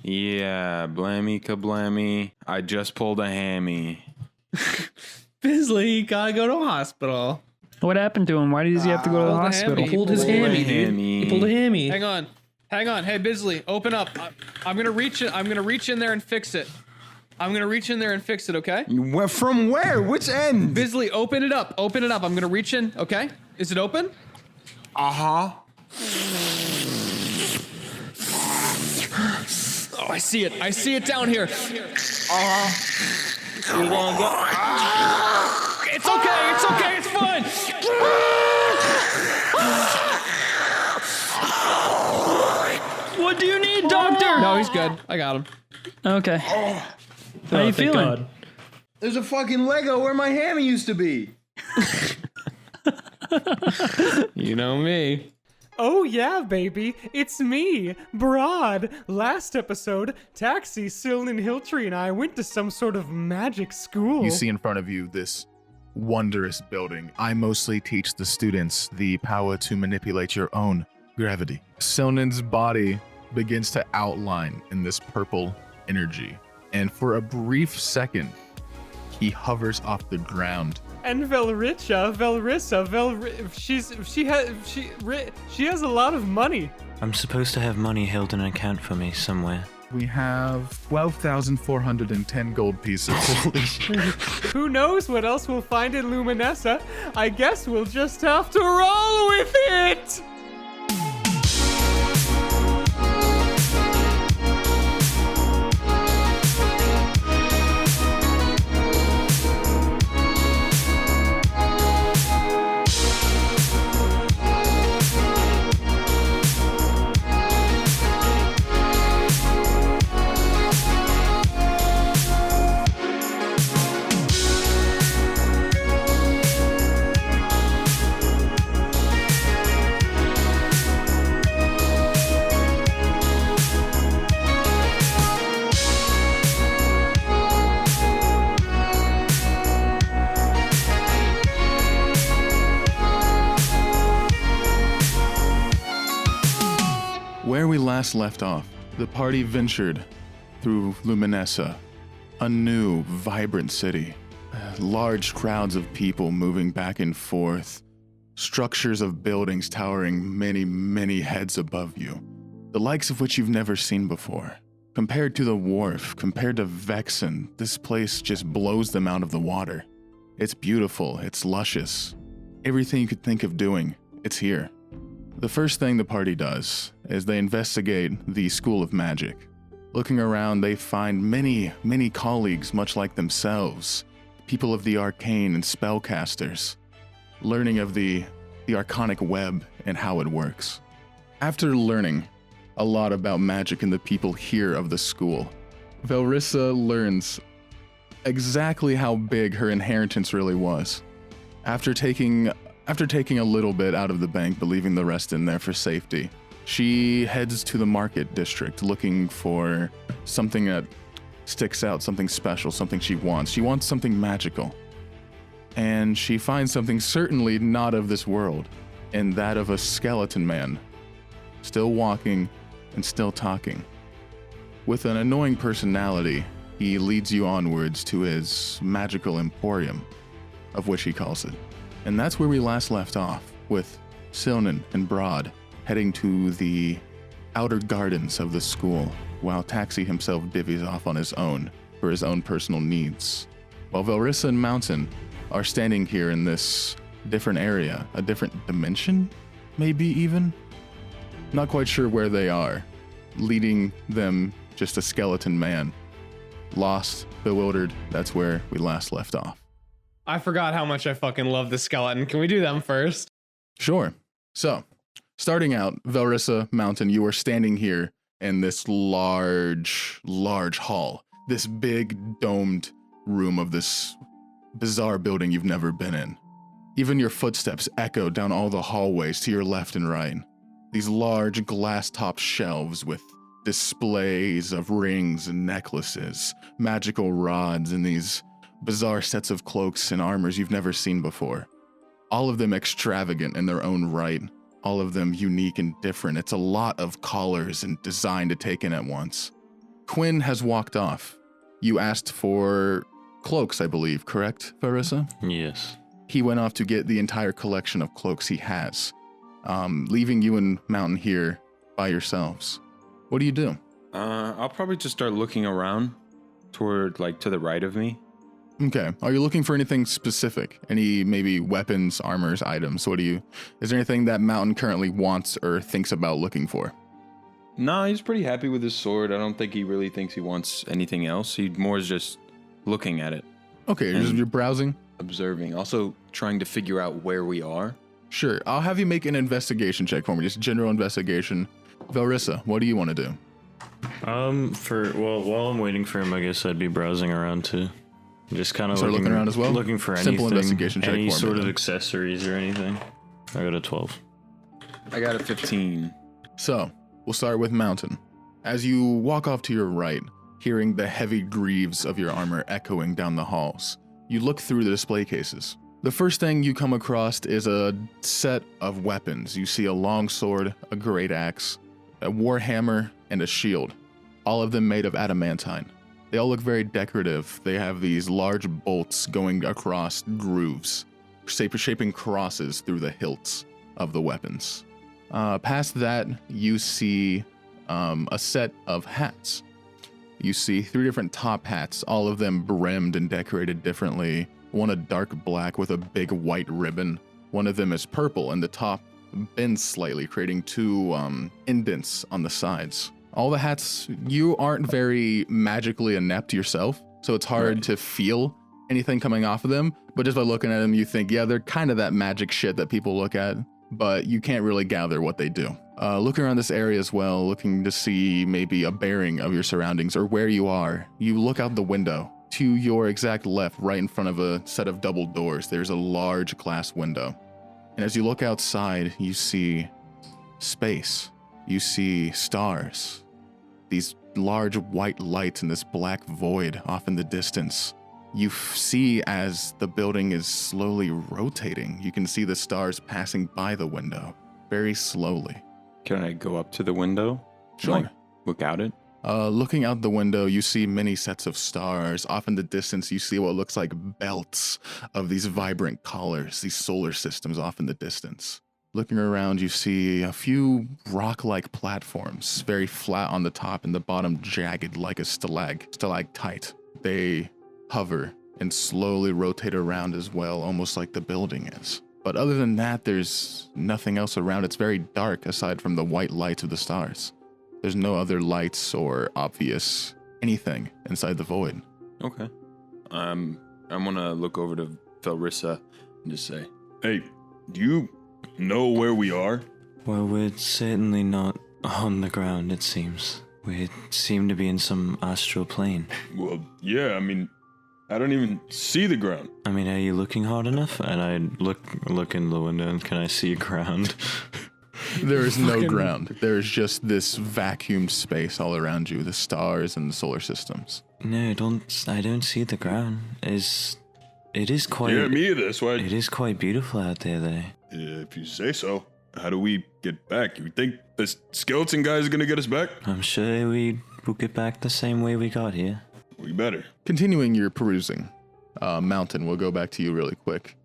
Yeah, blammy kablammy. I just pulled a hammy. Bisley, gotta go to a hospital. What happened to him? Why does he have to go to the Pulled a hospital? hammy. He pulled his Pulled a hammy, dude. hammy. He pulled a hammy. Hang on. Hey, Bisley, open up. I'm gonna reach in there and fix it. Okay? From where? Which end? Bisley, open it up. I'm gonna reach in. Okay? Is it open? Uh-huh. Oh, I see it down here. You're gonna go. It's okay. It's fine. What do you need, doctor? No, he's good. I got him. Okay. How you thank feeling? God. There's a fucking Lego where my hammy used to be. You know me. Oh yeah, baby, it's me, Br'aad. Last episode, Taxi, Sil, and Hiltree and I went to some sort of magic school. You see in front of you this wondrous building. I mostly teach the students the power to manipulate your own gravity. Silnan's body begins to outline in this purple energy, and for a brief second, he hovers off the ground. And Velrisa, she has a lot of money. I'm supposed to have money held in an account for me somewhere. We have 12,410 gold pieces. Who knows what else we'll find in Luminessa? I guess we'll just have to roll with it! Where we last left off, the party ventured through Luminessa, a new, vibrant city. Large crowds of people moving back and forth, structures of buildings towering many, many heads above you, the likes of which you've never seen before. Compared to the wharf, compared to Vexen, this place just blows them out of the water. It's beautiful, it's luscious. Everything you could think of doing, it's here. The first thing the party does is they investigate the School of Magic. Looking around, they find many, many colleagues much like themselves, people of the arcane and spellcasters, learning of the arcanic web and how it works. After learning a lot about magic and the people here of the school, Velrisa learns exactly how big her inheritance really was. After taking a little bit out of the bank, but leaving the rest in there for safety, she heads to the market district looking for something that sticks out, something special, something she wants. She wants something magical. And she finds something certainly not of this world, and that of a skeleton man, still walking and still talking. With an annoying personality, he leads you onwards to his magical emporium, of which he calls it. And that's where we last left off, with Silnan and Br'aad heading to the outer gardens of the school, while Taxi himself divvies off on his own for his own personal needs. While Velrisa and Mountain are standing here in this different area, a different dimension, maybe even? Not quite sure where they are, leading them just a skeleton man. Lost, bewildered, that's where we last left off. I forgot how much I fucking love the skeleton. Can we do them first? Sure. So, starting out, Velrisa, Mountain, you are standing here in this large hall. This big domed room of this bizarre building you've never been in. Even your footsteps echo down all the hallways to your left and right. These large glass-topped shelves with displays of rings and necklaces, magical rods, and these bizarre sets of cloaks and armors you've never seen before. All of them extravagant in their own right, all of them unique and different. It's a lot of colors and design to take in at once. Quinn has walked off. You asked for cloaks, I believe, correct, Velrisa? Yes. He went off to get the entire collection of cloaks he has, leaving you and Mountain here by yourselves. What do you do? I'll probably just start looking around toward, like, to the right of me. Okay. Are you looking for anything specific? Any maybe weapons, armors, items? Is there anything that Mountain currently wants or thinks about looking for? No, he's pretty happy with his sword. I don't think he really thinks he wants anything else. He more is just looking at it, Okay, you're browsing? observing, also trying to figure out where we are. Sure. I'll have you make an investigation check for me, just general investigation. Velrisa, what do you want to do? While I'm waiting for him, I guess I'd be browsing around too. Just kind of looking around as well? Looking for Simple anything, investigation check any for me, sort of then. accessories or anything. I got a 12. I got a 15. So, we'll start with Mountain. As you walk off to your right, hearing the heavy greaves of your armor echoing down the halls, you look through the display cases. The first thing you come across is a set of weapons. You see a long sword, a great axe, a war hammer, and a shield, all of them made of adamantine. They all look very decorative. They have these large bolts going across grooves, shaping crosses through the hilts of the weapons. Past that, you see a set of hats. You see 3 different top hats, all of them brimmed and decorated differently. One a dark black with a big white ribbon. One of them is purple, and the top bends slightly, creating 2 indents on the sides. All the hats, you aren't very magically inept yourself, so it's hard to feel anything coming off of them, but just by looking at them, you think, yeah, they're kind of that magic shit that people look at, but you can't really gather what they do. Looking around this area as well, looking to see maybe a bearing of your surroundings or where you are, you look out the window. To your exact left, right in front of a set of double doors, there's a large glass window. And as you look outside, you see space. You see stars. These large white lights in this black void off in the distance. You see as the building is slowly rotating. You can see the stars passing by the window, very slowly. Can I go up to the window? Sure. Like, look out it? Looking out the window, you see many sets of stars. Off in the distance, you see what looks like belts of these vibrant colors, these solar systems off in the distance. Looking around, you see a few rock-like platforms, very flat on the top and the bottom jagged like a stalactite. They hover and slowly rotate around as well, almost like the building is. But other than that, there's nothing else around. It's very dark aside from the white lights of the stars. There's no other lights or obvious anything inside the void. Okay. I'm gonna look over to Velrisa and just say, "Hey, do you know where we are?" Well, we're certainly not on the ground, it seems. We seem to be in some astral plane. Well, yeah, I mean, I don't even see the ground. I mean, are you looking hard enough? And I look in the window and can I see ground? There is no ground. There is just this vacuumed space all around you, the stars and the solar systems. No, I don't see the ground. It is quite... Yeah, me either, that's why... It is quite beautiful out there, though. If you say so. How do we get back? You think this skeleton guy is gonna get us back? I'm sure we will get back the same way we got here. We better. Continuing your perusing, Mountain, we'll go back to you really quick.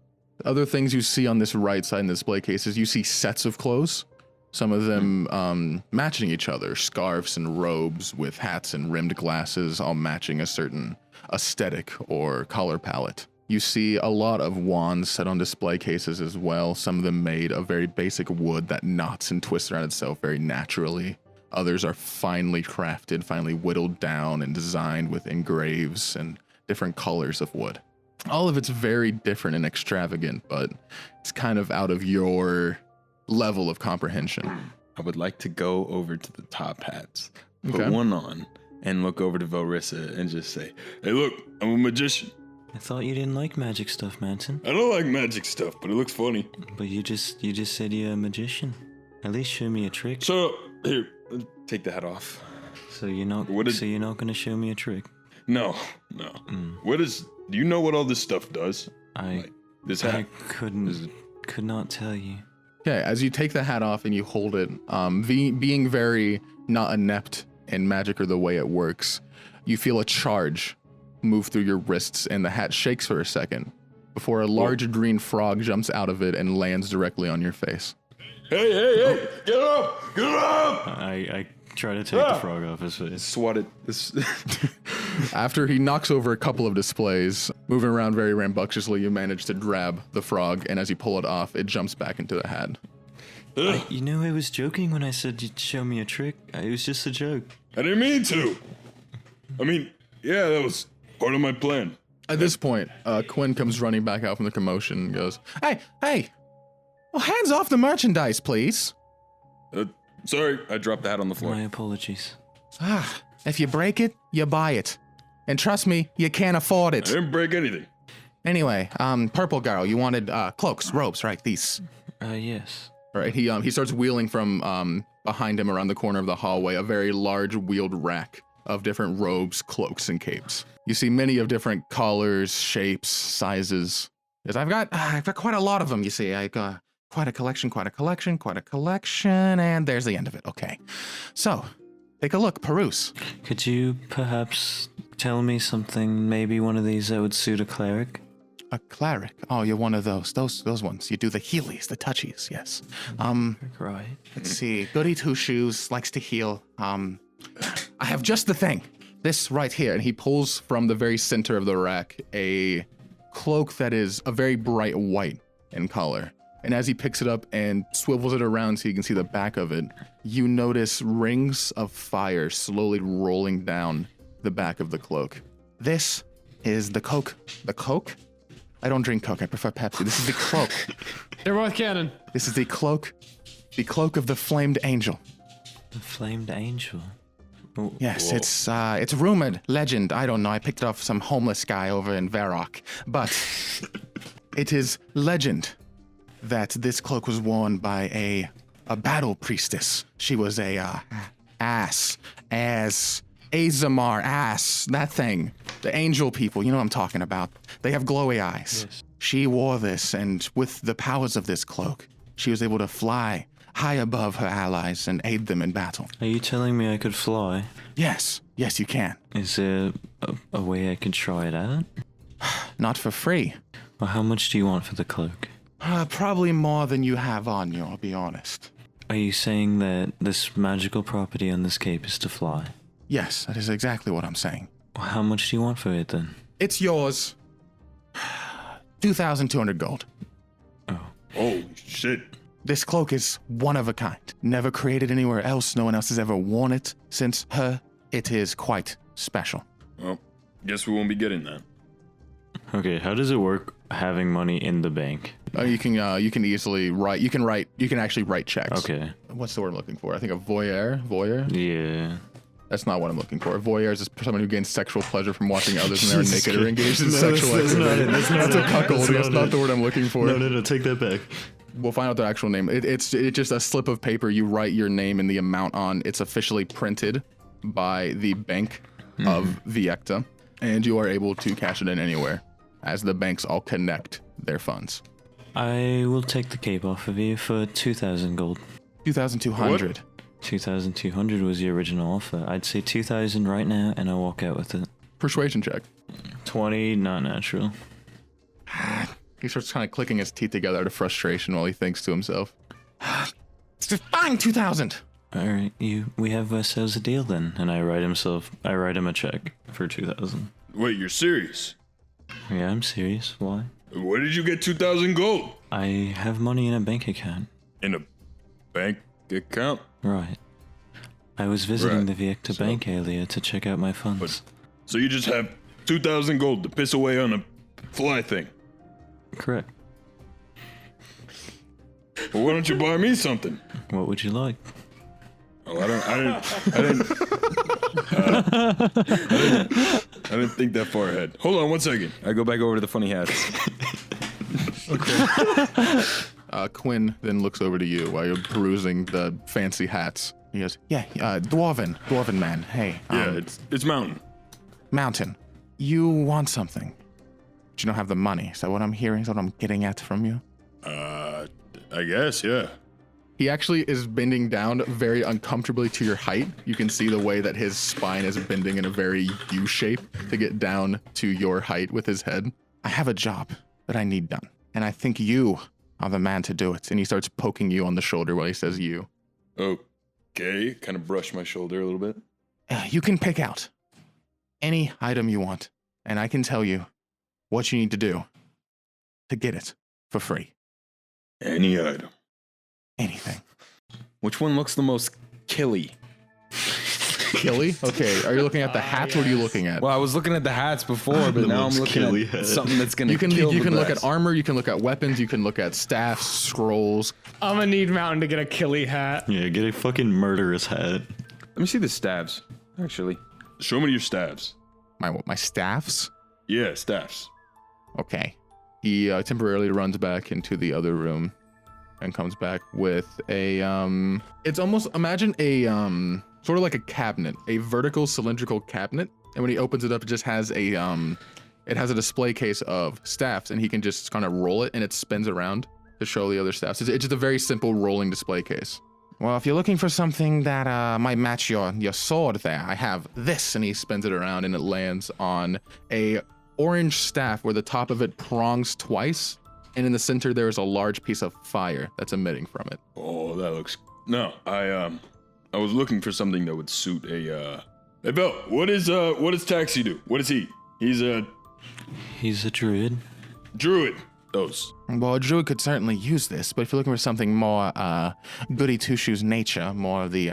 Other things you see on this right side in the display cases, you see sets of clothes. Some of them matching each other, scarves and robes with hats and rimmed glasses, all matching a certain aesthetic or color palette. You see a lot of wands set on display cases as well, some of them made of very basic wood that knots and twists around itself very naturally. Others are finely crafted, finely whittled down and designed with engraves and different colors of wood. All of it's very different and extravagant, but it's kind of out of your level of comprehension. I would like to go over to the top hats, put Okay. one on, and look over to Velrisa and just say, "Hey, look, I'm a magician. I thought you didn't like magic stuff, Manson. I don't like magic stuff, but it looks funny. But you just said you're a magician. At least show me a trick. So, here, take the hat off." So you're not gonna show me a trick? No. Do you know what all this stuff does? I This hat. could not tell you. Okay, as you take the hat off and you hold it, being very not inept and magic are the way it works, you feel a charge move through your wrists, and the hat shakes for a second before a large green frog jumps out of it and lands directly on your face. Hey! Get up! Get up! I try to take the frog off his face. Swat it. This. After he knocks over a couple of displays, moving around very rambunctiously, you manage to grab the frog, and as you pull it off, it jumps back into the hat. You know, I was joking when I said you'd show me a trick. It was just a joke. I didn't mean to. I mean, yeah, that was part of my plan. At this point, Quinn comes running back out from the commotion and goes, Hey! Well, hands off the merchandise, please. Sorry, I dropped the hat on the floor. My apologies. If you break it, you buy it. And trust me, you can't afford I it. didn't break anything. Anyway, Purple Girl, you wanted cloaks, robes, right? These. Yes. Right, he starts wheeling from behind him around the corner of the hallway, a very large wheeled rack of different robes, cloaks, and capes. You see many of different colors, shapes, sizes. Because I've got quite a lot of them, you see. I got quite a collection, and there's the end of it. Okay. So, take a look, peruse. Could you perhaps tell me something, maybe one of these that would suit a cleric? A cleric. Oh, you're one of those ones. You do the healies, the touchies, yes. Right. Let's see. Goody two shoes, likes to heal. I have just the thing. This right here. And he pulls from the very center of the rack a cloak that is a very bright white in color. And as he picks it up and swivels it around so you can see the back of it, you notice rings of fire slowly rolling down the back of the cloak. This is the Coke. The Coke? I don't drink Coke. I prefer Pepsi. This is the cloak. They're both canon. This is the cloak of the Flamed Angel. The Flamed Angel? Oh, Yes, it's rumored, legend. I don't know. I picked it off some homeless guy over in Varrock, but it is legend that this cloak was worn by a battle priestess. She was a Azamar ass, that thing. The angel people, you know what I'm talking about. They have glowy eyes. Yes. She wore this, and with the powers of this cloak, she was able to fly high above her allies and aid them in battle. Are you telling me I could fly? Yes, you can. Is there a way I could try it out? Not for free. Well, how much do you want for the cloak? Probably more than you have on you, I'll be honest. Are you saying that this magical property on this cape is to fly? Yes, that is exactly what I'm saying. Well, how much do you want for it then? It's yours. 2,200 gold. Holy shit. This cloak is one of a kind. Never created anywhere else. No one else has ever worn it since her. It is quite special. Well, guess we won't be getting that. Okay, how does it work having money in the bank? You can easily write. You can actually write checks. Okay. What's the word I'm looking for? I think a voyeur. Yeah. That's not what I'm looking for. A voyeur is someone who gains sexual pleasure from watching others when they're naked or engaged in sexual activity. That's a cuckold. That's not the word I'm looking for. No, take that back. We'll find out the actual name. It's just a slip of paper. You write your name and the amount on. It's officially printed by the Bank of Viecta, and you are able to cash it in anywhere, as the banks all connect their funds. I will take the cape off of you for 2,000 gold. 2,200. 2,200 was the original offer. I'd say 2,000 right now, and I'll walk out with it. Persuasion check. 20, not natural. He starts kind of clicking his teeth together out of frustration while he thinks to himself. It's just fine, 2,000. All right, we have ourselves a deal then, and I write him a check for 2,000. Wait, you're serious? Yeah, I'm serious. Why? Where did you get 2,000 gold? I have money in a bank account. In a bank account? Right. I was visiting Right. the Viecta bank earlier to check out my funds. So you just have 2,000 gold to piss away on a fly thing? Correct. Well, why don't you buy me something? What would you like? Oh, I didn't think that far ahead. Hold on 1 second. I go back over to the funny hats. Quinn then looks over to you while you're perusing the fancy hats. He goes, Dwarven man, hey. Yeah, it's Mountain. Mountain, you want something, but you don't have the money. Is that what I'm hearing? Is that what I'm getting at from you? I guess, yeah. He actually is bending down very uncomfortably to your height. You can see the way that his spine is bending in a very U shape to get down to your height with his head. I have a job that I need done, and I think you are the man to do it. And he starts poking you on the shoulder while he says you. Okay, kind of brush my shoulder a little bit. You can pick out any item you want, and I can tell you what you need to do to get it for free. Any item. Anything. Which one looks the most killy? Killy? Okay, are you looking at the hats? What are you looking at? Well, I was looking at the hats before, but now I'm looking at something that's gonna kill You can look at armor, you can look at weapons, you can look at staffs, scrolls. I'm gonna need Mountain to get a killy hat. Yeah, get a fucking murderous hat. Let me see the stabs, actually. Show me your stabs. My staffs? Yeah, staffs. Okay. He temporarily runs back into the other room and comes back with a it's almost, imagine a sort of like a cabinet, a vertical cylindrical cabinet, and when he opens it up, it just has a it has a display case of staffs, and he can just kind of roll it and it spins around to show the other staffs. It's just a very simple rolling display case. Well, if you're looking for something that might match your sword there, I have this, and he spins it around and it lands on a orange staff where the top of it prongs twice, and in the center there is a large piece of fire that's emitting from it. Oh, that looks... No, I was looking for something that would suit a, Hey, Bill, what does Taxi do? What is he? He's a druid. druid. Those. Well, a druid could certainly use this, but if you're looking for something more goody two shoes nature, more of the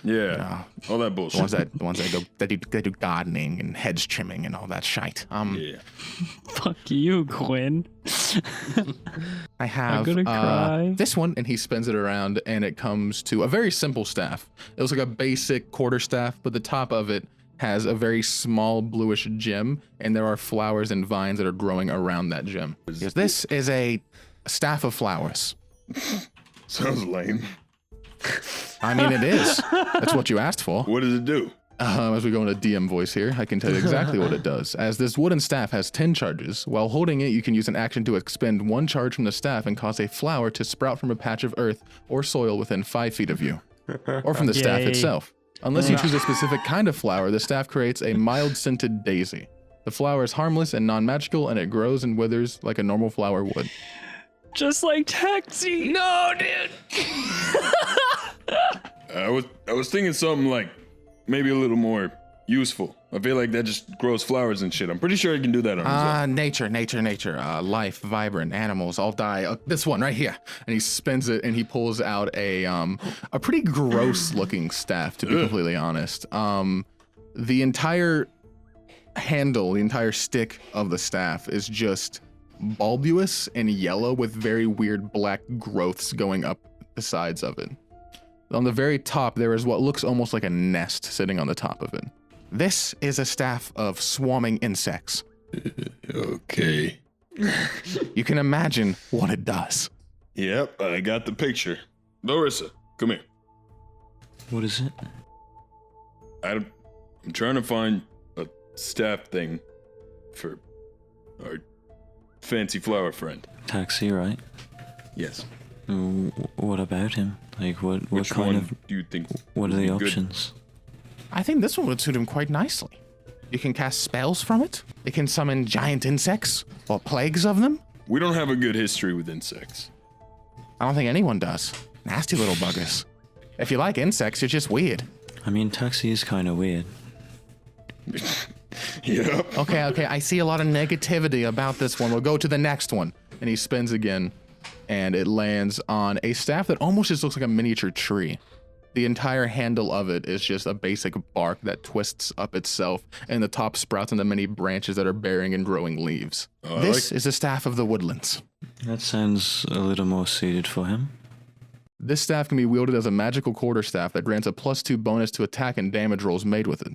Yeah, all that bullshit. the ones that do gardening and hedge trimming and all that shite. Yeah. Fuck you, Quinn. I have I'm gonna cry. this one, and he spins it around, and it comes to a very simple staff. It looks like a basic quarter staff, but the top of it has a very small bluish gem, and there are flowers and vines that are growing around that gem. This is a staff of flowers. Sounds lame. I mean, it is. That's what you asked for. What does it do? As we go into DM voice here, I can tell you exactly what it does. As this wooden staff has 10 charges, while holding it, you can use an action to expend 1 charge from the staff and cause a flower to sprout from a patch of earth or soil within 5 feet of you, or from the staff Yay. itself. Unless you choose a specific kind of flower, the staff creates a mild scented daisy. The flower is harmless and non-magical, and it grows and withers like a normal flower would. Just like Taxi. No, dude. I was thinking something like maybe a little more useful. I feel like that just grows flowers and shit. I'm pretty sure I can do that on his own. Nature. Life, vibrant, animals all die. This one right here. And he spins it and he pulls out a pretty gross looking staff, to be completely honest. The entire handle, the entire stick of the staff is just bulbous and yellow with very weird black growths going up the sides of it. On the very top, there is what looks almost like a nest sitting on the top of it. This is a staff of swarming insects. Okay. You can imagine what it does. Yep, I got the picture. Velrisa, come here. What is it? I'm trying to find a staff thing for our fancy flower friend. Taxi, right? Yes. What about him? Like, what Which kind one of... do you think? What are would the be good? options? I think this one would suit him quite nicely. You can cast spells from it. It can summon giant insects or plagues of them. We don't have a good history with insects. I don't think anyone does. Nasty little buggers. If you like insects, you're just weird. I mean, Taxi is kind of weird. Yep. Okay, I see a lot of negativity about this one. We'll go to the next one. And he spins again, and it lands on a staff that almost just looks like a miniature tree. The entire handle of it is just a basic bark that twists up itself, and the top sprouts into many branches that are bearing and growing leaves. This is the staff of the Woodlands. That sounds a little more suited for him. This staff can be wielded as a magical quarterstaff that grants a +2 bonus to attack and damage rolls made with it.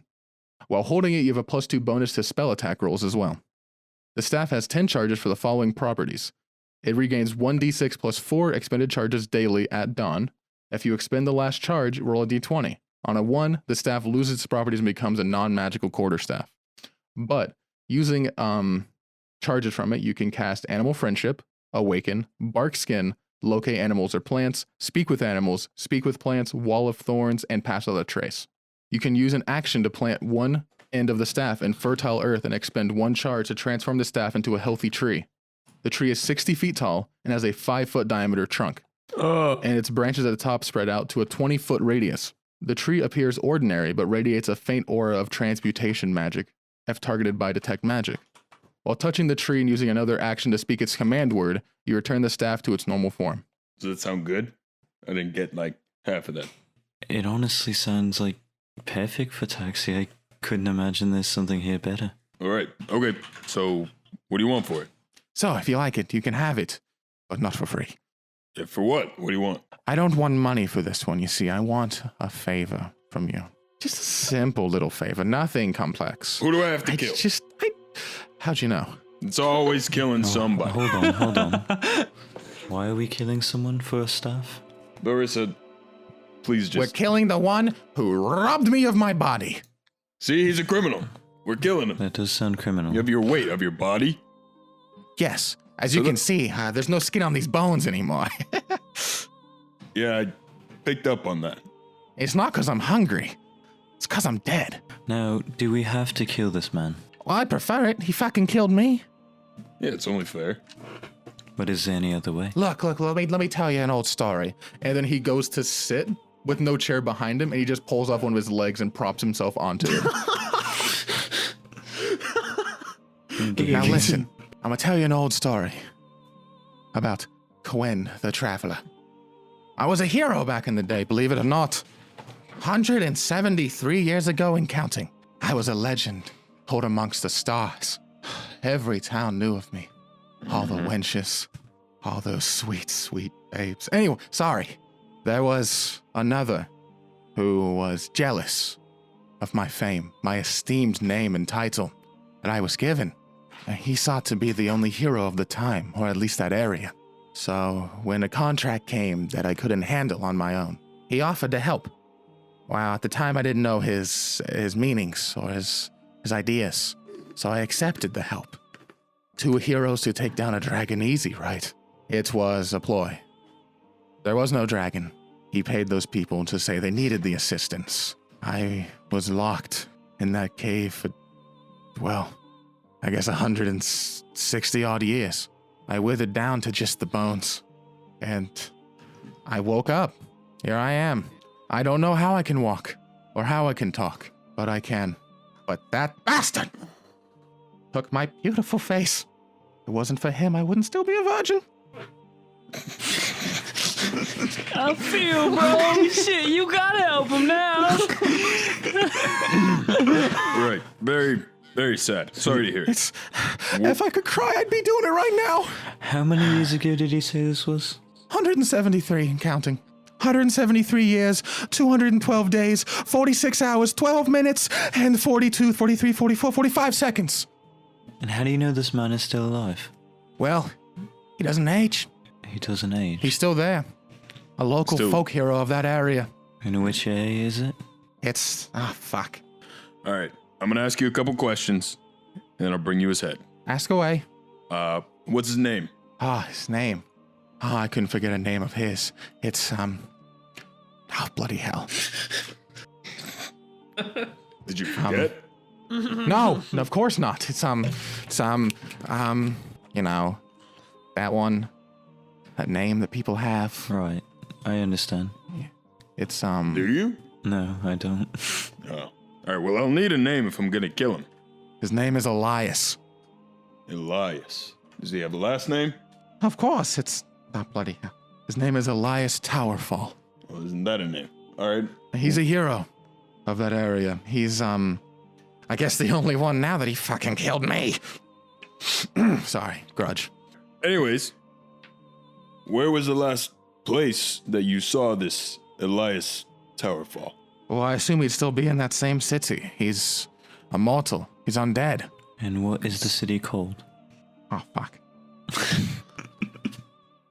While holding it, you have a +2 bonus to spell attack rolls as well. The staff has 10 charges for the following properties. It regains 1d6 plus 4 expended charges daily at dawn. If you expend the last charge, roll a d20. On a 1, the staff loses its properties and becomes a non-magical quarterstaff. But using charges from it, you can cast Animal Friendship, Awaken, Bark Skin, locate animals or plants, speak with animals, speak with plants, wall of thorns, and pass out a trace. You can use an action to plant one end of the staff in fertile earth and expend 1 charge to transform the staff into a healthy tree. The tree is 60 feet tall and has a 5-foot diameter trunk, and its branches at the top spread out to a 20-foot radius. The tree appears ordinary but radiates a faint aura of transmutation magic if targeted by detect magic. While touching the tree and using another action to speak its command word, you return the staff to its normal form. Does that sound good? I didn't get like half of that. It honestly sounds like perfect for Taxi. I couldn't imagine there's something here better. All right. Okay. So, what do you want for it? So, if you like it, you can have it, but not for free. Yeah, for what? What do you want? I don't want money for this one, you see. I want a favor from you. Just a simple little favor, nothing complex. Who do I have to kill? How'd you know? It's always killing somebody. Hold on. Why are we killing someone for a staff? Velrisa, please just... We're killing the one who robbed me of my body. See, he's a criminal. We're killing him. That does sound criminal. You have your weight of your body? Yes, as you can see, there's no skin on these bones anymore. Yeah, I picked up on that. It's not because I'm hungry. It's because I'm dead. Now, do we have to kill this man? Well, I'd prefer it. He fucking killed me. Yeah, it's only fair. But is there any other way? Look, let me tell you an old story. And then he goes to sit with no chair behind him, and he just pulls off one of his legs and props himself onto it. Now listen, I'm gonna tell you an old story about Quen the Traveler. I was a hero back in the day, believe it or not. 173 years ago and counting. I was a legend, told amongst the stars. Every town knew of me. All the wenches, all those sweet, sweet babes. Anyway, sorry. There was another who was jealous of my fame, my esteemed name and title that I was given. And he sought to be the only hero of the time, or at least that area. So when a contract came that I couldn't handle on my own, he offered to help. Well, at the time I didn't know his meanings or his ideas, so I accepted the help. 2 heroes to take down a dragon easy, right? It was a ploy. There was no dragon. He paid those people to say they needed the assistance. I was locked in that cave for, well, I guess 160 odd years. I withered down to just the bones. And I woke up. Here I am. I don't know how I can walk or how I can talk, but I can. But that bastard took my beautiful face. If it wasn't for him, I wouldn't still be a virgin. I feel, bro. Shit, you gotta help him now. Right. Very, very sad. Sorry to hear it. If I could cry, I'd be doing it right now. How many years ago did he say this was? 173 and counting. 173 years, 212 days, 46 hours, 12 minutes, and 42, 43, 44, 45 seconds. And how do you know this man is still alive? Well, he doesn't age. He doesn't age. He's still there. A local folk hero of that area. In which area is it? It's... fuck. All right. I'm going to ask you a couple questions, and then I'll bring you his head. Ask away. What's his name? His name. I couldn't forget a name of his. It's, bloody hell. Did you forget? No, of course not. It's, you know, that one. That name that people have. Right. I understand. It's, Do you? No, I don't. Oh. All right. Well, I'll need a name if I'm going to kill him. His name is Elias. Elias. Does he have a last name? Of course, it's not bloody hell. His name is Elias Towerfall. Well, isn't that a name? All right. He's a hero of that area. He's, I guess the only one now that he fucking killed me. Sorry, grudge. Anyways, where was the last place that you saw this Elias Tower fall? Well, I assume he'd still be in that same city. He's immortal. He's undead. And what is the city called? Oh, fuck.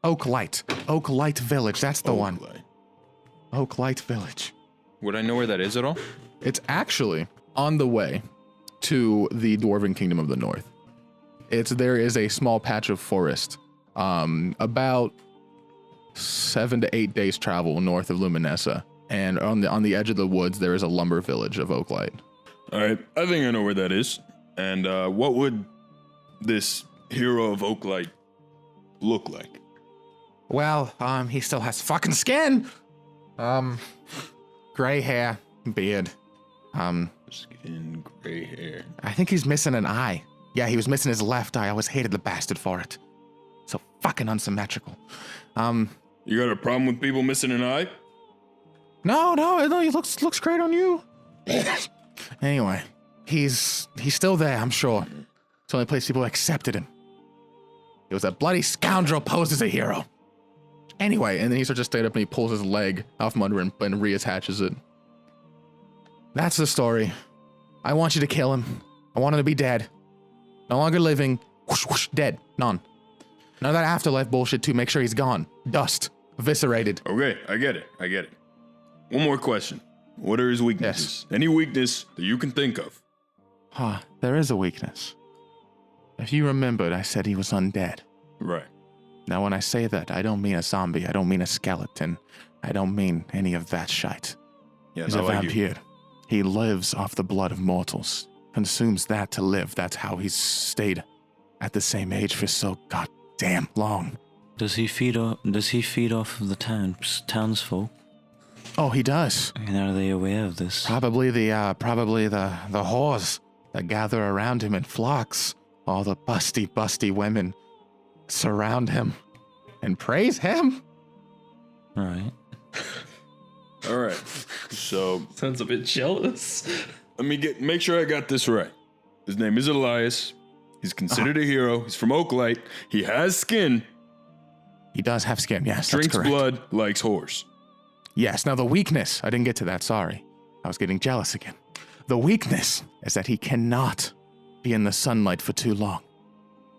Oak Light. Oak Light Village. That's the one. Oak Light Village. Would I know where that is at all? It's actually on the way to the Dwarven Kingdom of the North. There is a small patch of forest, about 7 to 8 days travel north of Luminessa. And on the edge of the woods, there is a lumber village of Oaklight. All right, I think I know where that is. And what would this hero of Oaklight look like? Well, he still has fucking skin. Gray hair, beard. Skin, gray hair. I think he's missing an eye. Yeah, he was missing his left eye. I always hated the bastard for it. So fucking unsymmetrical. You got a problem with people missing an eye? No, he looks great on you. Anyway, he's still there, I'm sure. It's the only place people accepted him. He was a bloody scoundrel posed as a hero. Anyway, and then he starts to stand up and he pulls his leg off from under him and reattaches it. That's the story. I want you to kill him. I want him to be dead. No longer living. Whoosh, whoosh, dead. None. None of that afterlife bullshit too. Make sure he's gone. Dust. Eviscerated. Okay, I get it. One more question. What are his weaknesses? Yes. Any weakness that you can think of? There is a weakness. If you remembered, I said he was undead. Right. Now, when I say that, I don't mean a zombie. I don't mean a skeleton. I don't mean any of that shite. Yeah, He's a vampire. He lives off the blood of mortals. Consumes that to live. That's how he's stayed at the same age for so goddamn long. Does he feed off of the townsfolk? Oh, he does. And are they aware of this? Probably the whores that gather around him in flocks. All the busty women surround him and praise him. Right. All right. So Sounds a bit jealous. let me make sure I got this right. His name is Elias. He's considered a hero. He's from Oaklight. He has skin. He does have skin, yes, Drinks that's correct. blood, likes whores. Yes, now the weakness, I didn't get to that, sorry. I was getting jealous again. The weakness is that he cannot be in the sunlight for too long.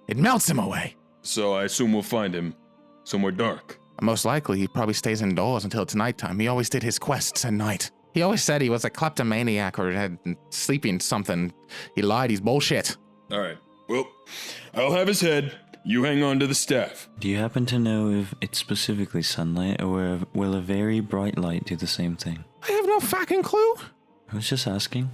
It melts him away. So I assume we'll find him somewhere dark. Most likely, he probably stays indoors until it's nighttime. He always did his quests at night. He always said he was a kleptomaniac or had sleeping something. He lied, he's bullshit. All right. Well, I'll have his head. You hang on to the staff. Do you happen to know if it's specifically sunlight, or will a very bright light do the same thing? I have no fucking clue. I was just asking.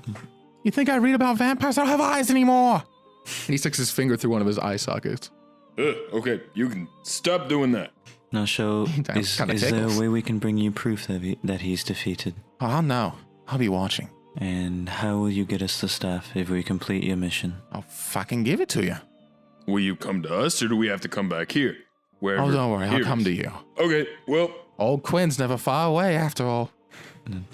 You think I read about vampires? I don't have eyes anymore. And he sticks his finger through one of his eye sockets. Okay, you can stop doing that. Now, so is there a way we can bring you proof that he's defeated? Oh, no. I'll be watching. And how will you get us the staff if we complete your mission? I'll fucking give it to you. Will you come to us, or do we have to come back here? Wherever Oh, don't worry. I'll here come is. to you. Okay, well. Old Quinn's never far away, after all.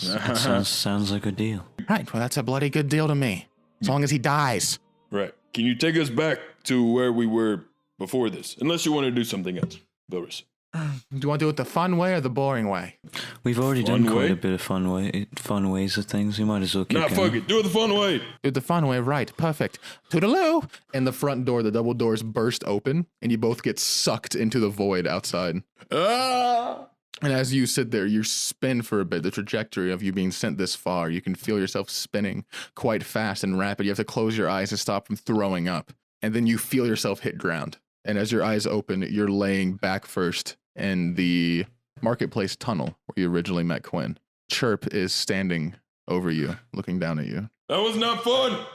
That sounds like a deal. Right, well, that's a bloody good deal to me. As long as he dies. Right. Can you take us back to where we were before this? Unless you want to do something else, Velrisa. Do you want to do it the fun way or the boring way? We've already Fun done quite way? a bit of fun ways of things. We might as well keep Nah, going. fuck it. Do it the fun way. Do it the fun way, right. Perfect. Toodaloo! And the front door, the double doors burst open, and you both get sucked into the void outside. Ah! And as you sit there, you spin for a bit. The trajectory of you being sent this far, you can feel yourself spinning quite fast and rapid. You have to close your eyes to stop from throwing up. And then you feel yourself hit ground. And as your eyes open, you're laying back first in the marketplace tunnel where you originally met Quinn. Chirp is standing over you, looking down at you. That was not fun.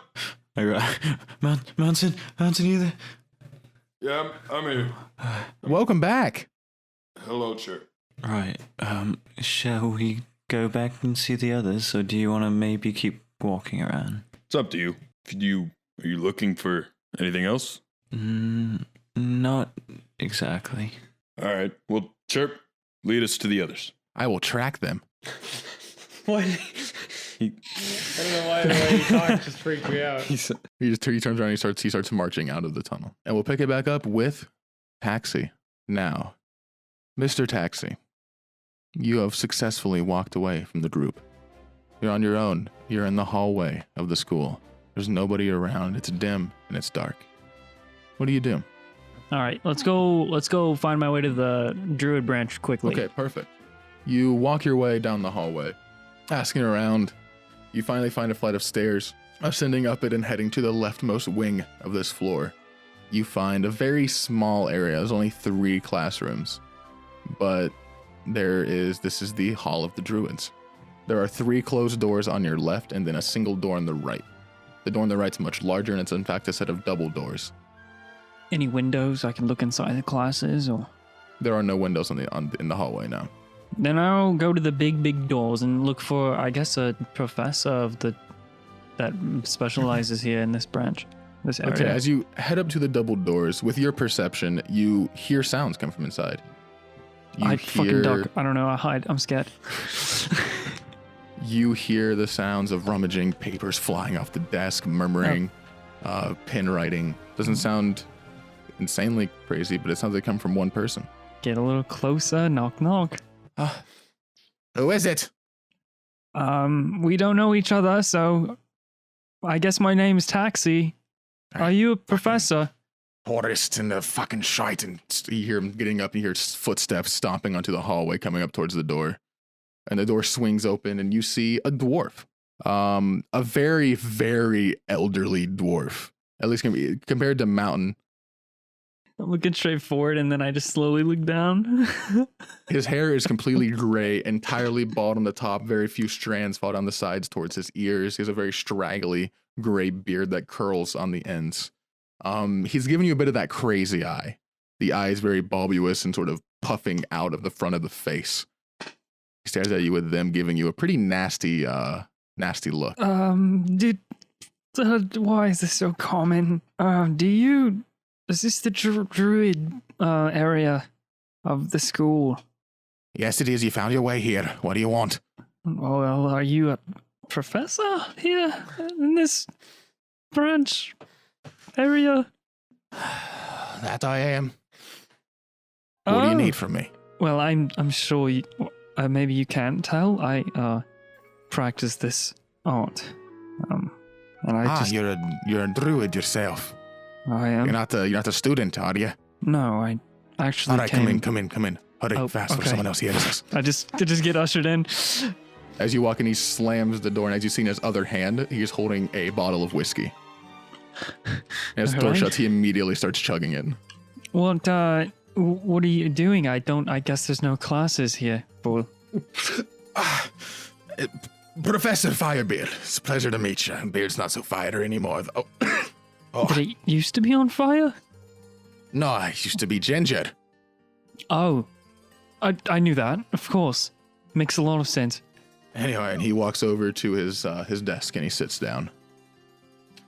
Mountain, you there? Yeah, I'm here. Welcome back. Hello, Chirp. Right. Shall we go back and see the others, or do you want to maybe keep walking around? It's up to you. Are you looking for anything else? Not exactly. All right. Well, Chirp, lead us to the others. I will track them. What? I don't know why the way he talks just freaked me out. He turns around and he starts marching out of the tunnel. And we'll pick it back up with Taxi. Now, Mr. Taxi, you have successfully walked away from the group. You're on your own. You're in the hallway of the school. There's nobody around. It's dim and it's dark. What do you do? All right, let's go find my way to the Druid branch quickly. Okay, perfect. You walk your way down the hallway, asking around. You finally find a flight of stairs, ascending up it and heading to the leftmost wing of this floor. You find a very small area. There's only 3 classrooms, but this is the Hall of the Druids. There are 3 closed doors on your left and then a single door on the right. The door on the right's much larger, and it's in fact a set of double doors. Any windows I can look inside the classes, or? There are no windows in the hallway now. Then I'll go to the big doors and look for, I guess, a professor of that specializes here in this branch, this area. Okay, as you head up to the double doors, with your perception, you hear sounds come from inside. I fucking duck. I don't know. I hide. I'm scared. You hear the sounds of rummaging, papers flying off the desk, murmuring, pen writing. Doesn't sound insanely crazy, but it sounds like they come from one person. Get a little closer. Knock, knock. Who is it? We don't know each other, so I guess my name's Taxi. Are you a professor? Tourist in the fucking shite, and you hear him getting up, and you hear footsteps stomping onto the hallway coming up towards the door. And the door swings open, and you see a dwarf. A very, very elderly dwarf. At least compared to Mountain. I'm looking straight forward, and then I just slowly look down. His hair is completely gray, entirely bald on the top. Very few strands fall down the sides towards his ears. He has a very straggly gray beard that curls on the ends. He's giving you a bit of that crazy eye. The eye is very bulbous and sort of puffing out of the front of the face. He stares at you with them giving you a pretty nasty look. Why is this so common? Is this the Druid area of the school? Yes, it is. You found your way here. What do you want? Well, are you a professor here in this branch area? That I am. What do you need from me? Well, I'm sure you, maybe you can't tell. I practice this art, and I you're a druid yourself. I am. You're not a student, are you? No, I actually. All right, come in. Hurry, fast, for someone else hears us. I just get ushered in. As you walk in, he slams the door, and as you see in his other hand, he's holding a bottle of whiskey. And as the door shuts, he immediately starts chugging it. What are you doing? I guess there's no classes here, Bull. Professor Firebeard, it's a pleasure to meet you. Beard's not so fire anymore, though. Did it used to be on fire? No, I used to be ginger. Oh, I knew that. Of course, makes a lot of sense. Anyway, and he walks over to his desk and he sits down.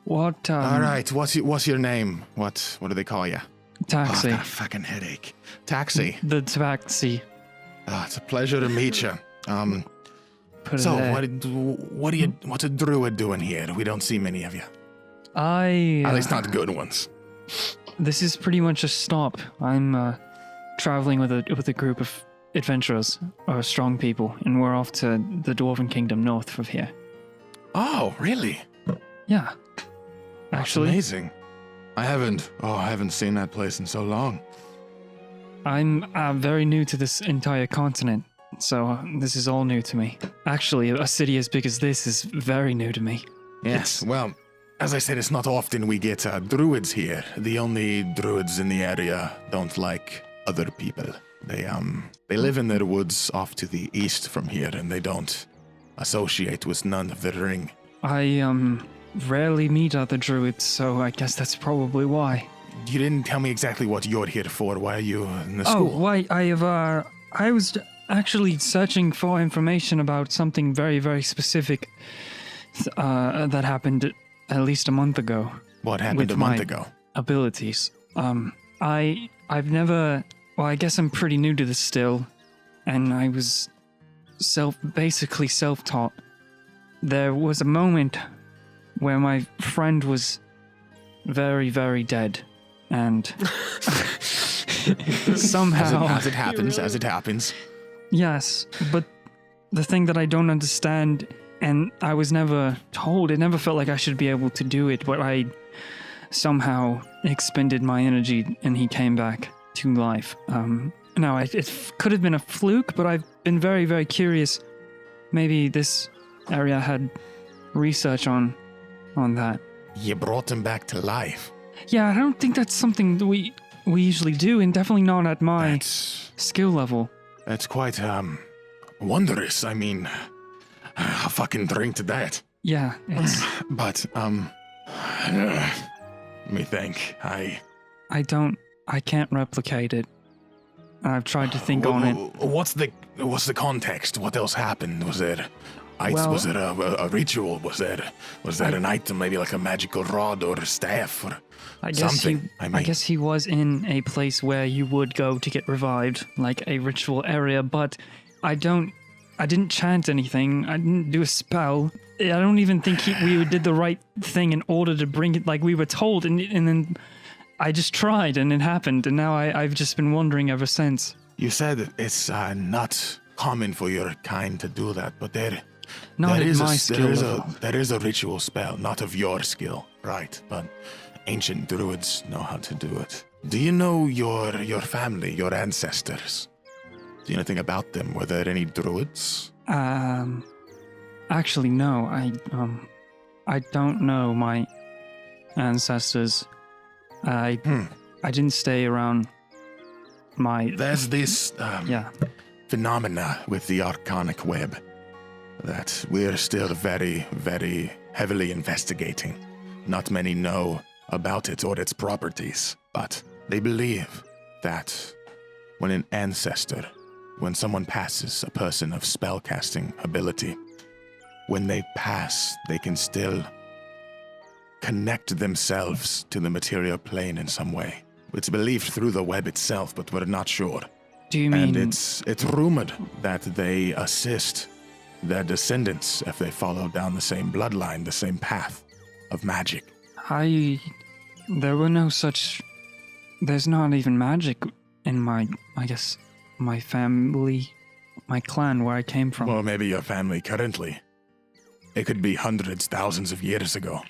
What? All right, what's your name? What do they call you? Taxi. Oh, I've got a fucking headache. Taxi. The taxi. It's a pleasure to meet you. Put so it what's a druid doing here? We don't see many of you. At least not good ones. This is pretty much a stop. I'm traveling with a group of adventurers, or strong people, and we're off to the Dwarven Kingdom north of here. Oh, really? Yeah. Actually, that's amazing. I haven't seen that place in so long. I'm very new to this entire continent, so this is all new to me. Actually, a city as big as this is very new to me. Yes, well, as I said, it's not often we get druids here. The only druids in the area don't like other people. They live in their woods off to the east from here, and they don't associate with none of their ring. I rarely meet other druids, so I guess that's probably why. You didn't tell me exactly what you're here for. Why are you in the school? Oh, why I was actually searching for information about something very, very specific that happened at least a month ago. What happened a month ago? Abilities. I've never. Well, I guess I'm pretty new to this still, and I was basically self-taught. There was a moment where my friend was very, very dead, and somehow... As it happens. Yes, but the thing that I don't understand, and I was never told, it never felt like I should be able to do it, but I somehow expended my energy and he came back to life. No, it could have been a fluke, but I've been very, very curious. Maybe this area had research on that. You brought him back to life. Yeah, I don't think that's something that we usually do, and definitely not at my skill level. It's quite, wondrous. I mean, I'll fucking drink to that. Yeah, it's. But, let me think. I can't replicate it. I've tried to think on it. What's the context? What else happened? Was there Well- was it a ritual? Was there an item, maybe like a magical rod or a staff or I guess something? I guess he was in a place where you would go to get revived, like a ritual area, but I didn't chant anything. I didn't do a spell. I don't even think we did the right thing in order to bring it like we were told, and then I just tried and it happened, and now I've just been wondering ever since. You said it's not common for your kind to do that, but Not in my skill level. there is a ritual spell, not of your skill, right? But ancient druids know how to do it. Do you know your family, your ancestors? Do you know anything about them? Were there any druids? Actually, no. I don't know my ancestors. I didn't stay around my. There's this Yeah. phenomena with the Arcanic Web that we're still very, very heavily investigating. Not many know about it or its properties, but they believe that when someone passes, a person of spellcasting ability, when they pass, they can still connect themselves to the material plane in some way. It's believed through the web itself, but we're not sure. Do you mean? And it's rumored that they assist their descendants if they follow down the same bloodline, the same path of magic. There were no such. There's not even magic in my family, my clan where I came from. Well, maybe your family currently. It could be hundreds, thousands of years ago.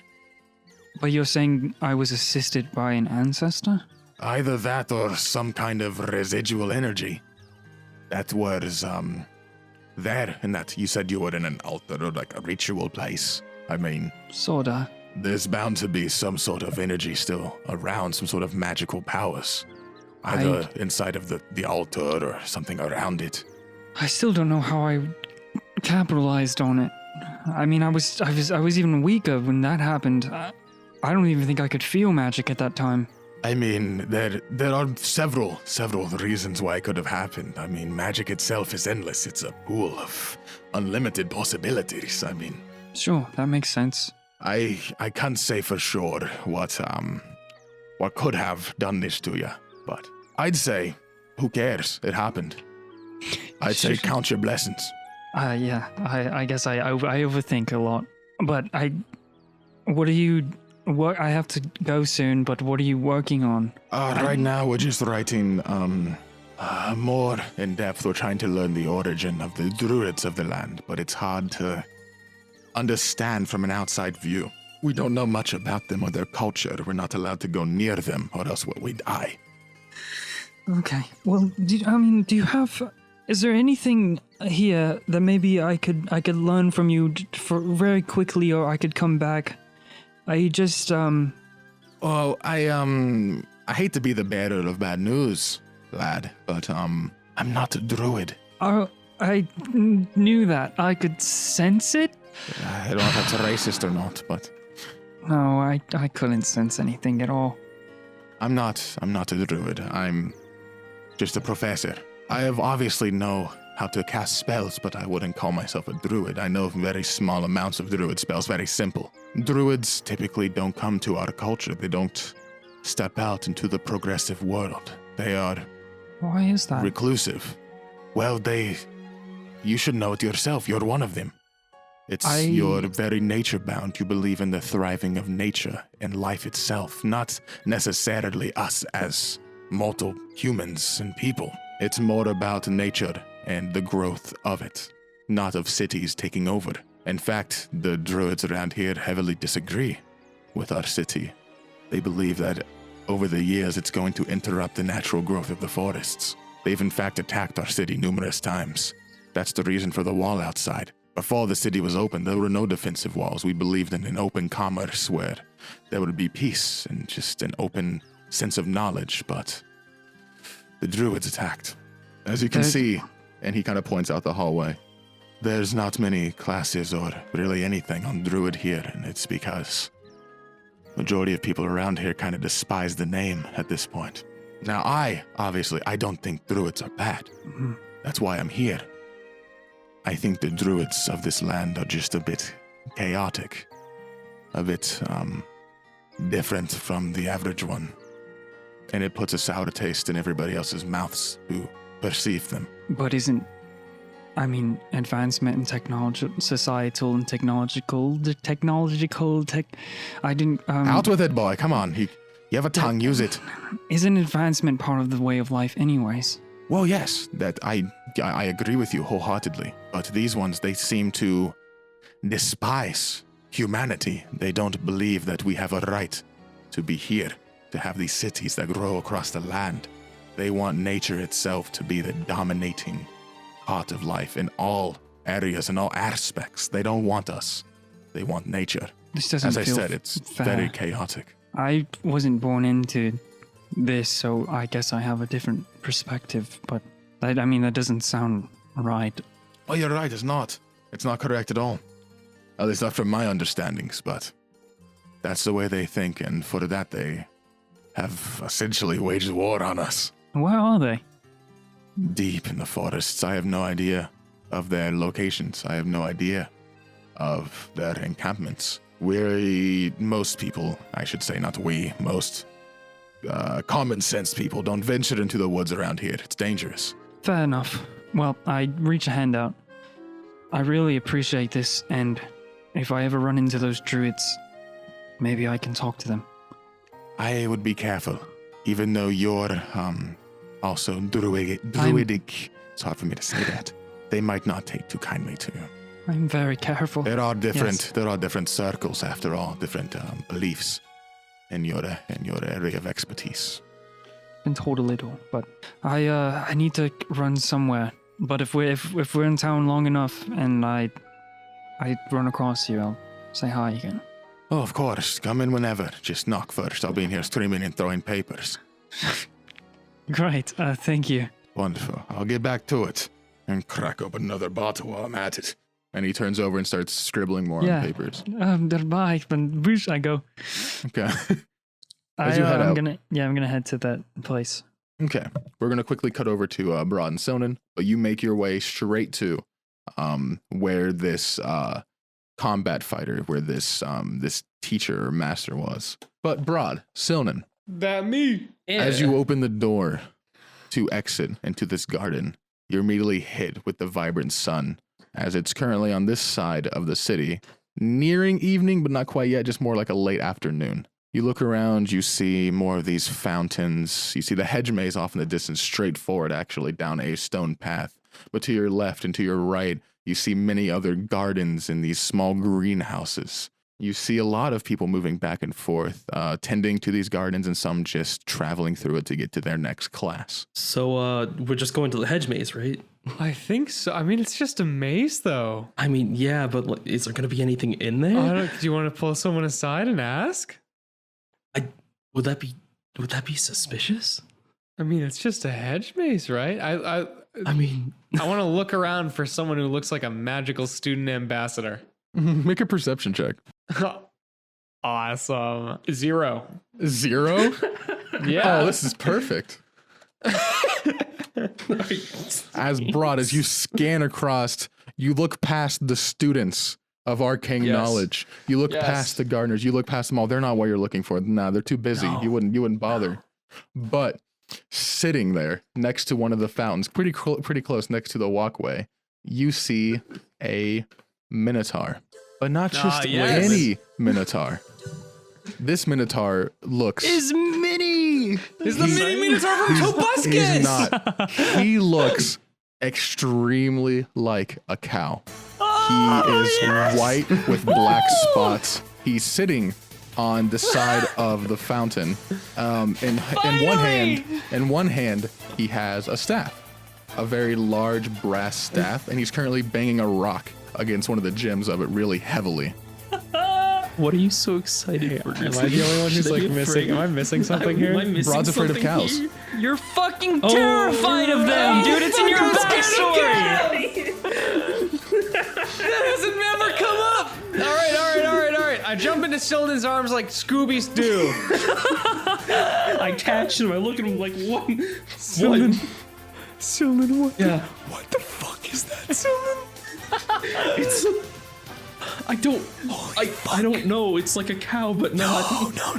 But you're saying I was assisted by an ancestor? Either that or some kind of residual energy that was, there, and that you said you were in an altar or like a ritual place. I mean, Sorta. there's bound to be some sort of energy still around, some sort of magical powers. Either inside of the altar or something around it. I still don't know how I capitalized on it. I mean, I was even weaker when that happened. I don't even think I could feel magic at that time. I mean, there are several reasons why it could have happened. I mean, magic itself is endless. It's a pool of unlimited possibilities. I mean, Sure, that makes sense. I can't say for sure what could have done this to you, but I'd say, who cares? It happened. I'd say count your blessings. Yeah, I guess I overthink a lot. But I have to go soon, but what are you working on? Right now, we're just writing more in depth. We're trying to learn the origin of the Druids of the land, but it's hard to understand from an outside view. We don't know much about them or their culture. We're not allowed to go near them, or else we die. Okay. Well, do you have? Is there anything here that maybe I could learn from you for very quickly, or I could come back? I just Oh, I hate to be the bearer of bad news, lad, but I'm not a druid. Oh, I knew that. I could sense it. I don't know if that's racist or not, but No, I couldn't sense anything at all. I'm not a druid. I'm just a professor. I have obviously know how to cast spells, but I wouldn't call myself a druid. I know very small amounts of druid spells, very simple. Druids typically don't come to our culture. They don't step out into the progressive world. They are Why is that? reclusive. Well, you should know it yourself. You're one of them. You're very nature bound. You believe in the thriving of nature and life itself, not necessarily us as mortal humans and people. It's more about nature and the growth of it, not of cities taking over. In fact, the druids around here heavily disagree with our city. They believe that over the years it's going to interrupt the natural growth of the forests. They've in fact attacked our city numerous times. That's the reason for the wall outside. Before the city was open, there were no defensive walls. We believed in an open commerce where there would be peace and just an open sense of knowledge, but the druids attacked. As you can see, And he kind of points out the hallway. There's not many classes or really anything on Druid here, and it's because majority of people around here kind of despise the name at this point. Now, I don't think Druids are bad. That's why I'm here. I think the Druids of this land are just a bit chaotic, a bit different from the average one. And it puts a sour taste in everybody else's mouths who perceive them. But advancement in technology, societal and technological, I didn't, Out with it, boy, come on. You have a tongue, use it. Isn't advancement part of the way of life anyways? Well, yes, that I agree with you wholeheartedly. But these ones, they seem to despise humanity. They don't believe that we have a right to be here, to have these cities that grow across the land. They want nature itself to be the dominating part of life in all areas and all aspects. They don't want us. They want nature. This doesn't As I feel said, it's fair. very chaotic. I wasn't born into this, so I guess I have a different perspective, but that doesn't sound right. Well, you're right, it's not. It's not correct at all. At least not from my understandings, but that's the way they think, and for that they have essentially waged war on us. Where are they? Deep in the forests. I have no idea of their locations. I have no idea of their encampments. Most people, I should say, not we, most common sense people don't venture into the woods around here. It's dangerous. Fair enough. Well, I reach a hand out. I really appreciate this, and if I ever run into those druids, maybe I can talk to them. I would be careful, even though you're also druidic. It's hard for me to say that. They might not take too kindly to you. I'm very careful. There are different. Yes. There are different circles, after all, different beliefs in your area of expertise. Been told a little, but I need to run somewhere. But if we're in town long enough and I run across you, I'll say hi again. Oh, of course. Come in whenever. Just knock first. I'll be in here screaming and throwing papers. Great. Thank you. Wonderful. I'll get back to it and crack open another bottle while I'm at it. And he turns over and starts scribbling more on papers. Bye. I go. Okay. As you head out. I'm gonna head to that place. Okay. We're going to quickly cut over to Br'aad and Sonnen, but you make your way straight to where this combat fighter, where this teacher or master was. But Br'aad, Sonnen, That me. as you open the door to exit into this garden, you're immediately hit with the vibrant sun, as it's currently on this side of the city, nearing evening, but not quite yet, just more like a late afternoon. You look around, you see more of these fountains. You see the hedge maze off in the distance, straight forward, actually, down a stone path. But to your left and to your right, you see many other gardens in these small greenhouses. You see a lot of people moving back and forth, tending to these gardens, and some just traveling through it to get to their next class. So we're just going to the hedge maze, right? I think so. I mean, it's just a maze, though. I mean, yeah, but like, is there going to be anything in there? Do you want to pull someone aside and ask? Would that be suspicious? I mean, it's just a hedge maze, right? I mean, I want to look around for someone who looks like a magical student ambassador. Make a perception check. Awesome. 0. 0? Yeah. Oh, this is perfect. As Br'aad, as you scan across, you look past the students of arcane knowledge. You look past the gardeners. You look past them all. They're not what you're looking for. Nah, they're too busy. No. You wouldn't bother. No. But sitting there next to one of the fountains, pretty close next to the walkway, you see a minotaur, but not just any minotaur. This minotaur looks Mini! Is the mini minotaur from Tobuscus? He's not. He looks extremely like a cow. He is white with black spots. He's sitting on the side of the fountain. In one hand, he has a staff, a very large brass staff, and he's currently banging a rock against one of the gems of it really heavily. What are you so excited for? Am I the only one who's like missing? Am I missing something here? Broad's afraid of cows. You're fucking terrified of them, dude. It's in your backstory. That hasn't ever come up. All right. I jump into Sildon's arms like Scooby's do. I catch him. I look at him like, what? Sildon, what? Yeah. What the fuck is that, Sildon? It's. I don't know. It's like a cow, but not. No.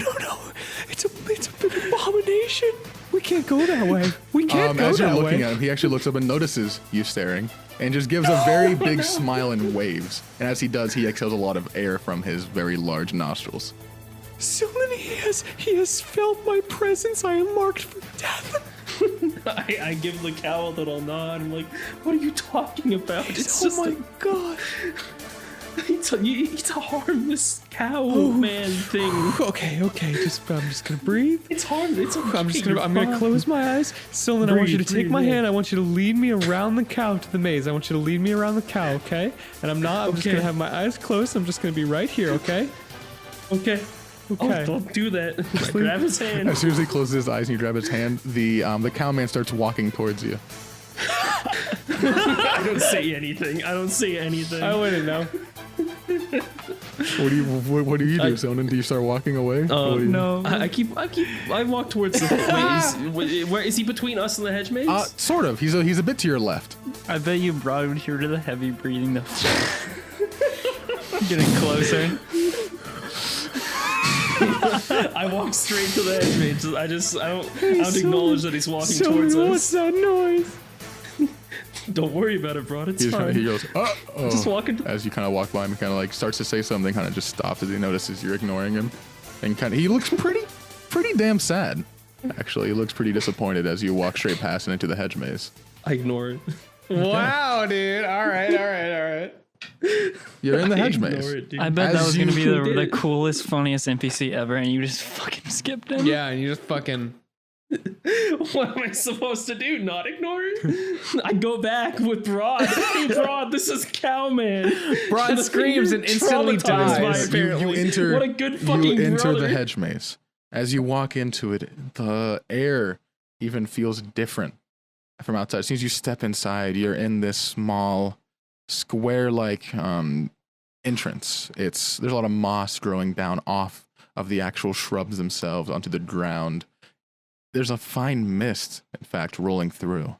It's a big abomination. We can't go that way. We can't go as you're that looking way. at him, he actually looks up and notices you staring, and just gives a very big smile and waves. And as he does, he exhales a lot of air from his very large nostrils. Sildon, he has felt my presence. I am marked for death. I give the cow a little nod. I'm like, what are you talking about? It's just my god. It's a harmless cow man thing. Okay. I'm just gonna breathe. It's harmless. It's okay. I'm gonna close my eyes. Sildon, I want you to take my breathe. hand. I want you to lead me around the cow to the maze. I want you to lead me around the cow, okay? And I'm just gonna have my eyes closed. I'm just gonna be right here, okay? Okay. Okay. Oh, don't do that. I grab his hand. As soon as he closes his eyes and you grab his hand, the cowman starts walking towards you. I don't say anything. I wouldn't know. What do you do, Sonnen? Do you start walking away? No. I walk towards the. Where is he between us and the hedge maze? Sort of. He's a bit to your left. I bet you Br'aad would hear to the heavy breathing. Getting closer. I walk straight to the hedge maze. I don't acknowledge that he's walking towards us. What's that noise? Don't worry about it, Br'aad. It's fine. He goes, oh. Just walking. As you kind of walk by him, he kind of like starts to say something, kind of just stops as he notices you're ignoring him, and he looks pretty damn sad. Actually, he looks pretty disappointed as you walk straight past and into the hedge maze. I ignore it. Wow, dude. All right. You're in the hedge Ignore maze. it, dude. I bet that As was gonna be you the did. coolest, funniest NPC ever, and you just fucking skipped him. Yeah, and you just fucking. What am I supposed to do? Not ignore it? I go back with Br'aad. Hey, Br'aad, this is Cowman. Br'aad screams and instantly Traumatized by dies. it, apparently. You enter. What a good fucking You enter brother. the hedge maze. As you walk into it, the air even feels different from outside. As soon as you step inside, you're in this small, square-like entrance. There's a lot of moss growing down off of the actual shrubs themselves onto the ground. There's a fine mist, in fact, rolling through.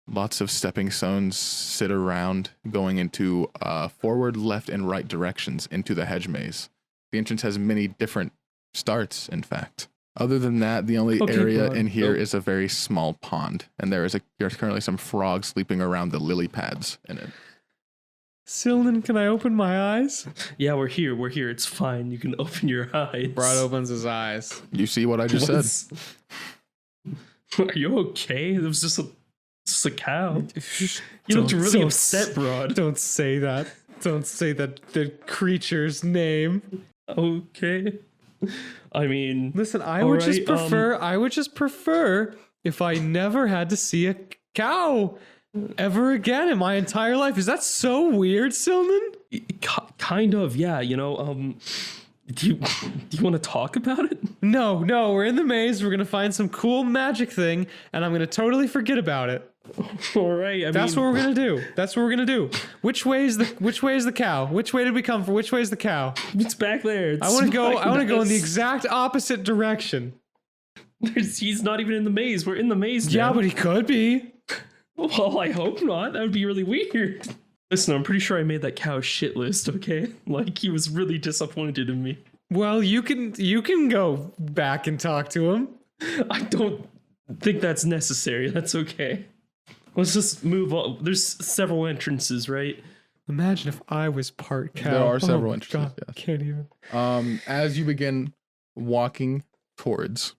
Lots of stepping stones sit around, going into forward, left, and right directions into the hedge maze. The entrance has many different starts, in fact. Other than that, the only area Br'aad. in here is a very small pond, and there's currently some frogs sleeping around the lily pads in it. Sildon, can I open my eyes? Yeah, we're here. It's fine. You can open your eyes. Br'aad opens his eyes. You see what I just said? Are you okay? It was just a cow. You looked really upset, Br'aad. Don't say that. Don't say the creature's name. Okay. I mean, Listen, I all would just right, prefer. I would just prefer if I never had to see a cow ever again in my entire life. Is that so weird, Sildon? kind of, yeah. You know, do you want to talk about it? No, we're in the maze. We're gonna find some cool magic thing, and I'm gonna totally forget about it. All right. That's what we're gonna do. Which way is the cow? Which way did we come from? Which way is the cow? It's back there. I want to go in the exact opposite direction. He's not even in the maze. We're in the maze now. Yeah, but he could be. Well, I hope not. That would be really weird. Listen, I'm pretty sure I made that cow shit list, okay? Like, he was really disappointed in me. Well, you can go back and talk to him. I don't think that's necessary. That's okay. Let's just move on. There's several entrances, right? Imagine if I was part cow. There are several my entrances, God, yes. can't even. As you begin walking towards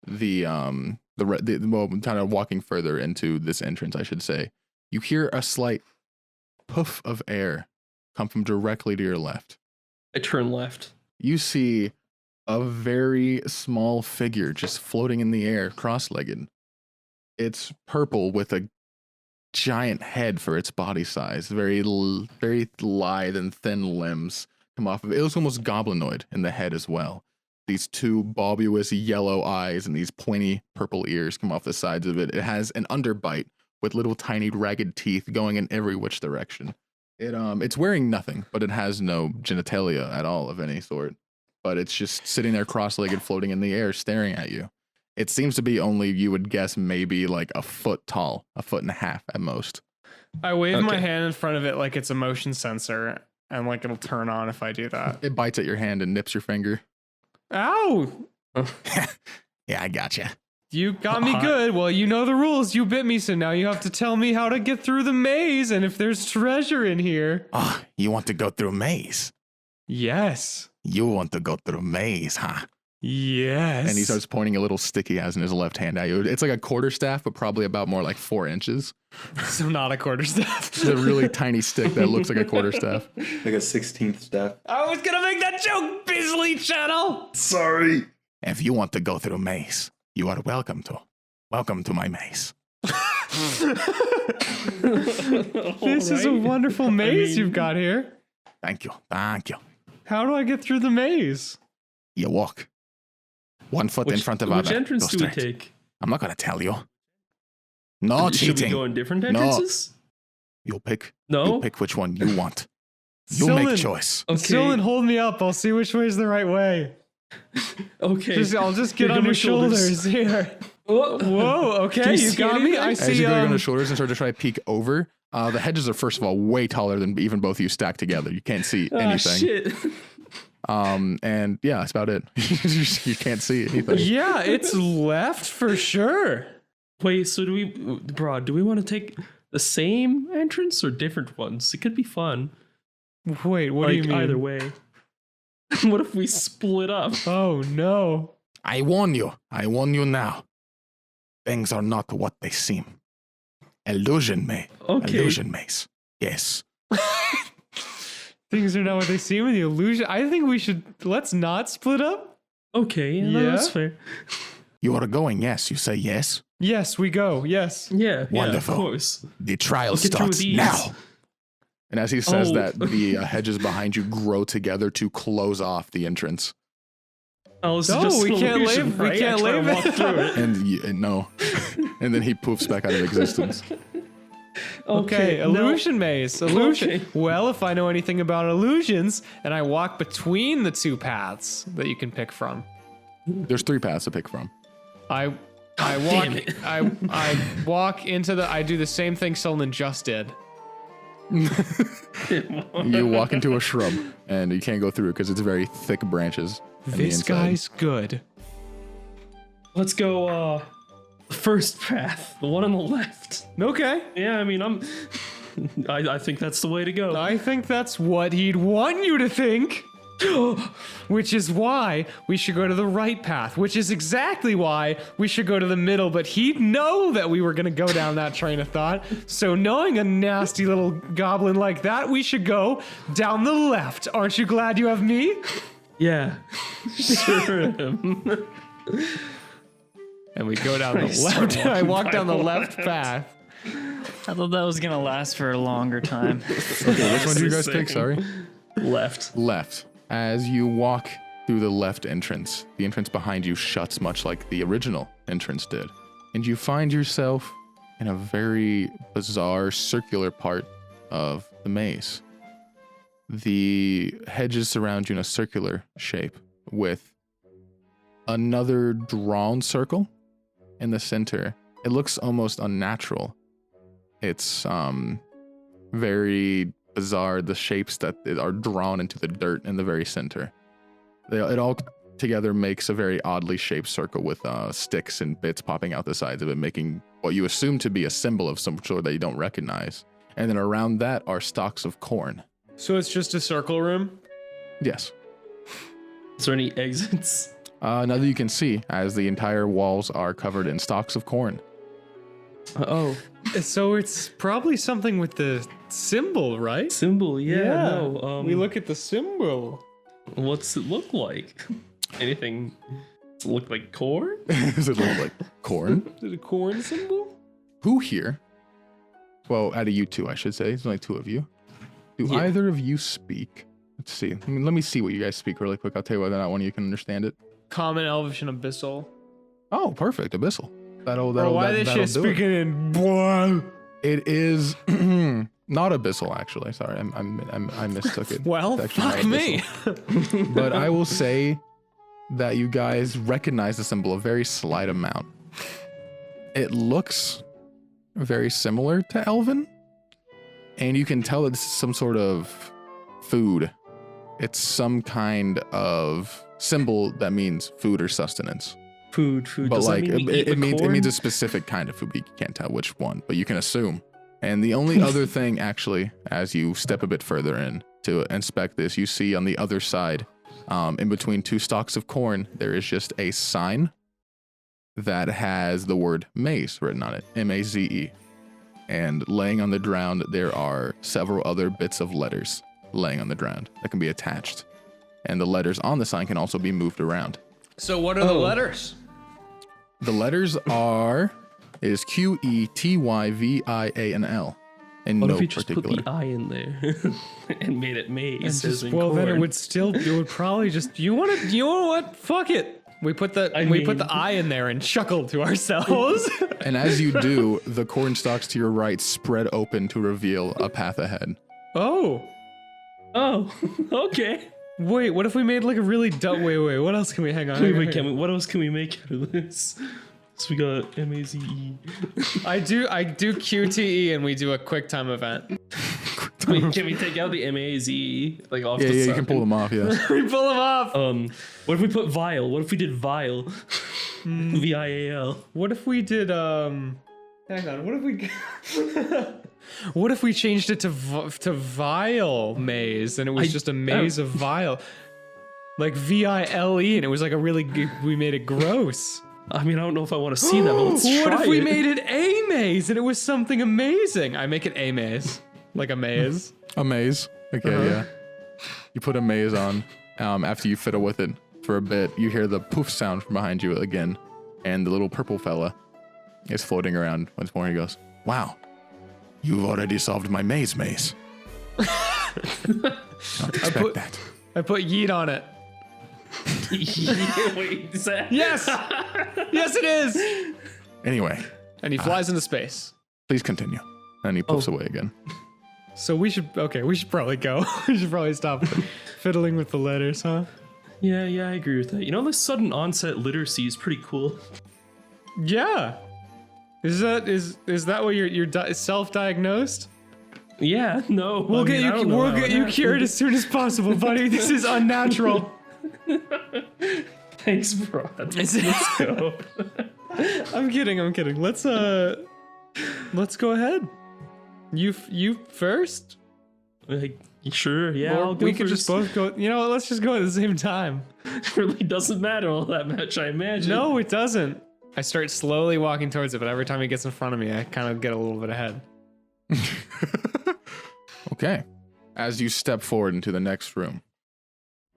kind of walking further into this entrance, I should say, you hear a slight puff of air come from directly to your left. I turn left. You see a very small figure just floating in the air, cross-legged. It's purple with a giant head for its body size, very lithe and thin limbs, come off of it. It looks almost goblinoid in the head as well. These two bulbous yellow eyes and these pointy purple ears come off the sides of it. It has an underbite with little tiny ragged teeth going in every which direction. It's wearing nothing, but it has no genitalia at all of any sort. But it's just sitting there cross-legged, floating in the air, staring at you. It seems to be only, you would guess, maybe like a foot tall, 1.5 feet at most. I wave my hand in front of it like it's a motion sensor, and like it'll turn on if I do that. It bites at your hand and nips your finger. Ow! Yeah, I gotcha. You got me good. Well, you know the rules. You bit me, so now you have to tell me how to get through the maze and if there's treasure in here. Oh, you want to go through a maze? Yes. You want to go through a maze, huh? Yes. And he starts pointing a little stick he has in his left hand at you. It's like a quarterstaff, but probably about more like 4 inches. So not a quarterstaff. It's a really tiny stick that looks like a quarterstaff. Like a 16th staff. I was gonna make that joke, Bisley Channel. Sorry. If you want to go through a maze, you are welcome to. Welcome to my maze. This is a wonderful maze you've got here. Thank you. Thank you. How do I get through the maze? You walk. 1 foot in front of other. Which entrance Go do we straight. take? I'm not going to tell you. No Should we cheating. go in different entrances? You'll pick. No. You'll pick which one you want. You make Sylvan, choice. Okay. Sylvan, hold me up. I'll see which way's the right way. Okay. I'll just get Here on go your my shoulders here. Whoa, okay, Can you you see got me. anything? I As see. you go on his shoulders and start to try to peek over, the hedges are first of all way taller than even both of you stacked together. You can't see anything. Shit. And yeah, that's about it. You can't see anything. Yeah, it's left for sure. Wait, so do we want to take the same entrance or different ones? It could be fun. Wait, what do you mean? Either way. What if we split up? Oh no. I warn you. I warn you now. Things are not what they seem. Illusion maze. Okay. Illusion maze. Yes. Things are not what they seem in the illusion. I think let's not split up. Okay, yeah, that's fair. You are going, yes. You say yes. Yes, we go. Yes. Yeah, Wonderful. Yeah, of course. The trial Let's get through starts with ease. now. And as he says Oh. that, the hedges behind you grow together to close off the entrance. Oh, this No, is just we an can't illusion, leave- we right? can't I try to leave walk it. through it. And no. And then he poofs back out of existence. Okay, illusion maze. Illusion. Okay. Well, if I know anything about illusions, and I walk between the two paths that you can pick from. There's 3 paths to pick from. I walk damn it. I walk into I do the same thing Solon just did. You walk into a shrub, and you can't go through it because it's very thick branches. on the This inside. guy's good. Let's go, first path, the one on the left. Okay. Yeah, I mean, I think that's the way to go. I think that's what he'd want you to think. Which is why we should go to the right path, which is exactly why we should go to the middle, but he'd know that we were going to go down that train of thought. So knowing a nasty little goblin like that, we should go down the left. Aren't you glad you have me? Yeah. Sure am. And we go down the left. I walk down the left path. I thought that was gonna last for a longer time. Okay, which one do you guys pick? Sorry. Left. Left. As you walk through the left entrance, the entrance behind you shuts much like the original entrance did. And you find yourself in a very bizarre circular part of the maze. The hedges surround you in a circular shape with another drawn circle in the center. It looks almost unnatural. It's very bizarre, the shapes that are drawn into the dirt in the very center. It all together makes a very oddly shaped circle with sticks and bits popping out the sides of it, making what you assume to be a symbol of some sort that you don't recognize. And then around that are stalks of corn. So it's just a circle room? Yes. Is there any exits? Now that you can see, as the entire walls are covered in stalks of corn. Oh, So it's probably something with the symbol, right? symbol. Yeah. No. we look at the symbol. What's it look like? Anything? Does it look like corn? Does it look like corn? Is it a corn symbol? Who here? Well, out of you two, I should say. There's only 2 of you. Do Yeah. either of you speak Let's see. Let me see what you guys speak really quick. I'll tell you whether or not one of you can understand it. Common, Elvish, and Abyssal. Oh, perfect. Abyssal. That'll Why that'll this shit do it. speaking in blah? It is not abyssal, actually. Sorry, I mistook it. Well, It's actually fuck not me. abyssal. But I will say that you guys recognize the symbol a very slight amount. It looks very similar to Elven, and you can tell that this is some sort of food. It's some kind of symbol that means food or sustenance. Food. But Does like that mean we eat it the means corn? a specific kind of food, but you can't tell which one, but you can assume. And the only other thing, actually, as you step a bit further in to inspect this, you see on the other side, in between two stalks of corn, there is just a sign that has the word maze written on it, M-A-Z-E. And laying on the ground, there are several other bits of letters laying on the ground that can be attached. And the letters on the sign can also be moved around. So what are the letters? The letters is Q-E-T-Y-V-I-A-N-L. In What no if we just particular. put the I in there and made it maze? as in Well, then it corn? would probably just. You know what? Fuck it. We put the mean- I in there and chuckled to ourselves. And as you do, the corn stalks to your right spread open to reveal a path ahead. Oh. Oh, okay. Wait, what if we made like a really dumb? Wait, what else can we? Hang on. What else can we make out of this? So we got M-A-Z-E. I do QTE and we do a quick time event. Wait, can we take out the M-A-Z-E like off Yeah, the yeah, side? you can pull them off, yeah. We pull them off. What if we put vial? What if we did vial? V-I-A-L. What if we did hang on, what if we what if we changed it to Vile Maze and it was just a maze of Vile? Like V-I-L-E and it was like a really we made it gross. I mean, I don't know if I want to see that, but let's What try if we it. made it a maze and it was something amazing? I make it a maze. Like a maze. A maze. Okay, yeah. You put a maze on. After you fiddle with it for a bit, you hear the poof sound from behind you again. And the little purple fella is floating around once more. He goes, "Wow, you've already solved my maze. Not expect that." I put yeet on it. Wait, is that? Yes! Yes it is! Anyway, And he flies into space. please continue. And he poofs away again. So we should probably go. We should probably stop fiddling with the letters, huh? Yeah, I agree with that. You know, this sudden onset literacy is pretty cool. Yeah. Is that what you're self-diagnosed? Yeah, no. We'll get you cured as soon as possible, buddy. This is unnatural. Thanks, Br'aad. Let's go. I'm kidding. Let's go ahead. You first? Like, sure, yeah, Or I'll go we could just first. both go. You know what? Let's just go at the same time. It really doesn't matter all that much, I imagine. No, it doesn't. I start slowly walking towards it, but every time he gets in front of me, I kind of get a little bit ahead. Okay. As you step forward into the next room,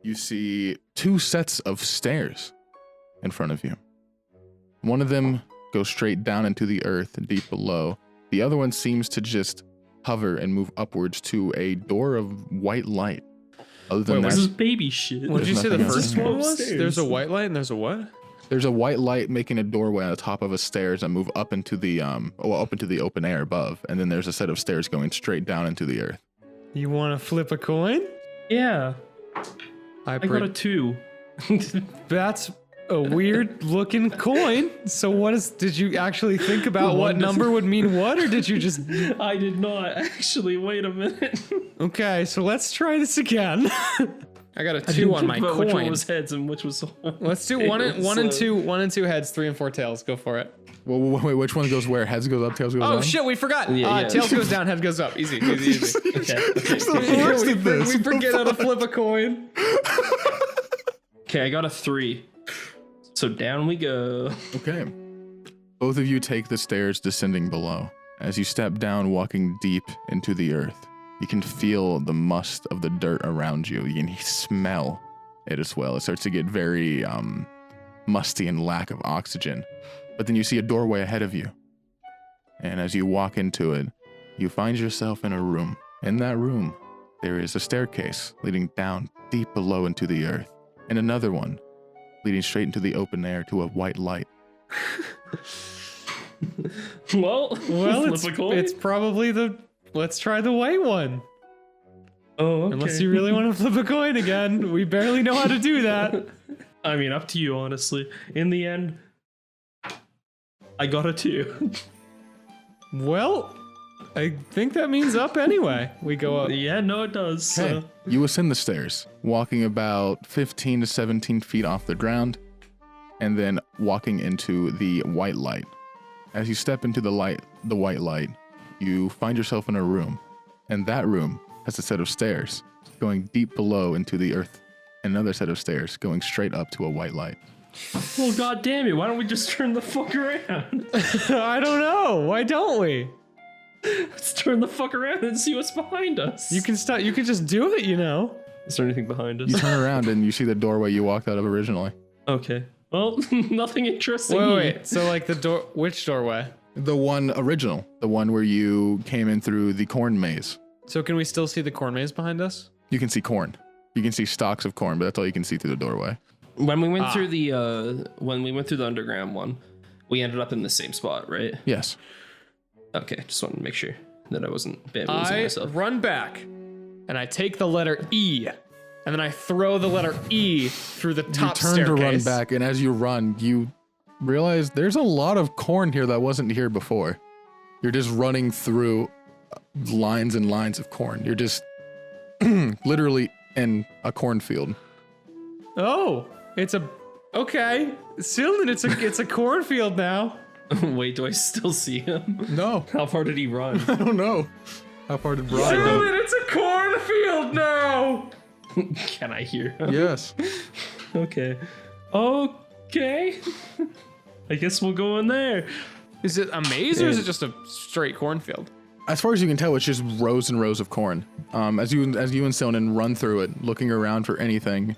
you see two sets of stairs in front of you. One of them goes straight down into the earth deep below. The other one seems to just hover and move upwards to a door of white light. Other than This is that, baby shit. What did you say the nothing else first in here. one was? Upstairs. There's a white light and there's a what? there's a white light making a doorway on the top of a stairs and move up into the up into the open air above. And then there's a set of stairs going straight down into the earth. You want to flip a coin? Yeah, I got a 2. That's a weird looking coin. So did you actually think about what number would mean what, or did you just... I did not actually. Wait a minute. Okay, so let's try this again. I got a 2 on my Think about Which one coin. was heads and which was... Let's do one and two heads, 3 and 4 tails. Go for it. Well, wait, which one goes where? Heads goes up, tails goes down? Oh shit, we forgot. Yeah. Tails goes down, head goes up. Easy. Okay. We forget how to flip a coin. Okay, I got a 3. So down we go. Okay. Both of you take the stairs descending below. As you step down, walking deep into the earth, you can feel the must of the dirt around you. You can smell it as well. It starts to get very musty and lack of oxygen. But then you see a doorway ahead of you. And as you walk into it, you find yourself in a room. In that room, there is a staircase leading down deep below into the earth, and another one leading straight into the open air to a white light. Well, it's probably the. Let's try the white one. Oh, okay. Unless you really want to flip a coin again. We barely know how to do that. I mean, up to you, honestly. In the end, I got a 2. Well, I think that means up anyway. We go up. Yeah, no, it does. Okay. You ascend the stairs, walking about 15 to 17 feet off the ground, and then walking into the white light. As you step into the white light, you find yourself in a room, and that room has a set of stairs going deep below into the earth, and another set of stairs going straight up to a white light. Well, god damn it, why don't we just turn the fuck around? I don't know. Why don't we? Let's turn the fuck around and see what's behind us. You can start. You can just do it. You know. Is there anything behind us? You turn around and you see the doorway you walked out of originally. Okay. Well, nothing interesting. Wait. So like the door. Which doorway? The one original, the one where you came in through the corn maze. So can we still see the corn maze behind us? You can see corn. You can see stalks of corn, but that's all you can see through the doorway. When we went through the underground one, we ended up in the same spot, right? Yes. Okay, just wanted to make sure that I wasn't bamboozling myself. Run back, and I take the letter E, and then I throw the letter E through the top You turn staircase. to run back, and as you run, you realize there's a lot of corn here that wasn't here before. You're just running through lines and lines of corn. You're just literally in a cornfield. Oh, it's a okay. Sylvan, it's a cornfield now. Wait, do I still see him? No, How far did he run? I don't know. How far did Br'aad go? Sylvan, it's a cornfield now. Can I hear him? Yes. Okay. Okay. I guess we'll go in there. Is it a maze or is it just a straight cornfield? As far as you can tell, it's just rows and rows of corn. As you and Sonnen run through it, looking around for anything,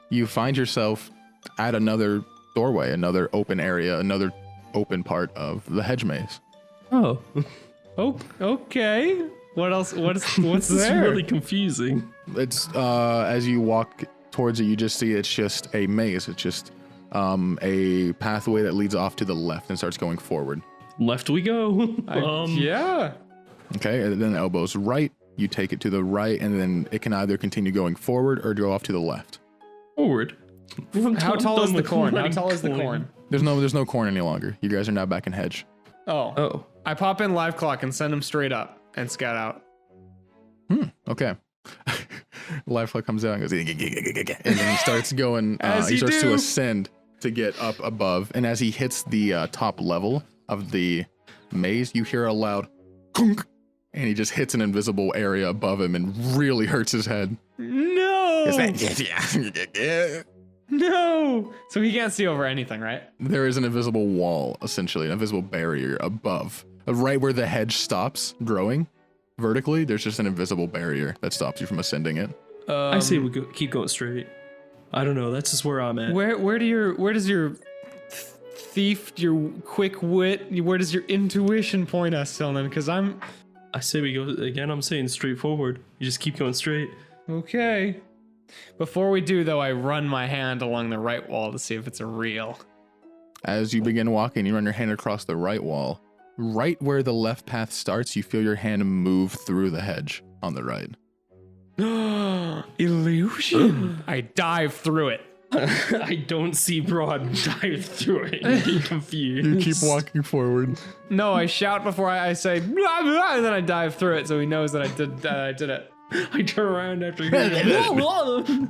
you find yourself at another doorway, another open area, another open part of the hedge maze. Oh. Oh, okay. What else? What's This is there? really confusing. It's as you walk towards it, you just see it's just a maze. It's just a pathway that leads off to the left and starts going forward. Left we go. Yeah. Okay, and then elbows right. You take it to the right, and then it can either continue going forward or go off to the left. Forward. How tall is the corn? How tall is the corn? There's no corn any longer. You guys are now back in hedge. Oh. Oh. I pop in live clock and send him straight up and scout out. Okay. Lifelike comes out and goes, and then he starts going. As he you starts to do. ascend to get up above, and as he hits the top level of the maze, you hear a loud "kunk," and he just hits an invisible area above him and really hurts his head. No. No. So he can't see over anything, right? There is an invisible wall, essentially, an invisible barrier above, right where the hedge stops growing vertically. There's just an invisible barrier that stops you from ascending it. I say we keep going straight. I don't know. That's just where I'm at. Where does your thief, your quick wit, where does your intuition point us, Sylvan? Because I say we go again. I'm saying straight forward. You just keep going straight. okay. Before we do, though, I run my hand along the right wall to see if it's a real. As you begin walking, you run your hand across the right wall. Right where the left path starts, you feel your hand move through the hedge on the right. Illusion. I dive through it. I don't see Br'aad dive through it and get confused. You keep walking forward. No, I shout before I say, blah, blah, and then I dive through it so he knows that I did it. I turn around after hearing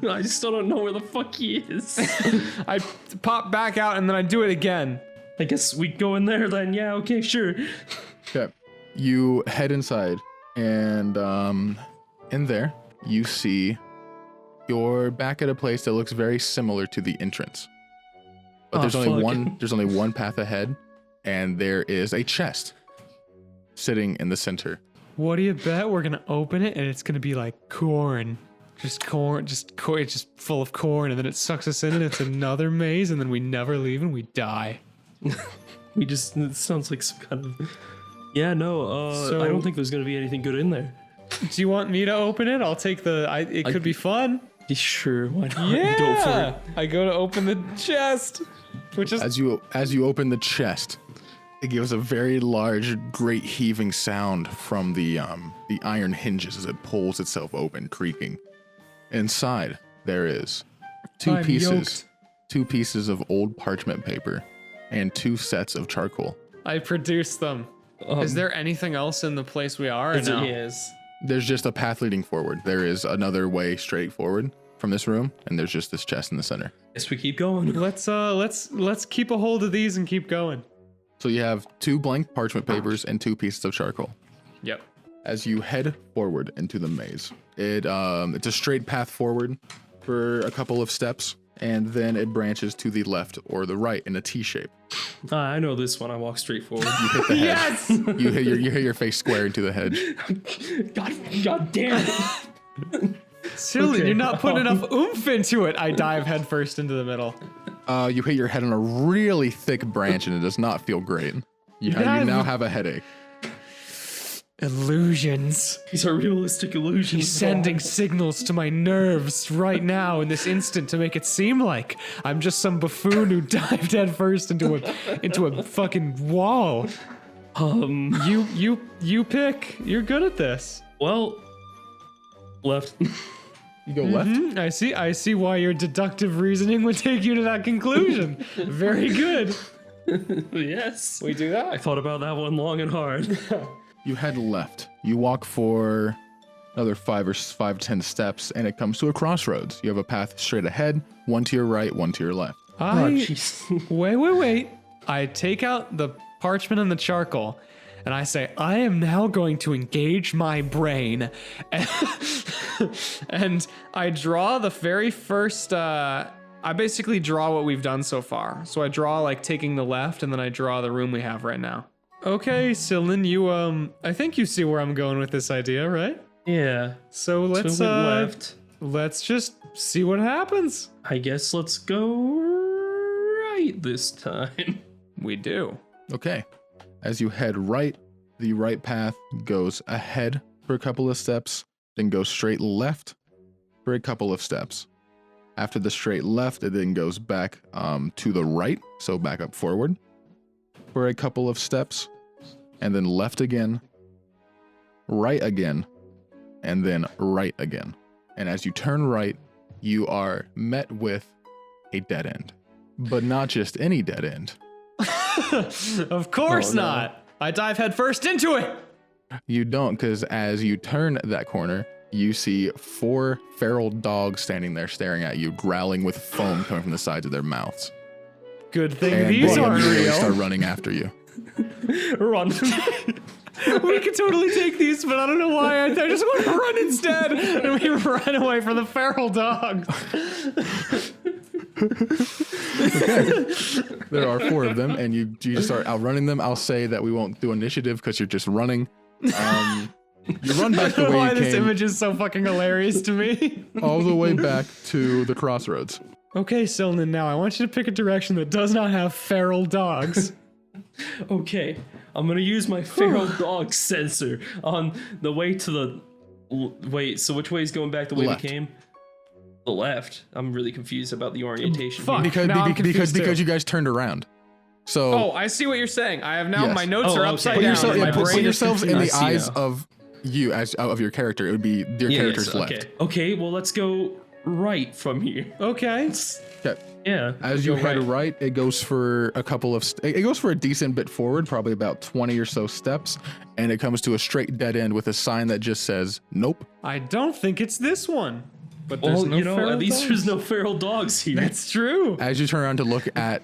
I still don't know where the fuck he is. I pop back out and then I do it again. I guess we go in there then. Yeah, okay, sure. Okay. You head inside, and in there, you see you're back at a place that looks very similar to the entrance. But there's only one path ahead, and there is a chest sitting in the center. What do you bet? We're gonna open it and it's gonna be like corn. Just corn, it's just full of corn, and then it sucks us in and it's another maze, and then we never leave and we die. It sounds like some kind of... Yeah, no, So- I don't think there's gonna be anything good in there. Do you want me to open it? I'll take it could be fun. Sure, why not? Yeah. Go for it. I go to open the chest, which is As you open the chest, it gives a very large, great heaving sound from the iron hinges as it pulls itself open, creaking. Inside there is two I'm pieces yoked. of old parchment paper and 2 sets of charcoal. I produce them. Is there anything else in the place we are? Or no? Yes. There's just a path leading forward. There is another way straight forward from this room, and there's just this chest in the center. Guess we keep going. Let's keep a hold of these and keep going. So you have 2 blank parchment papers and 2 pieces of charcoal. Yep. As you head forward into the maze, it's a straight path forward for a couple of steps, and then it branches to the left or the right in a T shape. I know this one. I walk straight forward. You hit the hedge. You hit your face square into the hedge. God damn it. Silly, Okay. you're not putting enough oomph into it. I dive headfirst into the middle. You hit your head on a really thick branch, and it does not feel great. You now have a headache. Illusions. These are realistic illusions. He's sending signals to my nerves right now in this instant to make it seem like I'm just some buffoon who dived headfirst into a fucking wall. You pick. You're good at this. Well, left. You go left. I see why your deductive reasoning would take you to that conclusion. Very good. Yes. We do I that. thought about that one long and hard. You head left. You walk for another 5 to 10 steps, and it comes to a crossroads. You have a path straight ahead, one to your right, one to your left. Oh, I jeez. wait. I take out the parchment and the charcoal, and I say, I am now going to engage my brain. And I draw the very first, I basically draw what we've done so far. So I draw like taking the left, and then I draw the room we have right now. Okay, Sylvan, you, I think you see where I'm going with this idea, right? Yeah. So let's, So we left. let's just see what happens. I guess let's go right this time. We do. Okay. As you head right, the right path goes ahead for a couple of steps, then goes straight left for a couple of steps. After the straight left, it then goes back to the right, so back up forward for a couple of steps, and then left again, right again, and then right again. And as you turn right, you are met with a dead end. But not just any dead end. Of course Oh, no. not. I dive headfirst into it. You don't, because as you turn that corner, you see 4 feral dogs standing there staring at you, growling with foam coming from the sides of their mouths. Good thing And these they aren't immediately real. start running after you. Run. We could totally take these, but I don't know why. I just want to run instead. And we run away from the feral dogs. There are 4 of them, and you just start outrunning them. I'll say that we won't do initiative because you're just running. You run back the I don't know way why you this came, image is so fucking hilarious to me. all the way back to the crossroads. Okay, Sylvan, now I want you to pick a direction that does not have feral dogs. Okay, I'm gonna use my feral dog sensor on the way to the. Wait, so which way is going back the way Left. we came? The left. I'm really confused about the orientation. Fuck. Because Now I'm confused too. you guys turned around. So Oh, I see what you're saying. I have now, Yes. my notes Oh, are okay. upside put, down. yourself, and my yeah, put brain is yourselves in confused. the I see eyes now. of you, as of your character. It would be your character's Yes, left. okay. Okay, well let's go right from here. Okay. Okay. Yeah. As you Go head right, it goes for a couple of. It goes for a decent bit forward, probably about 20 or so steps, and it comes to a straight dead end with a sign that just says "Nope." I don't think it's this one. But there's Well, no you know, feral at least dogs. there's no feral dogs here. That's true. As you turn around to look at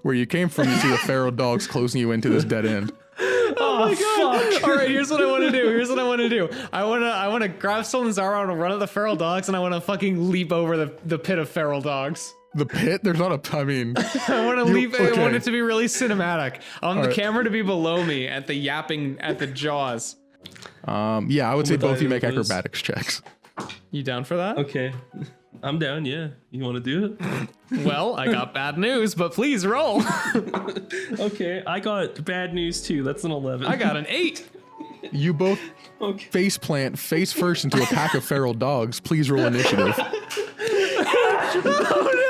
where you came from, you see the feral dogs closing you into this dead end. Oh my god! All right, here's what I want to do. I want to grab someone's arm. I want to run at the feral dogs, and I want to fucking leap over the pit of feral dogs. The pit? There's not a. I mean, I want to leap. I okay. want it to be really cinematic. I want the right. camera to be below me at the yapping at the jaws. yeah, I would say Would both of you I make do this? acrobatics checks. You down for that? Okay. I'm down, yeah. You want to do it? Well, I got bad news, but please roll. Okay, I got bad news too. That's an 11. I got an 8. You both Okay. face plant face first into a pack of feral dogs. Please roll initiative.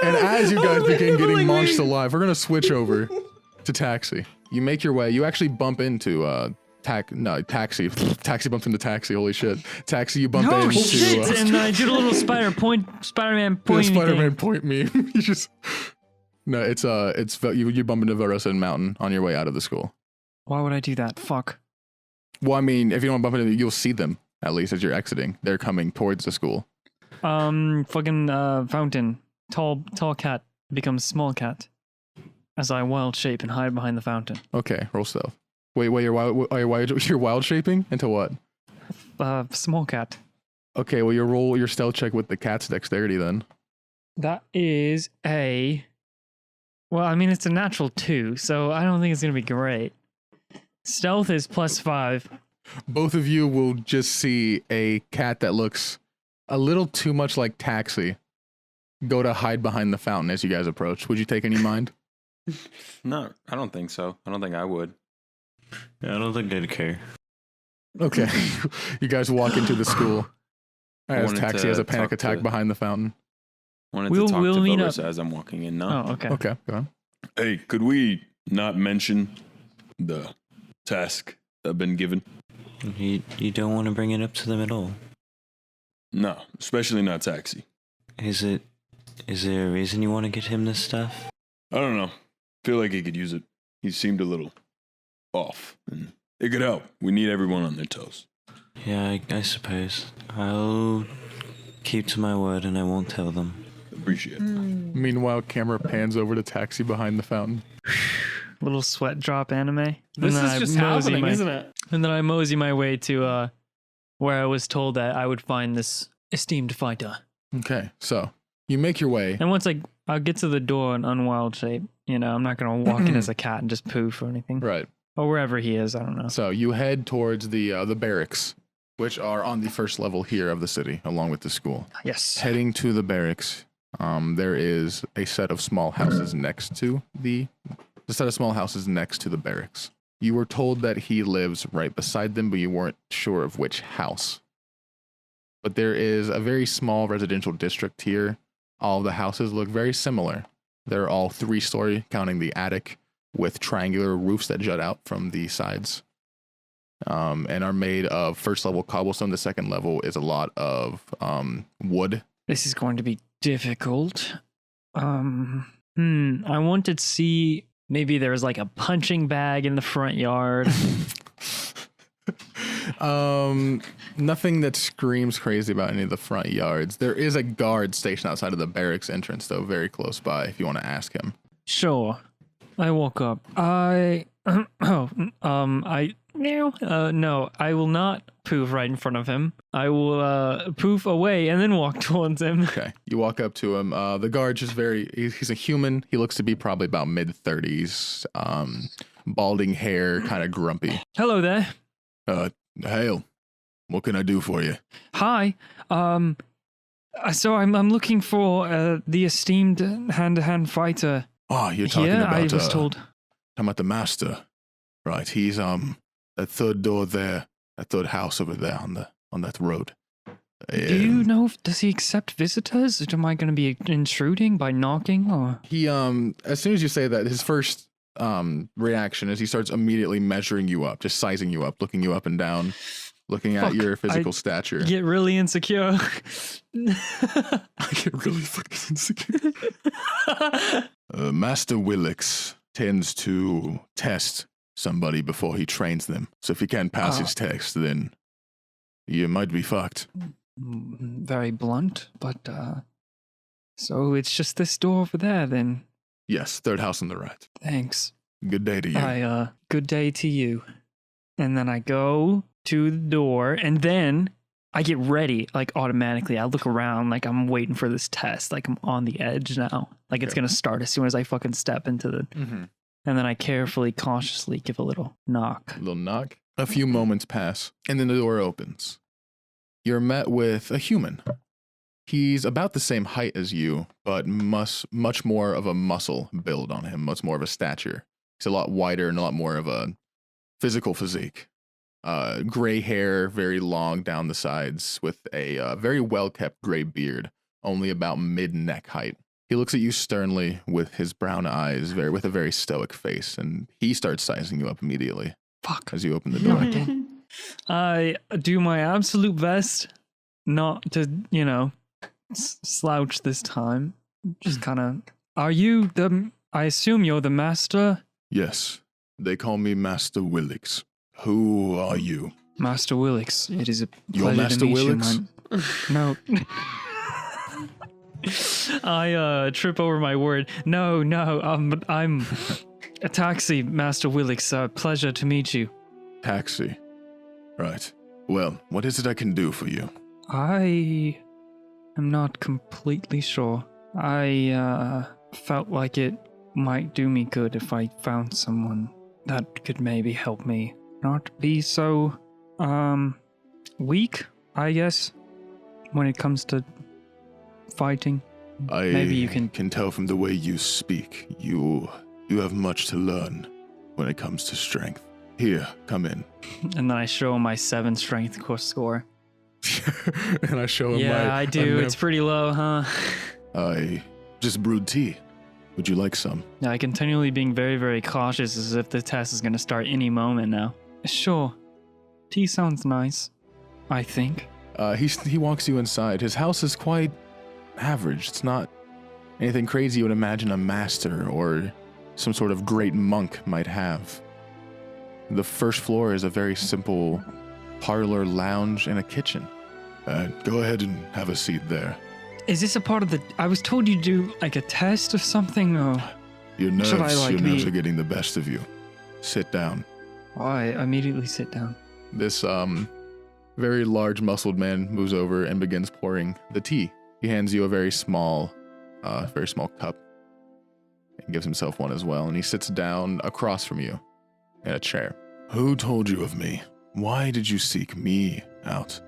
And as you guys begin getting launched alive, we're gonna switch over to Taxi. You make your way. You actually bump into Taxi. Taxi bumps into Taxi. Holy shit! Taxi, you bump Oh into. shit! And I did a little Spider-Man The point. Spider-Man point meme. You just. No, it's you bump into Velrisa and Mountain on your way out of the school. Why would I do that? Fuck. Well, I mean, if you don't bump into them, you'll see them at least as you're exiting. They're coming towards the school. Fucking fountain. Tall cat becomes small cat. As I wild shape and hide behind the fountain. Okay, roll stealth. Wait, you're wild shaping into what? Small cat. Okay, well you roll your stealth check with the cat's dexterity then. That is a. Well, I mean it's a natural 2, so I don't think it's gonna be great. Stealth is +5. Both of you will just see a cat that looks a little too much like Taxi go to hide behind the fountain as you guys approach. Would you take any mind? No, I don't think so. I don't think I would. Yeah, I don't think they'd care. Okay. You guys walk into the school. As wanted Taxi to has a panic talk attack to- behind the fountain. Wanted We'll- to talk we'll to meet Velrisa up. as I'm walking in now. Oh, okay. Okay, go on. Hey, could we not mention the task I've been given? You don't want to bring it up to them at all. No, especially not Taxi. Is there a reason you want to get him this stuff? I don't know. Feel like he could use it. He seemed a little off, and it could help. We need everyone on their toes. Yeah, I suppose. I'll keep to my word and I won't tell them. Appreciate it. Meanwhile, camera pans over to Taxi behind the fountain. Little sweat drop anime. This is just happening, isn't it? And then I mosey my way to where I was told that I would find this esteemed fighter. Okay, so you make your way. And once I'll get to the door in unwild shape. You know, I'm not gonna walk in as a cat and just poof or anything. Right. Or wherever he is, I don't know. So you head towards the barracks, which are on the first level here of the city, along with the school. Yes. Heading to the barracks, there is a set of small houses next to the set of small houses next to the barracks. You were told that he lives right beside them, but you weren't sure of which house. But there is a very small residential district here. All of the houses look very similar. They're all 3-story, counting the attic, with triangular roofs that jut out from the sides, and are made of first level cobblestone. The second level is a lot of wood. This is going to be difficult. I wanted to see maybe there's like a punching bag in the front yard. Nothing that screams crazy about any of the front yards. There is a guard stationed outside of the barracks entrance, though, very close by, if you want to ask him. Sure. I walk up. No, I will not poof right in front of him. I will poof away and then walk towards him. Okay, you walk up to him. The guard just he's a human. He looks to be probably about mid-30s, balding hair, kind of grumpy. Hello there. Hail. What can I do for you? Hi. So I'm looking for the esteemed hand-to-hand fighter. Oh, you're talking Here, about I was told. talking about the master. Right, he's that third door there, that third house over there on that road. Do you know does he accept visitors? Am I going to be intruding by knocking or? He as soon as you say that, his first reaction is he starts immediately measuring you up, just sizing you up, looking you up and down, looking at Fuck, your physical stature. Get really insecure. I get really fucking insecure. Master Willix tends to test somebody before he trains them. So if he can't pass his test, then you might be fucked. Very blunt, but so it's just this door over there then. Yes, third house on the right. Thanks. Good day to you. Good day to you. And then I go to the door and then I get ready, like automatically. I look around like I'm waiting for this test. Like I'm on the edge now. Like it's going to start as soon as I fucking step into the... Mm-hmm. And then I carefully, cautiously give a little knock. A little knock. A few moments pass, and then the door opens. You're met with a human. He's about the same height as you, but much more of a muscle build on him, much more of a stature. He's a lot wider and a lot more of a physical physique. gray hair, very long down the sides, with a very well-kept gray beard, only about mid-neck height. He looks at you sternly with his brown eyes, with a very stoic face, and he starts sizing you up immediately. Fuck. As you open the door. I do my absolute best not to, slouch this time. Just kind of. Are you I assume you're the master? Yes. They call me Master Willix. Who are you? Master Willix. It is a You're pleasure Master to meet Willix? you, No. I trip over my word. No, I'm a taxi, Master Willix. Pleasure to meet you. Taxi. Right. Well, what is it I can do for you? I am not completely sure. I felt like it might do me good if I found someone that could maybe help me not be so weak, I guess, when it comes to fighting. Maybe you can tell from the way you speak. You have much to learn when it comes to strength. Here, come in. And then I show him my 7 strength course score. And I show him Yeah, I do. It's pretty low, huh? I just brewed tea. Would you like some? Yeah, I continually being very, very cautious as if the test is going to start any moment now. Sure. Tea sounds nice, I think. He walks you inside. His house is quite average. It's not anything crazy you would imagine a master or some sort of great monk might have. The first floor is a very simple parlor, lounge, and a kitchen. Go ahead and have a seat there. Is this a part of the... I was told you do like a test or something, or... Your nerves, Should I, like, your nerves be- are getting the best of you. Sit down. I immediately sit down. This very large muscled man moves over and begins pouring the tea. He hands you a very small cup and gives himself one as well, and he sits down across from you in a chair. Who told you of me? Why did you seek me out,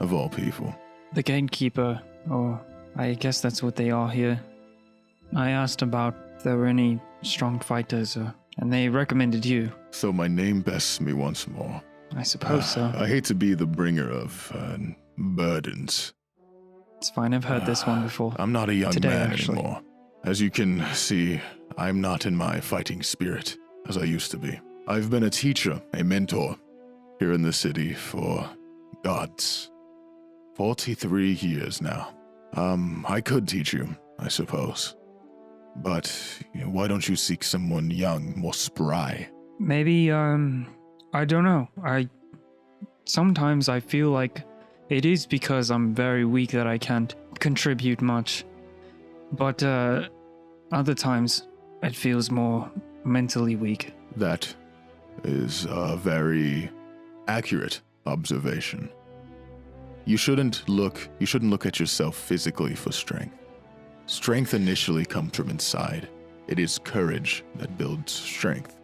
of all people? The gatekeeper, or I guess that's what they are here. I asked about if there were any strong fighters, and they recommended you. So my name bests me once more. I suppose so. I hate to be the bringer of burdens. It's fine, I've heard this one before. I'm not a young Today, man actually. anymore. As you can see, I'm not in my fighting spirit as I used to be. I've been a teacher, a mentor, here in the city for gods. 43 years now. I could teach you, I suppose. But why don't you seek someone young, more spry? Maybe, I don't know. Sometimes I feel like it is because I'm very weak that I can't contribute much. But, other times it feels more mentally weak. That is a very accurate observation. You shouldn't look at yourself physically for strength. Strength initially comes from inside. It is courage that builds strength.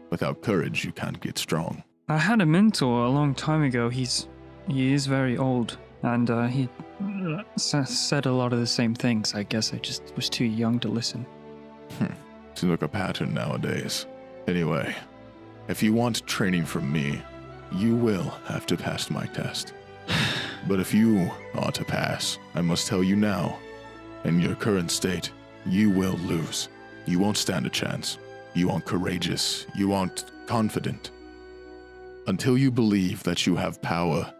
Without courage, you can't get strong. I had a mentor a long time ago. He is very old, and he said a lot of the same things. I guess I just was too young to listen. Seems like a pattern nowadays. Anyway, if you want training from me, you will have to pass my test. But if you are to pass, I must tell you now, in your current state, you will lose. You won't stand a chance. You aren't courageous. You aren't confident. Until you believe that you have power,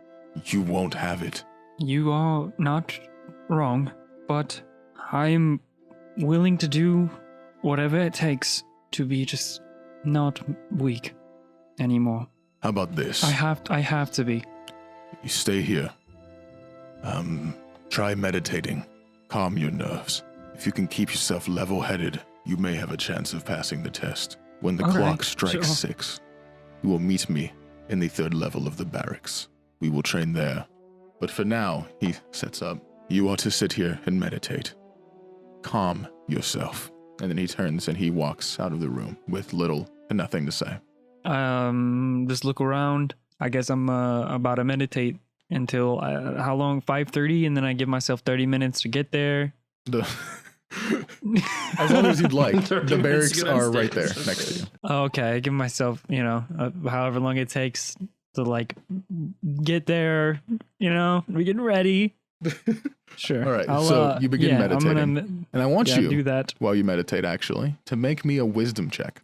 you won't have it. You are not wrong, but I'm willing to do whatever it takes to be just not weak anymore. How about this? I have to be. You stay here. Try meditating. Calm your nerves. If you can keep yourself level-headed, you may have a chance of passing the test. When the All clock right, strikes sure. 6, you will meet me in the 3rd level of the barracks. We will train there. But for now, he sets up. You are to sit here and meditate. Calm yourself. And then he turns and he walks out of the room with little to nothing to say. Just look around. I guess I'm about to meditate until how long? 5:30, and then I give myself 30 minutes to get there. As long as you'd like. 30 The minutes barracks to get are upstairs. right there next to you. Okay, I give myself, however long it takes to like get there. We're getting ready. Sure. All right, so you begin meditating. And I want you, do that. while you meditate, actually, to make me a wisdom check.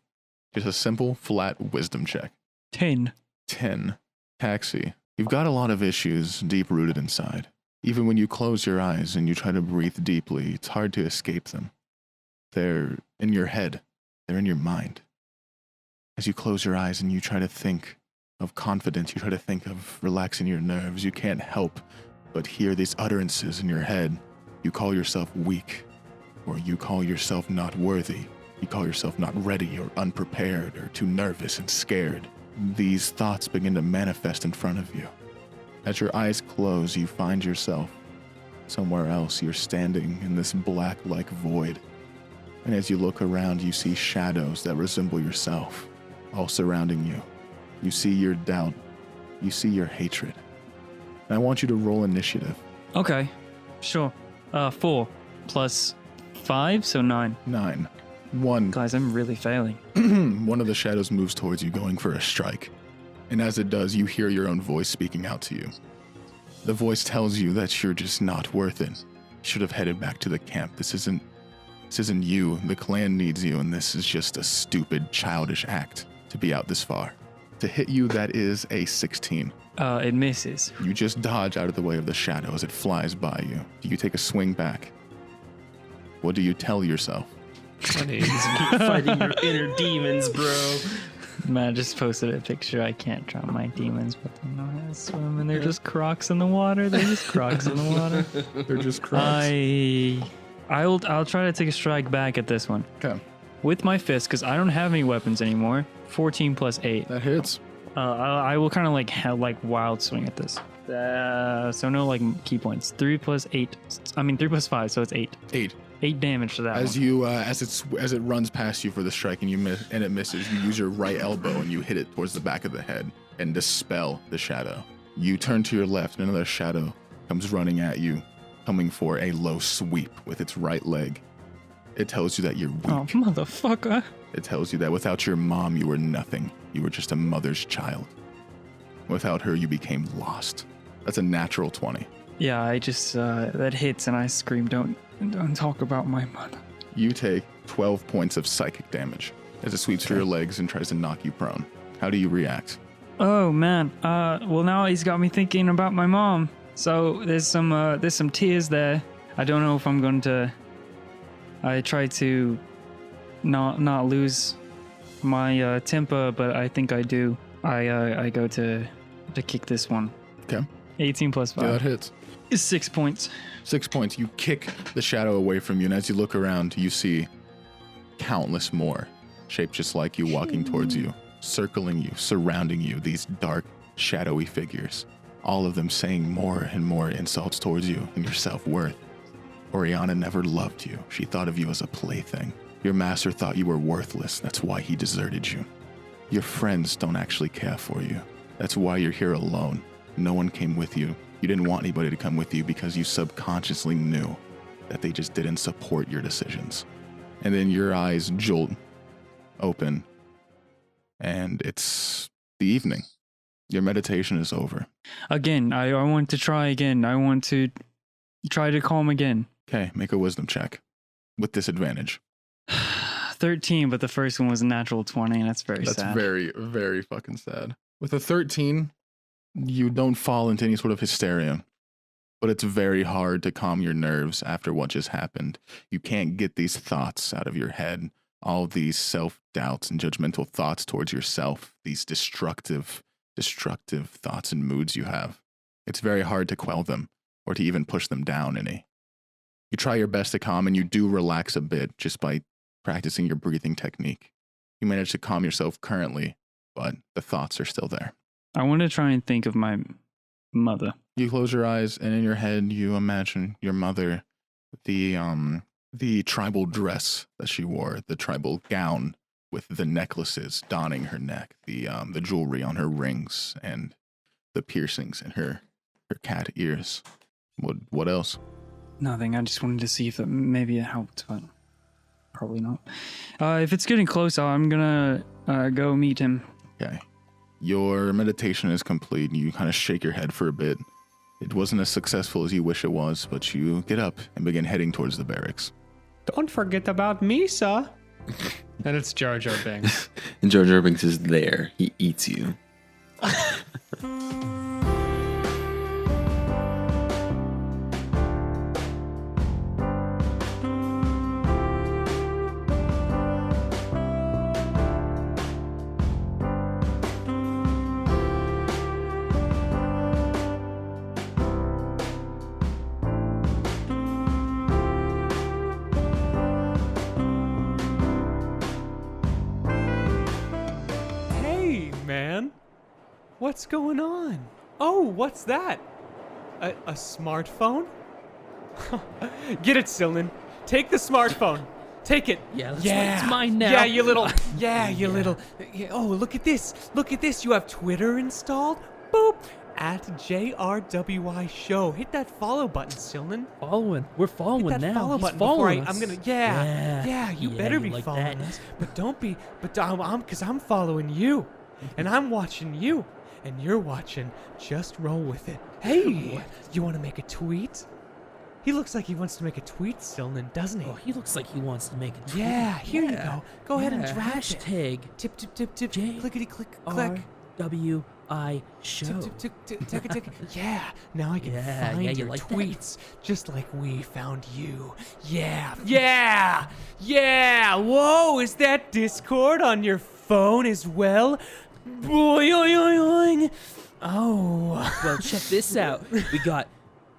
Just a simple, flat wisdom check. 10. 10. Taxi, you've got a lot of issues deep-rooted inside. Even when you close your eyes and you try to breathe deeply, it's hard to escape them. They're in your head. They're in your mind. As you close your eyes and you try to think of confidence, you try to think of relaxing your nerves, you can't help but hear these utterances in your head. You call yourself weak, or you call yourself not worthy. You call yourself not ready or unprepared or too nervous and scared. These thoughts begin to manifest in front of you. As your eyes close, you find yourself somewhere else. You're standing in this black-like void. And as you look around, you see shadows that resemble yourself, all surrounding you. You see your doubt. You see your hatred. And I want you to roll initiative. Okay, sure. 4 plus 5, so 9. 9. 1. Guys, I'm really failing. One of the shadows moves towards you, going for a strike. And as it does, you hear your own voice speaking out to you. The voice tells you that you're just not worth it. You should have headed back to the camp. This isn't you. The clan needs you, and this is just a stupid, childish act to be out this far. To hit you, that is a 16. It misses. You just dodge out of the way of the shadow as it flies by you. Do you take a swing back? What do you tell yourself? Keep fighting your inner demons, bro. Man, I just posted a picture. I can't drown my demons, but they know how to swim, and they're just crocs in the water. They're just crocs in the water. They're just crocs. I'll try to take a strike back at this one. Okay. With my fist, because I don't have any weapons anymore. 14 plus 8. That hits. I will kind of like wild swing at this. So no like key points. 3 plus 8. I mean 3 plus 5, so it's 8. 8. 8 damage to that. As one. you as it runs past you for the strike and you miss and it misses, you use your right elbow and you hit it towards the back of the head and dispel the shadow. You turn to your left and another shadow comes running at you, coming for a low sweep with its right leg. It tells you that you're weak. Oh, motherfucker. It tells you that without your mom, you were nothing. You were just a mother's child. Without her, you became lost. That's a natural 20. Yeah, I just, that hits and I scream, don't talk about my mother. You take 12 points of psychic damage as it sweeps through your legs and tries to knock you prone. How do you react? Oh, man. Well, now he's got me thinking about my mom. So there's some tears there. I don't know if I'm going to... I try to not lose my temper, but I think I do. I go to kick this one. Okay. 18 plus 5. Yeah, that hits. Is 6 points. 6 points. You kick the shadow away from you, and as you look around, you see countless more, shaped just like you, walking towards you, circling you, surrounding you, these dark, shadowy figures, all of them saying more and more insults towards you and your self-worth. Oriana never loved you. She thought of you as a plaything. Your master thought you were worthless. That's why he deserted you. Your friends don't actually care for you. That's why you're here alone. No one came with you. You didn't want anybody to come with you because you subconsciously knew that they just didn't support your decisions. And then your eyes jolt open, and it's the evening. Your meditation is over. Again, I want to try again. I want to try to calm again. Okay, make a wisdom check with disadvantage. 13, but the first one was a natural 20, and that's sad. That's very, very fucking sad. With a 13, you don't fall into any sort of hysteria, but it's very hard to calm your nerves after what just happened. You can't get these thoughts out of your head, all these self-doubts and judgmental thoughts towards yourself, these destructive thoughts and moods you have. It's very hard to quell them or to even push them down any. You try your best to calm, and you do relax a bit just by practicing your breathing technique. You manage to calm yourself currently, but the thoughts are still there. I want to try and think of my mother. You close your eyes, and in your head, you imagine your mother, the tribal dress that she wore, the tribal gown with the necklaces donning her neck, the jewelry on her rings, and the piercings in her cat ears. What else? Nothing. I just wanted to see if maybe it helped, but probably not. If it's getting close, I'm gonna go meet him. Okay. Your meditation is complete. You kind of shake your head for a bit. It wasn't as successful as you wish it was, but you get up and begin heading towards the barracks. Don't forget about me, sir. And it's Jar Jar Binks. And Jar Jar Binks is there. He eats you. Hey, man. What's going on? Oh, what's that? A smartphone? Get it, Sylvan. Take the smartphone. Take it. Yeah, that's right. It's mine now. Yeah, you little. Yeah, you little. Oh, look at this. Look at this. You have Twitter installed? Boop. At JRWI Show. Hit that follow button, Sylvan. Following. We're following Hit that now. follow He's button following before us. I'm gonna. Yeah. You Yeah, better you be like following that. us, but don't be. But because I'm following you, and I'm watching you, and you're watching. Just roll with it. Hey, you want to make a tweet? He looks like he wants to make a tweet, Sylvan, doesn't he? Oh, he looks like he wants to make a tweet. Yeah, here you go. Go ahead and Yeah, draft it. hashtag Tip, tip, tip, tip. J- Clickety, click, click. RWI show. Tick, tick, tick, tick, tick, tick. Yeah, now I can Yeah, find you your like that? tweets just like we found you. Yeah. Whoa, is that Discord on your phone as well? Boing, oing. Oh. Well, check this out. We got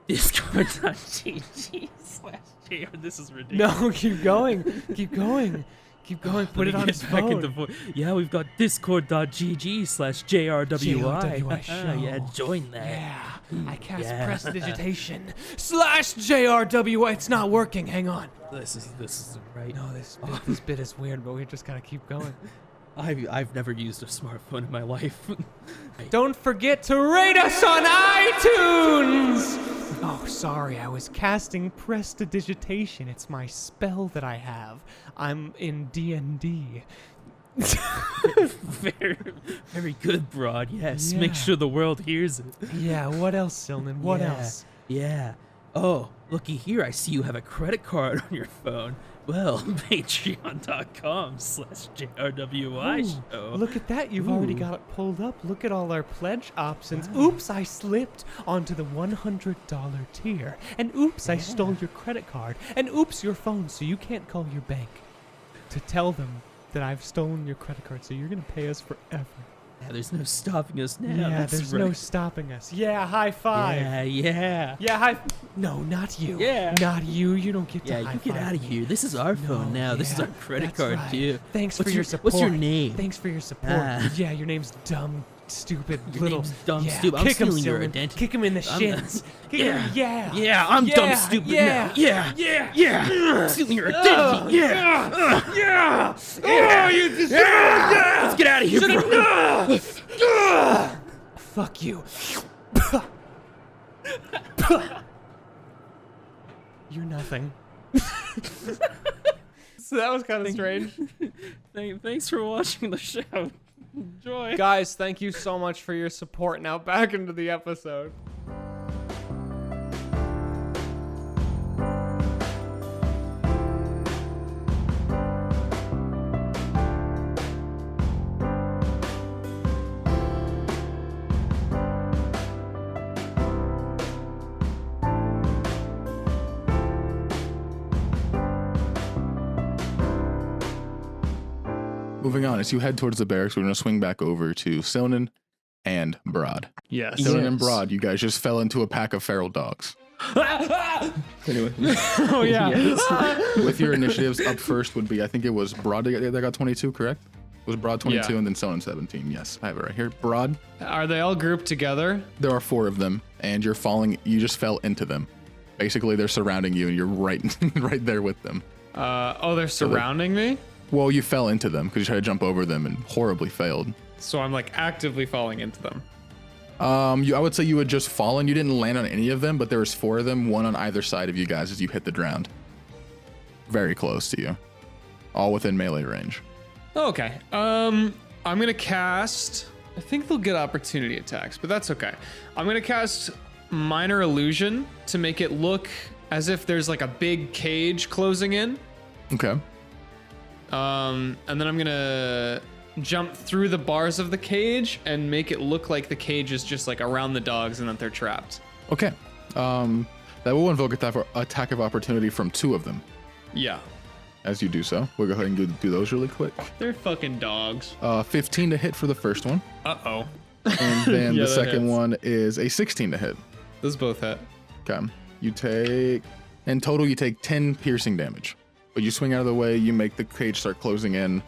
discord.gg/JR. This is ridiculous. No, keep going. Put it on his phone. Yeah, we've got discord.gg/JRWI. JRWI show. Yeah, join that. Yeah, I cast Yeah. prestidigitation /JRWI. It's not working. Hang on. This is right. No, this bit is weird, but we just gotta keep going. I've never used a smartphone in my life. Don't forget to rate us on iTunes! Oh, sorry, I was casting prestidigitation. It's my spell that I have. I'm in D&D. very, very good, Br'aad. Yes, Yeah. make sure the world hears it. Yeah, what else, Sylvan? What Yeah, else? Yeah. Oh, looky here. I see you have a credit card on your phone. Well, patreon.com/JRWI show. Look at that. You've already got it pulled up. Look at all our pledge options. Oops, I slipped onto the $100 tier. And oops, I stole your credit card. And oops, your phone, so you can't call your bank to tell them that I've stolen your credit card, so you're going to pay us forever. Yeah, there's no stopping us now. Yeah, That's there's right. no stopping us. Yeah, high five. Yeah. Yeah, high. No, not you. Yeah. Not you. You don't get to Yeah, high you get five out of me. here. This is our phone now. This is yeah, our credit that's card right. too. Thanks for What's your your- support. what's your name? Thanks for your support. Ah. Yeah, your name's dumb, stupid Your little. name's dumb, yeah. stupid. I'm Kick him, stealing your Sylvan. identity. Kick him in the I'm- shins. Kick him. Yeah. Yeah, I'm dumb, stupid now. Yeah. Stealing your identity. Yeah. Oh, you just. Let's get out of here, bro. Fuck you. You're nothing. So that was kind of strange. Thanks for watching the show. Enjoy. Guys, thank you so much for your support. Now back into the episode. Moving on, as you head towards the barracks, we're going to swing back over to Sylvan and Br'aad. Yes. Sylvan and Br'aad, you guys just fell into a pack of feral dogs. Anyway, Oh, yeah. With your initiatives, up first would be, I think it was Br'aad that got 22, correct? Was Br'aad 22 Yeah. and then Sylvan 17? Yes, I have it right here. Br'aad, Are they all grouped together? there are 4 of them, and you just fell into them. Basically, they're surrounding you, and you're right there with them. They're surrounding me? Well, you fell into them because you tried to jump over them and horribly failed. So I'm like actively falling into them. I would say you had just fallen. You didn't land on any of them, but there was 4 of them, one on either side of you guys as you hit the ground. Very close to you. All within melee range. Okay. I'm gonna cast I think they'll get opportunity attacks, but that's okay. I'm gonna cast Minor Illusion to make it look as if there's like a big cage closing in. Okay. And then I'm gonna jump through the bars of the cage and make it look like the cage is just like around the dogs and that they're trapped. Okay. That will invoke attack of opportunity from 2 of them. Yeah. As you do so, we'll go ahead and do those really quick. They're fucking dogs. 15 to hit for the first one. Uh-oh. And then Yeah, the that second hits. one is a 16 to hit. Those both hit. Okay. In total, you take 10 piercing damage. But you swing out of the way, you make the cage start closing in.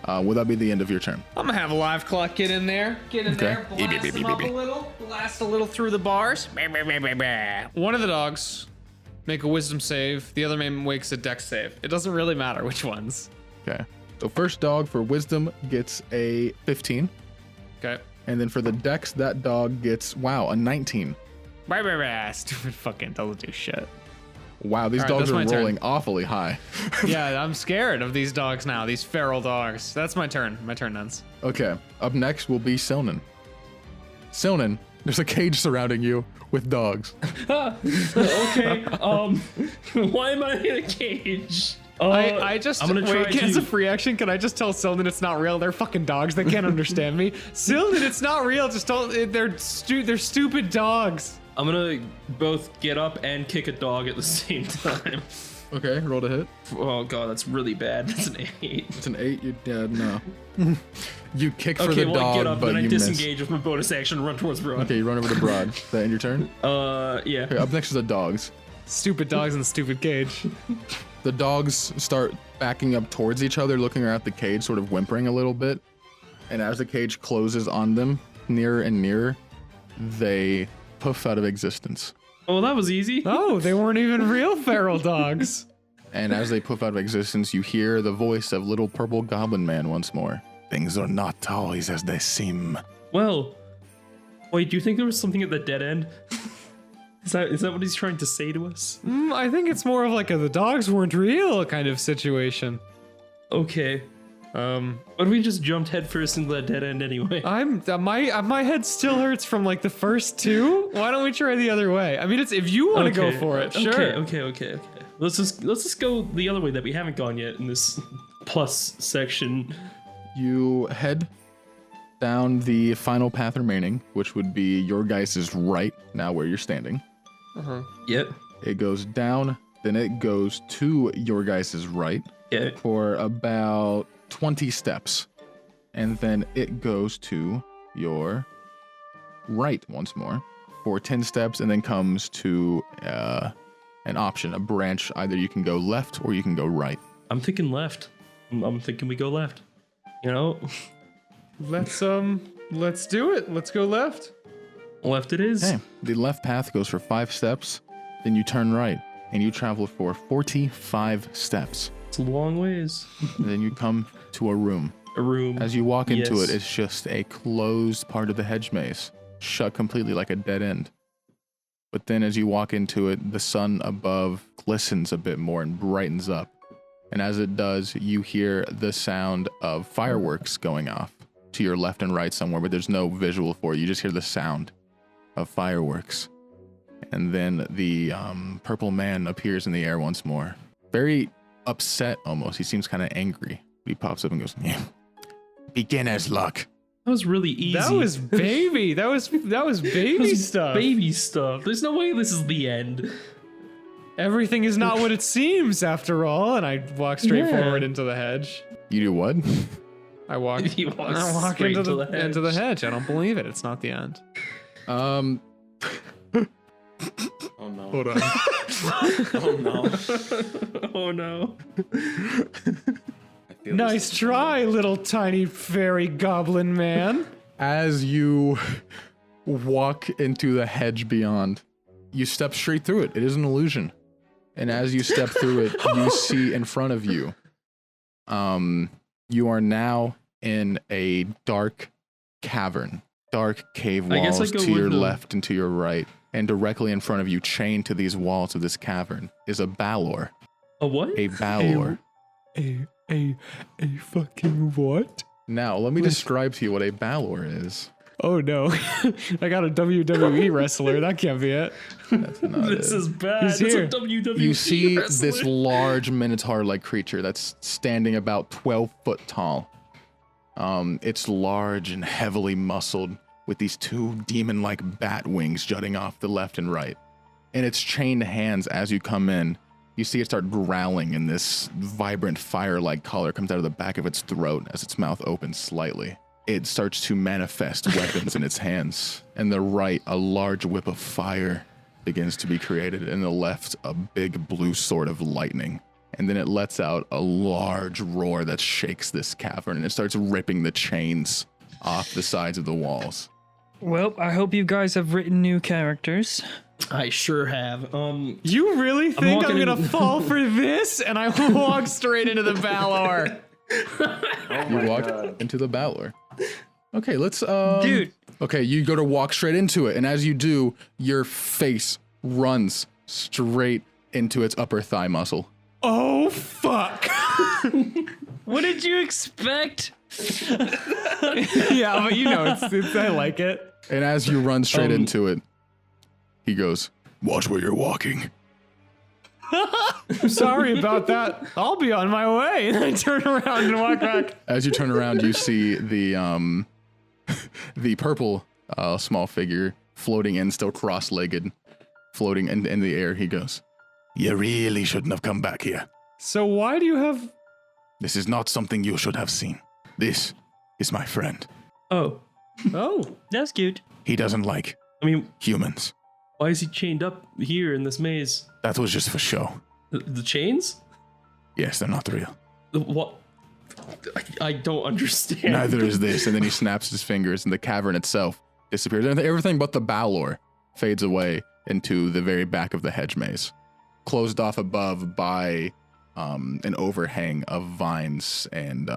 Will that be the end of your turn? I'm gonna have a live clock get in there. Get in there. Blast them up a little. Blast a little through the bars. One of the dogs make a wisdom save. The other man makes a dex save. It doesn't really matter which ones. Okay. So first dog for wisdom gets a 15. Okay. And then for the dex, that dog gets, a 19. Stupid fucking doesn't do shit. Wow, these All right, dogs that's are my turn. rolling awfully high. Yeah, I'm scared of these dogs now. These feral dogs. That's my turn. My turn ends. Okay, up next will be Silnan. Silnan, there's a cage surrounding you with dogs. Okay. Why am I in a cage? I just I'm gonna try as to- a free action, can I just tell Sylvan it's not real? They're fucking dogs. They can't understand me. Sylvan, it's not real. Just don't. They're stupid dogs. I'm gonna both get up and kick a dog at the same time. Okay, roll to hit. Oh god, that's really bad. That's an 8. It's an 8, you're dead, no. You kick for Okay, the well I dog, get up but and I you miss. disengage with my bonus action and run towards Br'aad. Okay, you run over to Br'aad. Is that in your turn? Yeah. Okay, up next is the dogs. Stupid dogs in the stupid cage. The dogs start backing up towards each other, looking at the cage, sort of whimpering a little bit. And as the cage closes on them, nearer and nearer, they poof out of existence. Oh, that was easy. Oh, they weren't even real feral dogs. And as they poof out of existence, you hear the voice of little purple goblin man once more. Things are not always as they seem. Well, wait, do you think there was something at the dead end? Is that what he's trying to say to us? I think it's more of like a the dogs weren't real kind of situation. Okay. But we just jumped headfirst into that dead end anyway. My head still hurts from like the first 2. Why don't we try the other way? I mean, it's if you want to go for it, sure. Okay. Let's just go the other way that we haven't gone yet in this plus section. You head down the final path remaining, which would be your guys' right, now where you're standing. Yep. It goes down, then it goes to your guys' right Yeah. for about 20 steps. And then it goes to your right once more for 10 steps, and then comes to an option, a branch. Either you can go left or you can go right. I'm thinking left. I'm thinking we go left. You know? Let's do it. Let's go left. Left it is. Okay, the left path goes for 5 steps, then you turn right, and you travel for 45 steps. It's a long ways. And then you come to a room. A room. As you walk into Yes. it, it's just a closed part of the hedge maze, shut completely like a dead end. But then as you walk into it, the sun above glistens a bit more and brightens up. And as it does, you hear the sound of fireworks going off to your left and right somewhere, but there's no visual for it. You just hear the sound of fireworks. And then the purple man appears in the air once more. Very upset almost. He seems kind of angry. He pops up and goes, yeah. Beginner's luck. That was really easy. That was baby. That was baby stuff. Baby stuff. There's no way this is the end. Everything is not what it seems after all. And I walk straight Yeah. forward into the hedge. You do what? I walk He walks into straight to the the hedge. into the hedge. I don't believe it. It's not the end. Oh no. Hold on. Oh no. Oh no. I feel Nice try, little tiny fairy goblin man. As you walk into the hedge beyond, you step straight through it. It is an illusion. And as you step through it, you see in front of you, you are now in a dark cavern, dark cave I guess I walls go to your with the- left and to your right. And directly in front of you, chained to these walls of this cavern, is a Balor. A what? A Balor. A fucking what? Now, let me describe to you what a Balor is. Oh no, I got a WWE wrestler. That can't be it. That's not This it. is bad. He's It's here. a WWE You see wrestler. this large minotaur-like creature that's standing about 12 foot tall. It's large and heavily muscled with these two demon-like bat wings jutting off the left and right. And its chained hands as you come in, you see it start growling, and this vibrant fire-like color comes out of the back of its throat as its mouth opens slightly. It starts to manifest weapons in its hands. In the right, a large whip of fire begins to be created. In the left, a big blue sword of lightning. And then it lets out a large roar that shakes this cavern, and it starts ripping the chains off the sides of the walls. Well, I hope you guys have written new characters. I sure have. You really think I'm walking gonna in- fall for this? And I walk straight into the Balor. You walk into the Battler. Okay, let's Dude. Okay, you go to walk straight into it, and as you do, your face runs straight into its upper thigh muscle. Oh fuck! What did you expect? Yeah, but you know, it's I like it. And as you run straight into it, he goes, "Watch where you're walking." Sorry about that. I'll be on my way. And I turn around and walk back. As you turn around, you see the the purple small figure floating in, still cross-legged, floating in the air. He goes, "You really shouldn't have come back here. So why do you have? This is not something you should have seen. This is my friend. Oh, That's cute. He doesn't like I mean, humans. why is he chained up here in this maze? That was just for show. The chains? Yes, they're not real. What? I don't understand. Neither is this." And then he snaps his fingers, and the cavern itself disappears. And everything but the Balor fades away into the very back of the hedge maze, closed off above by an overhang of vines and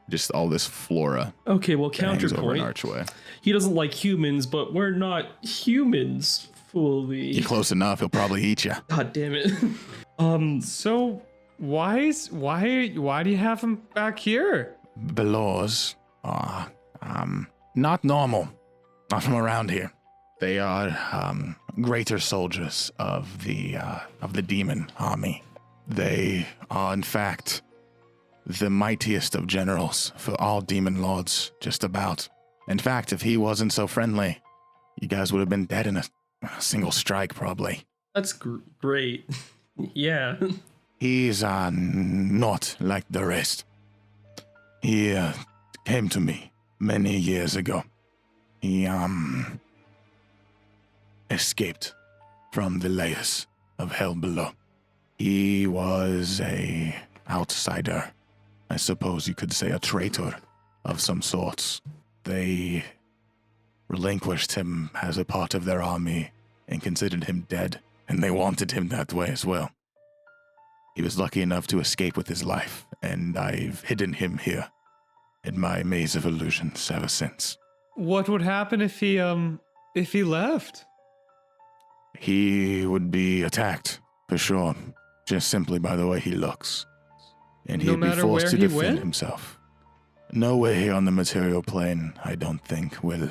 just all this flora. Okay, well, that hangs over an counterpoint. archway. He doesn't like humans, but we're not humans fully. You're close enough, he'll probably eat you. God damn it. So why do you have him back here? Belors are not normal, not from around here. They are greater soldiers of the demon army. They are, in fact, the mightiest of generals for all demon lords, just about. In fact, if he wasn't so friendly, you guys would have been dead in a single strike, probably. That's great. Yeah. He's not like the rest. He came to me many years ago. He escaped from the layers of hell below. He was a outsider. I suppose you could say a traitor of some sorts. They relinquished him as a part of their army and considered him dead, and they wanted him that way as well. He was lucky enough to escape with his life, and I've hidden him here in my maze of illusions ever since. What would happen if he left? He would be attacked, for sure, just simply by the way he looks. And No he'd be matter forced where to he defend went? himself. No way here on the material plane, I don't think, will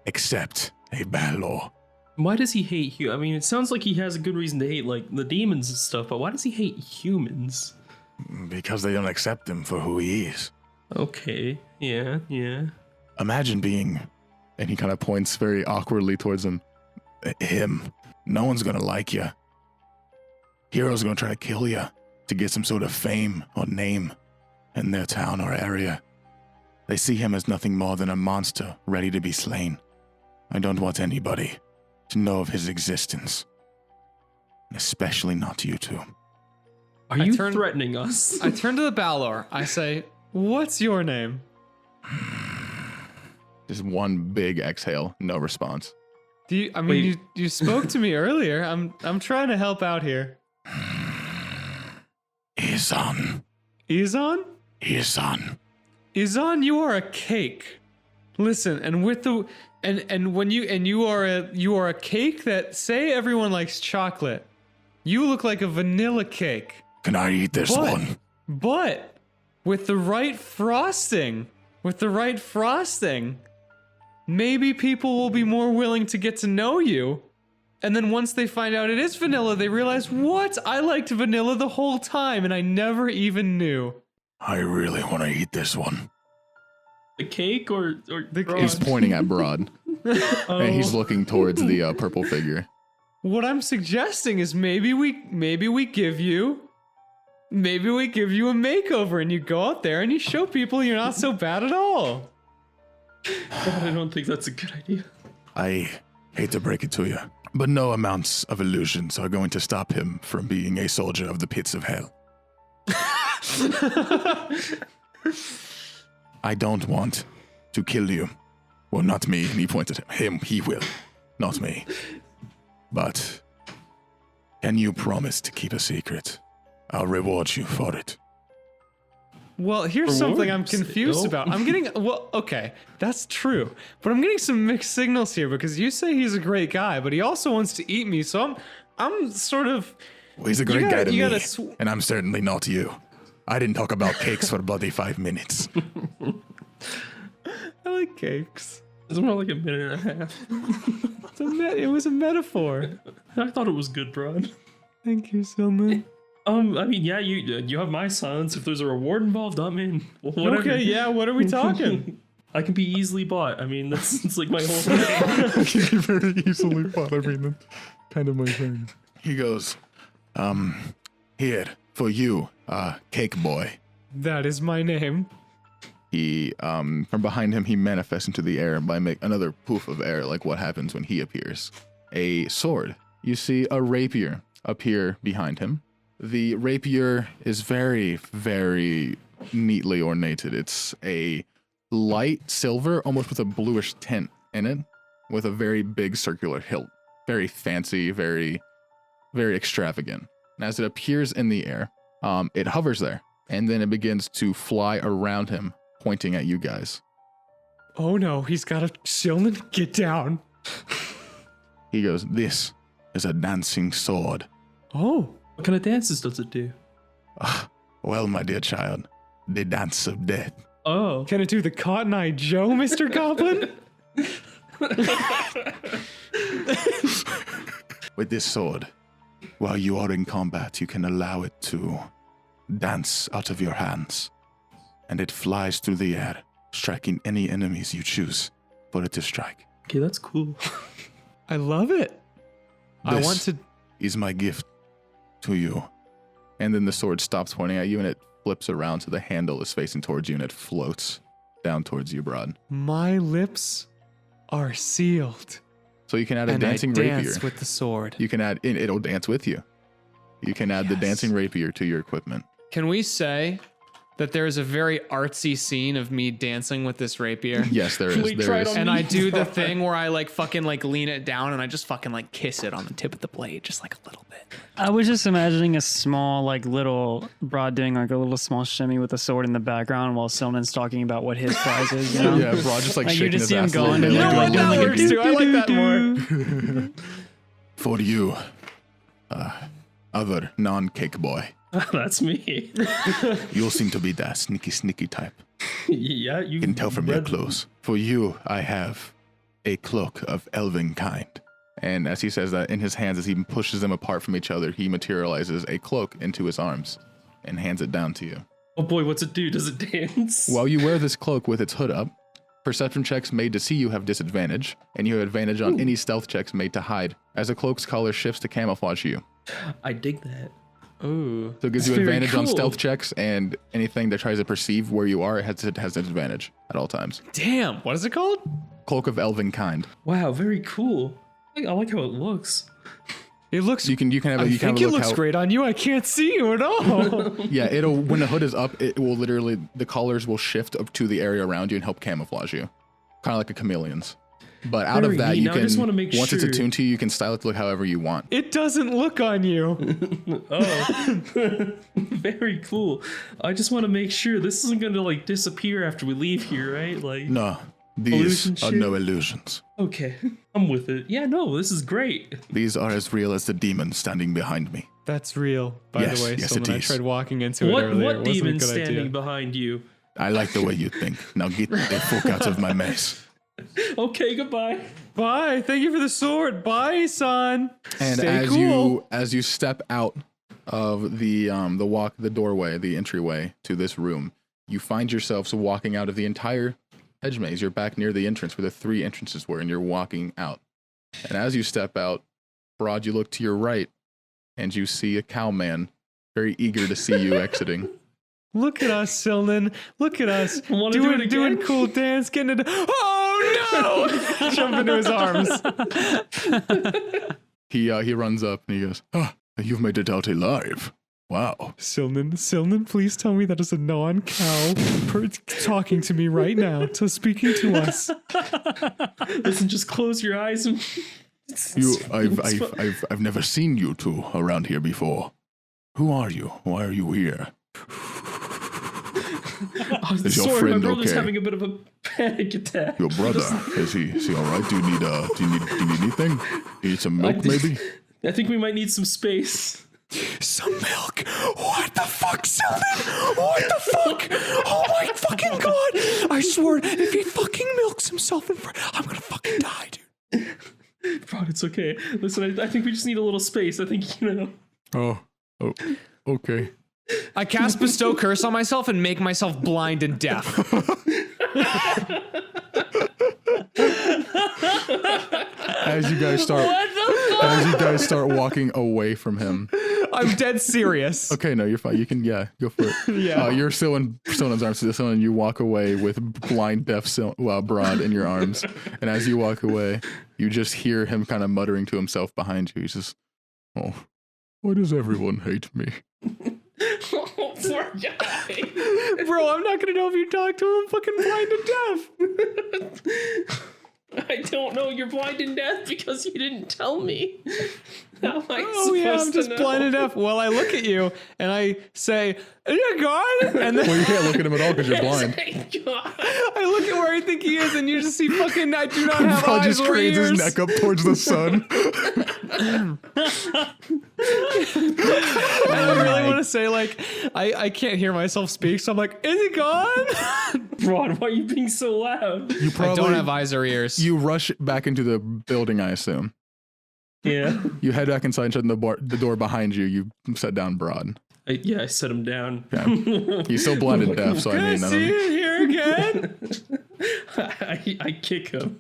accept a Balor. Why does he hate I mean, it sounds like he has a good reason to hate, like, the demons and stuff, but why does he hate humans? Because they don't accept him for who he is. Okay, yeah. Imagine being, and he kind of points very awkwardly towards him, him. No one's gonna like you. Heroes are gonna try to kill you to get some sort of fame or name in their town or area. They see him as nothing more than a monster ready to be slain. I don't want anybody to know of his existence. Especially not you two. Are I you turn- threatening us? I turn to the Balor. I say, "What's your name?" Just one big exhale, no response. Wait. You spoke to me earlier. I'm trying to help out here. Izan. Izan? Izan. Izan, you are a cake. Listen, and with the and when you are a cake that, say everyone likes chocolate. You look like a vanilla cake. Can I eat this one? But with the right frosting, maybe people will be more willing to get to know you. And then once they find out it is vanilla, they realize, what? I liked vanilla the whole time and I never even knew. I really want to eat this one. The cake or He's pointing at Br'aad. And he's looking towards the purple figure. What I'm suggesting is maybe we give you a makeover and you go out there and you show people you're not so bad at all. God, I don't think that's a good idea. I hate to break it to you, but no amounts of illusions are going to stop him from being a soldier of the pits of hell. I don't want to kill you. Well, not me. And he pointed at him. He will. Not me. But can you promise to keep a secret? I'll reward you for it. Well, here's something I'm confused about. I'm getting, okay, that's true. But I'm getting some mixed signals here because you say he's a great guy, but he also wants to eat me. So I'm sort of... Well, he's a great guy to me, and I'm certainly not you. I didn't talk about cakes for bloody 5 minutes. I like cakes. It's more like a minute and a half. It was a metaphor. I thought it was good, Br'aad. Thank you so much. I mean, yeah, you have my silence. If there's a reward involved, I'm in. Whatever. Okay, yeah, what are we talking? I can be easily bought. I mean, it's like my whole thing. You're very easily bought. I mean, that's kind of my thing. He goes, here, for you, cake boy. That is my name. He, from behind him, he manifests into the air by another poof of air, like what happens when he appears. A sword. You see a rapier appear behind him. The rapier is very, very neatly ornated. It's a light silver, almost with a bluish tint in it, with a very big circular hilt. Very fancy, very, very extravagant. And as it appears in the air, it hovers there, and then it begins to fly around him, pointing at you guys. Oh no, he's got a shillman. Get down. He goes, this is a dancing sword. Oh. What kind of dances does it do? Well, my dear child, the dance of death. Oh. Can it do the Cotton Eye Joe, Mr. Goblin? With this sword, while you are in combat, you can allow it to dance out of your hands. And it flies through the air, striking any enemies you choose for it to strike. Okay, that's cool. I love it. I want to... is my gift to you. And then the sword stops pointing at you and it flips around so the handle is facing towards you and it floats down towards you, Br'aad. My lips are sealed. So you can add a dancing rapier. Dance with the sword. You can add, it'll dance with you. You can add the dancing rapier to your equipment. Can we say that there is a very artsy scene of me dancing with this rapier? Yes, there is. There is. And I do the thing where I fucking lean it down and I just fucking kiss it on the tip of the blade, just a little bit. I was just imagining a small, little Br'aad doing a little small shimmy with a sword in the background while Silman's talking about what his prize is. You know? Yeah, Br'aad just you shaking just his see him ass a little going bit. and Like, that works too. I like that more. For you, other non-cake boy. That's me. You seem to be that sneaky type. Yeah, you can tell from your clothes. For you, I have a cloak of elven kind. And as he says that, in his hands, as he pushes them apart from each other, he materializes a cloak into his arms and hands it down to you. Oh boy, what's it do? Does it dance? While you wear this cloak with its hood up, perception checks made to see you have disadvantage, and you have advantage on any stealth checks made to hide, as the cloak's color shifts to camouflage you. I dig that. Ooh. So it gives you advantage on stealth checks, and anything that tries to perceive where you are, it has an advantage at all times. Damn, what is it called? Cloak of elven kind. Wow, very cool. I like how it looks. It looks. You can have a. I think it looks great on you. I can't see you at all. Yeah, it'll when the hood is up, it will literally the colors will shift up to the area around you and help camouflage you, kind of like a chameleon's. But out Very of that, neat. you Now, can I just wanna make once sure. it's attuned to you, you can style it to look however you want. It doesn't look on you. Oh, very cool. I just want to make sure this isn't going to disappear after we leave here, right? No, these Illusion are shit? no illusions. Okay, I'm with it. Yeah, no, this is great. These are as real as the demon standing behind me. That's real, by Yes, the way. yes, So it when I is. tried walking into it What earlier, what it wasn't a demon's good standing idea. behind you? I like the way you think. Now get the fuck out of my mess. Okay, goodbye. Bye. Thank you for the sword. Bye, son. And Stay cool. as you step out of the doorway, the entryway to this room, you find yourselves walking out of the entire hedge maze. You're back near the entrance where the 3 entrances were, and you're walking out. And as you step out, Br'aad, you look to your right, and you see a cowman, very eager to see you exiting. Look at us, Sylvan. Look at us. Wanna do it doing again? cool dance, getting it. Oh no! Jump into his arms. He runs up and he goes, "You've made it out alive. Wow." Sylvan, please tell me that is a non-cow talking to me right now, speaking to us. Listen, just close your eyes and. I've never seen you two around here before. Who are you? Why are you here? Is your friend my brother's okay? having a bit of a panic attack. Your brother, is he all right? Do you need anything? You need some milk, maybe? I think we might need some space. Some milk? What the fuck, Sylvan? What the fuck? Oh my fucking god! I swear, if he fucking milks himself I'm gonna fucking die, dude. Bro, it's okay. Listen, I think we just need a little space. I think, Oh, okay. I cast Bestow Curse on myself and make myself blind and deaf. As you guys start walking away from him. I'm dead serious. Okay, no, you're fine. You can, go for it. Yeah. You're still in Sona's arms, and you walk away with blind, deaf Br'aad in your arms. And as you walk away, you just hear him kind of muttering to himself behind you. He says, "Oh, why does everyone hate me?" Oh, poor guy. Bro, I'm not gonna know if you talk to him. I'm fucking blind and deaf. I don't know. You're blind and deaf because you didn't tell me. How am I Oh yeah, I'm supposed just to know? blind and deaf. Well, I look at you and I say, "You're gone," and then Well, you can't look at him at all because you're blind. Thank God. I look at where I think he is, and you just see fucking. I do not have Br'aad eyes just or cranes ears. his neck up towards the sun. I really want to say like, I can't hear myself speak, so I'm like, "Is he gone?" Br'aad, why are you being so loud? You I don't have eyes or ears. You rush back into the building, I assume. Yeah. You head back inside, shutting the door behind you. You set down Br'aad. I set him down. Yeah. He's still blind and deaf, so I Can I mean, see you here again? I kick him.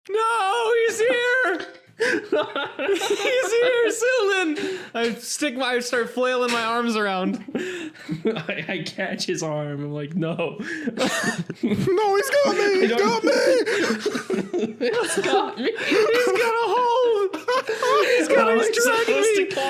No, he's here. He's here, Sylvan. I start flailing my arms around. I catch his arm. I'm like, no. No, he's got me! He's got me! It's got me. He's got a hold.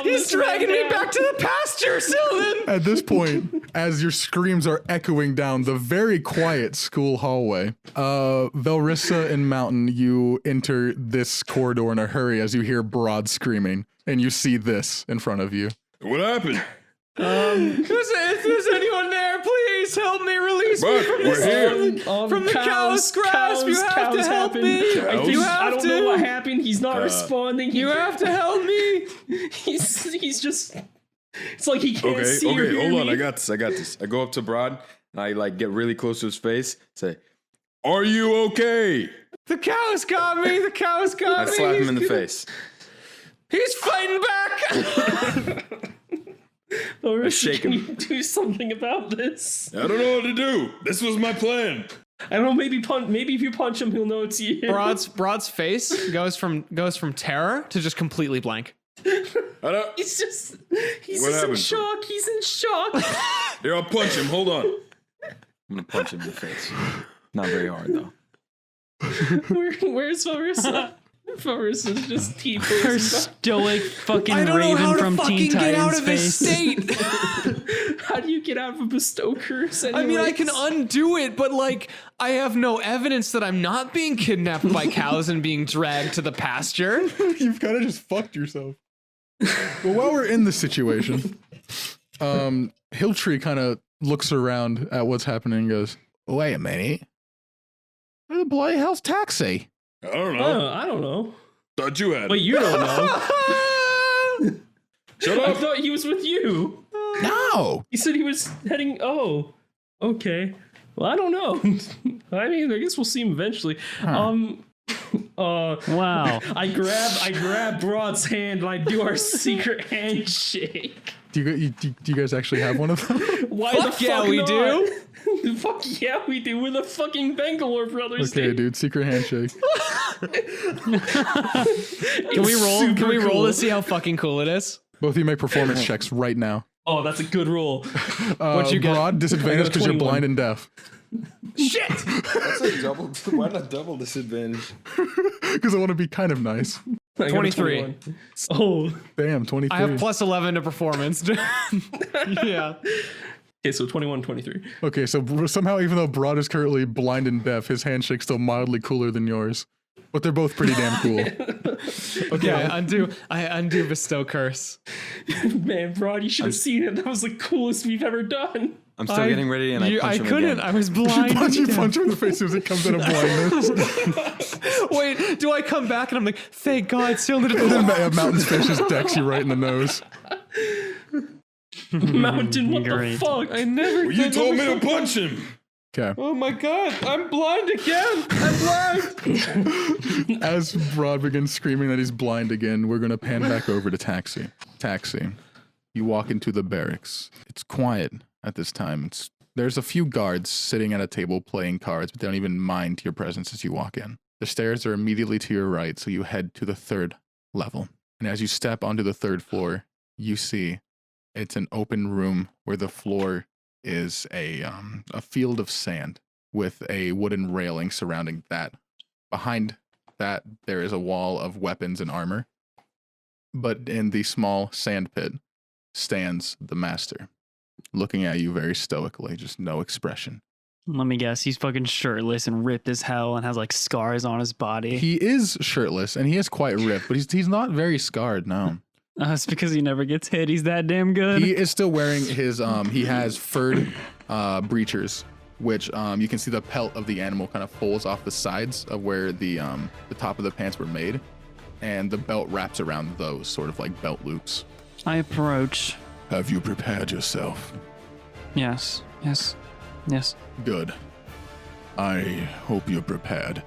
He's dragging me back to the pasture, Sylvan. At this point, as your screams are echoing down the very quiet school hallway, Velrisa and Mountain, you enter this corridor in a hurry as you hear Br'aad screaming, and you see this in front of you. What happened? If there's anyone there, please help me. Release me But from we're this. here. From the cow's grasp. You have to help me. I don't know what happened. He's not responding. You have to help me. He's just. It's like he can't see or hear Hold on. me. I got this. I go up to Br'aad and I like get really close to his face. Say, "Are you okay?" The cow's got me. The cow's got I me. slap him in the face. He's fighting back. Or shake can him. you do something about this? I don't know what to do. This was my plan. I don't know. Maybe if you punch him, he'll know it's you. Br'aad's face goes from terror to just completely blank. I don't. He's What in happened? shock. He's in shock. Here, I'll punch him. Hold on. I'm gonna punch him in the face. Not very hard though. Where's Velrisa? Velrisa's just Her T-posing. stoic fucking I don't know Raven how to from fucking Teen get out Titans of this face. state. How do you get out of a bestow curse? I mean, I can undo it, but like, I have no evidence that I'm not being kidnapped by cows and being dragged to the pasture. You've kind of just fucked yourself. Well, while we're in this situation, Hilltree kind of looks around at what's happening and goes, "Wait a minute. Where the bloody hell's Taxi?" I don't know. I don't know. Thought you had. Wait, you don't know? Shut I up. thought he was with you. No. He said he was heading. Oh, okay. Well, I don't know. I mean, I guess we'll see him eventually. Wow. I grab Br'aad's hand and I do our secret handshake. Do you guys actually have one of them? Why Fuck the yeah, fuck we not? do. Fuck yeah, we do. We're the fucking Bangalore brothers. Okay, dude, secret handshake. Can we roll? Super Can we roll cool. to see how fucking cool it is? Both of you make performance checks right now. Oh, that's a good roll. What'd you get? Br'aad, disadvantage because you're 21. blind and deaf. Shit! That's a double. Why not double disadvantage? Because I want to be kind of nice. I got a 23. 21. Oh, Damn, 23. I have plus 11 to performance. Yeah. okay, so 21, 23. Okay, so somehow, even though Br'aad is currently blind and deaf, his handshake's still mildly cooler than yours. But they're both pretty damn cool. Okay, I undo bestow curse. Man, Br'aad, you should have seen it. That was the coolest we've ever done. I'm still getting ready, and I punch him couldn't. again. I was blind. You punch him in the face as soon as it comes out of blindness. Wait, do I come back and I'm like, thank God, still did And then it. Mountain's face just decks you right in the nose. Mountain, what Great. the fuck? I never. You told me to punch him. Okay. Oh my God, I'm blind again. I'm blind. As Br'aad begins screaming that he's blind again, we're going to pan back over to Taxi. Taxi, you walk into the barracks. It's quiet at this time. There's a few guards sitting at a table playing cards, but they don't even mind your presence as you walk in. The stairs are immediately to your right, so you head to the 3rd level. And as you step onto the 3rd floor, you see it's an open room where the floor is a field of sand with a wooden railing surrounding that. Behind that, there is a wall of weapons and armor. But in the small sand pit stands the master, looking at you very stoically, just no expression. Let me guess, he's fucking shirtless and ripped as hell and has like scars on his body. He is shirtless and he is quite ripped, but he's not very scarred, no. It's because he never gets hit. He's that damn good. He is still wearing his, he has furred breechers, which you can see the pelt of the animal kind of folds off the sides of where the top of the pants were made, and the belt wraps around those, sort of like belt loops. I approach. Have you prepared yourself? Yes. Good. I hope you're prepared,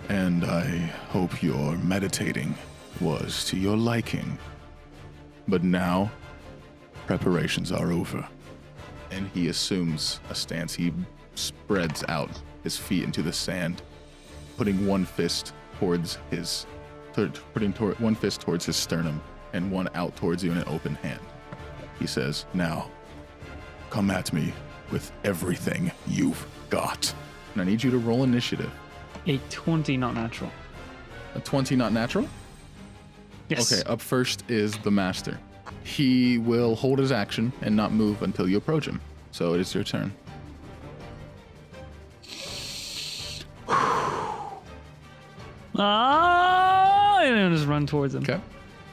and I hope your meditating was to your liking. But now, preparations are over. And he assumes a stance. He spreads out his feet into the sand, putting one fist towards his sternum and one out towards you in an open hand. He says, "Now, come at me with everything you've got." And I need you to roll initiative. A 20, not natural. A 20 not natural? Yes. Okay, up first is the master. He will hold his action and not move until you approach him. So it is your turn. And then just run towards him. Okay.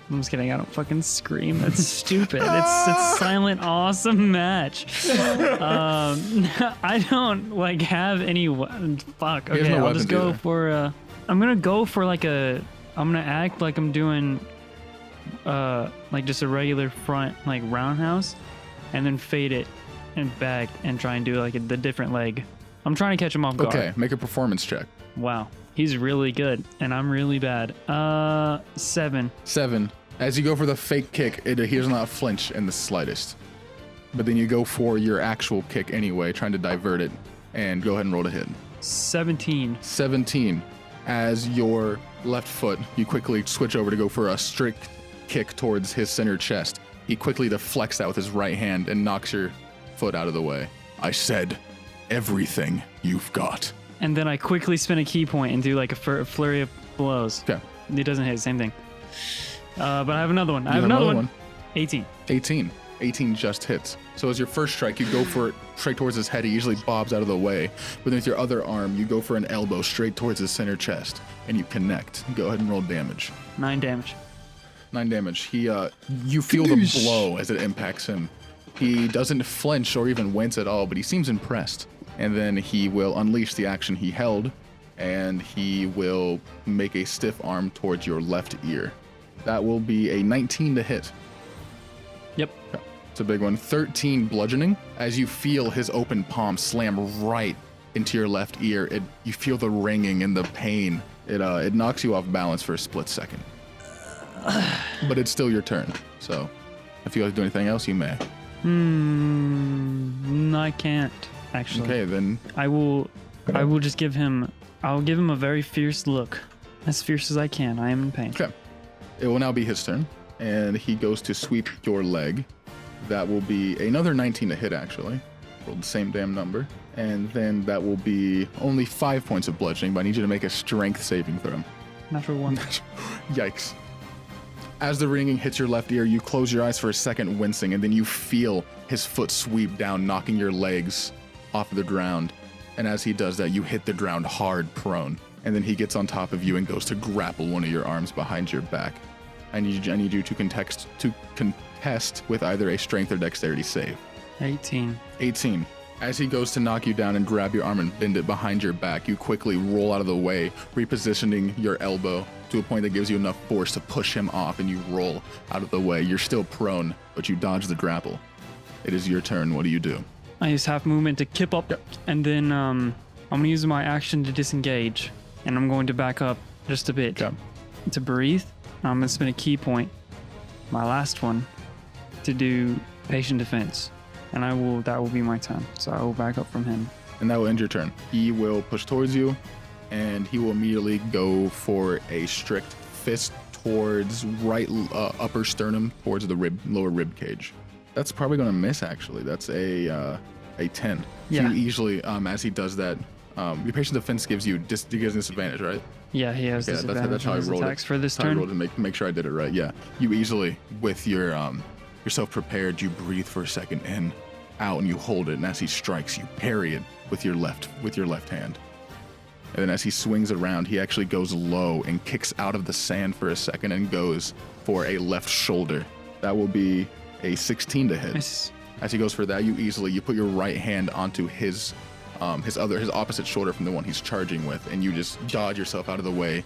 I'm just kidding. I don't fucking scream. That's stupid. It's silent, awesome match. I don't like have any. Fuck. He has Okay, no I'll just weapons go either. for. I'm gonna go for like a. I'm gonna act like I'm doing, like just a regular front like roundhouse, and then fade it, and back and try and do like the different leg. I'm trying to catch him off guard. Okay, make a performance check. Wow. He's really good, and I'm really bad. 7. 7. As you go for the fake kick, he does not flinch in the slightest. But then you go for your actual kick anyway, trying to divert it, and go ahead and roll to hit. 17. 17. As your left foot, you quickly switch over to go for a strict kick towards his center chest. He quickly deflects that with his right hand and knocks your foot out of the way. I said, everything you've got. And then I quickly spin a key point and do like a flurry of blows. Okay. It doesn't hit, same thing. But I have another one. You have another one. 18. 18. 18 just hits. So as your first strike, you go for it straight towards his head. He usually bobs out of the way. But then with your other arm, you go for an elbow straight towards his center chest. And you connect. Go ahead and roll damage. 9 damage. 9 damage. You feel the blow as it impacts him. He doesn't flinch or even wince at all, but he seems impressed. And then he will unleash the action he held, and he will make a stiff arm towards your left ear. That will be a 19 to hit. Yep. Okay. It's a big one. 13 bludgeoning as you feel his open palm slam right into your left ear. You feel the ringing and the pain. It knocks you off balance for a split second. But it's still your turn. So if you guys do anything else, you may. I can't actually. Okay, then I will just give him. I'll give him a very fierce look, as fierce as I can. I am in pain. okay. It will now be his turn, and he goes to sweep your leg. That will be another 19 to hit, actually. Rolled the same damn number. And then that will be only 5 points of bludgeoning, but I need you to make a strength saving throw. Natural one. Yikes. As the ringing hits your left ear, you close your eyes for a second, wincing, and then you feel his foot sweep down, knocking your legs off of the ground. And as he does that, you hit the ground hard prone. And then he gets on top of you and goes to grapple one of your arms behind your back. I need you to contest with either a strength or dexterity save. 18. 18. As he goes to knock you down and grab your arm and bend it behind your back, you quickly roll out of the way, repositioning your elbow to a point that gives you enough force to push him off, and you roll out of the way. You're still prone, but you dodge the grapple. It is your turn. What do you do? I use half movement to kip up, and then I'm going to use my action to disengage, and I'm going to back up just a bit to breathe. I'm going to spend a key point, my last one, to do patient defense, and that will be my turn. So I will back up from him. And that will end your turn. He will push towards you, and he will immediately go for a strict fist towards right upper sternum, towards the lower rib cage. That's probably going to miss, actually. That's a 10. Yeah. So you easily, as he does that, your patient defense gives you disadvantage, right? Yeah, he has disadvantage that's how I on his rolled attacks it. for this That's how I turn. rolled to make sure I did it right. Yeah, you easily, with your yourself prepared, you breathe for a second in, out, and you hold it. And as he strikes, you parry it with your left hand. And then as he swings around, he actually goes low and kicks out of the sand for a second and goes for a left shoulder. That will be a 16 to hit. Nice. As he goes for that, you put your right hand onto his opposite shoulder from the one he's charging with, and you just dodge yourself out of the way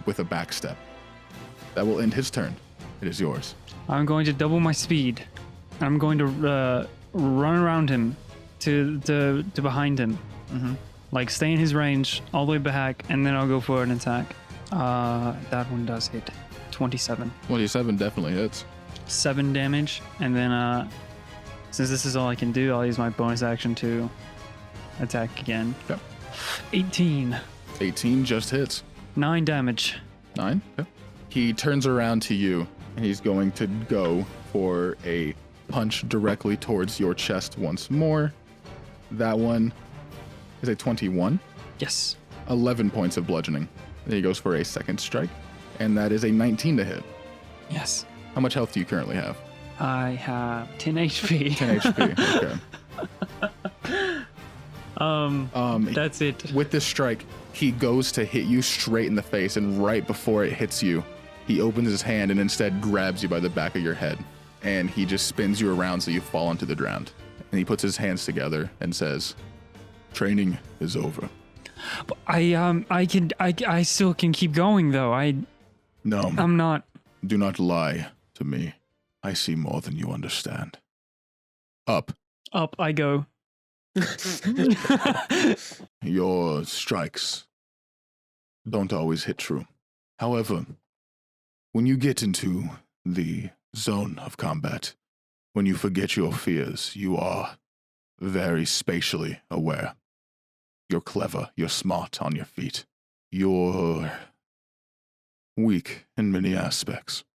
with a back step. That will end his turn. It is yours. I'm going to double my speed. I'm going to run around him to behind him. Mm-hmm. Like stay in his range all the way back, and then I'll go for an attack. That one does hit. 27. 27 definitely hits. 7 damage, and then since this is all I can do, I'll use my bonus action to attack again. Okay. 18. 18 just hits. 9 damage. 9? Okay. He turns around to you, and he's going to go for a punch directly towards your chest once more. That one is a 21. Yes. 11 points of bludgeoning. Then he goes for a second strike, and that is a 19 to hit. Yes. How much health do you currently have? I have 10 HP. 10 HP. Okay. That's it. With this strike, he goes to hit you straight in the face, and right before it hits you, he opens his hand and instead grabs you by the back of your head, and he just spins you around so you fall onto the ground. And he puts his hands together and says, "Training is over." I still can keep going though. No. I'm not. Do not lie to me. I see more than you understand. Up. Up I go. Your strikes don't always hit true. However, when you get into the zone of combat, when you forget your fears, you are very spatially aware. You're clever, you're smart on your feet. You're weak in many aspects,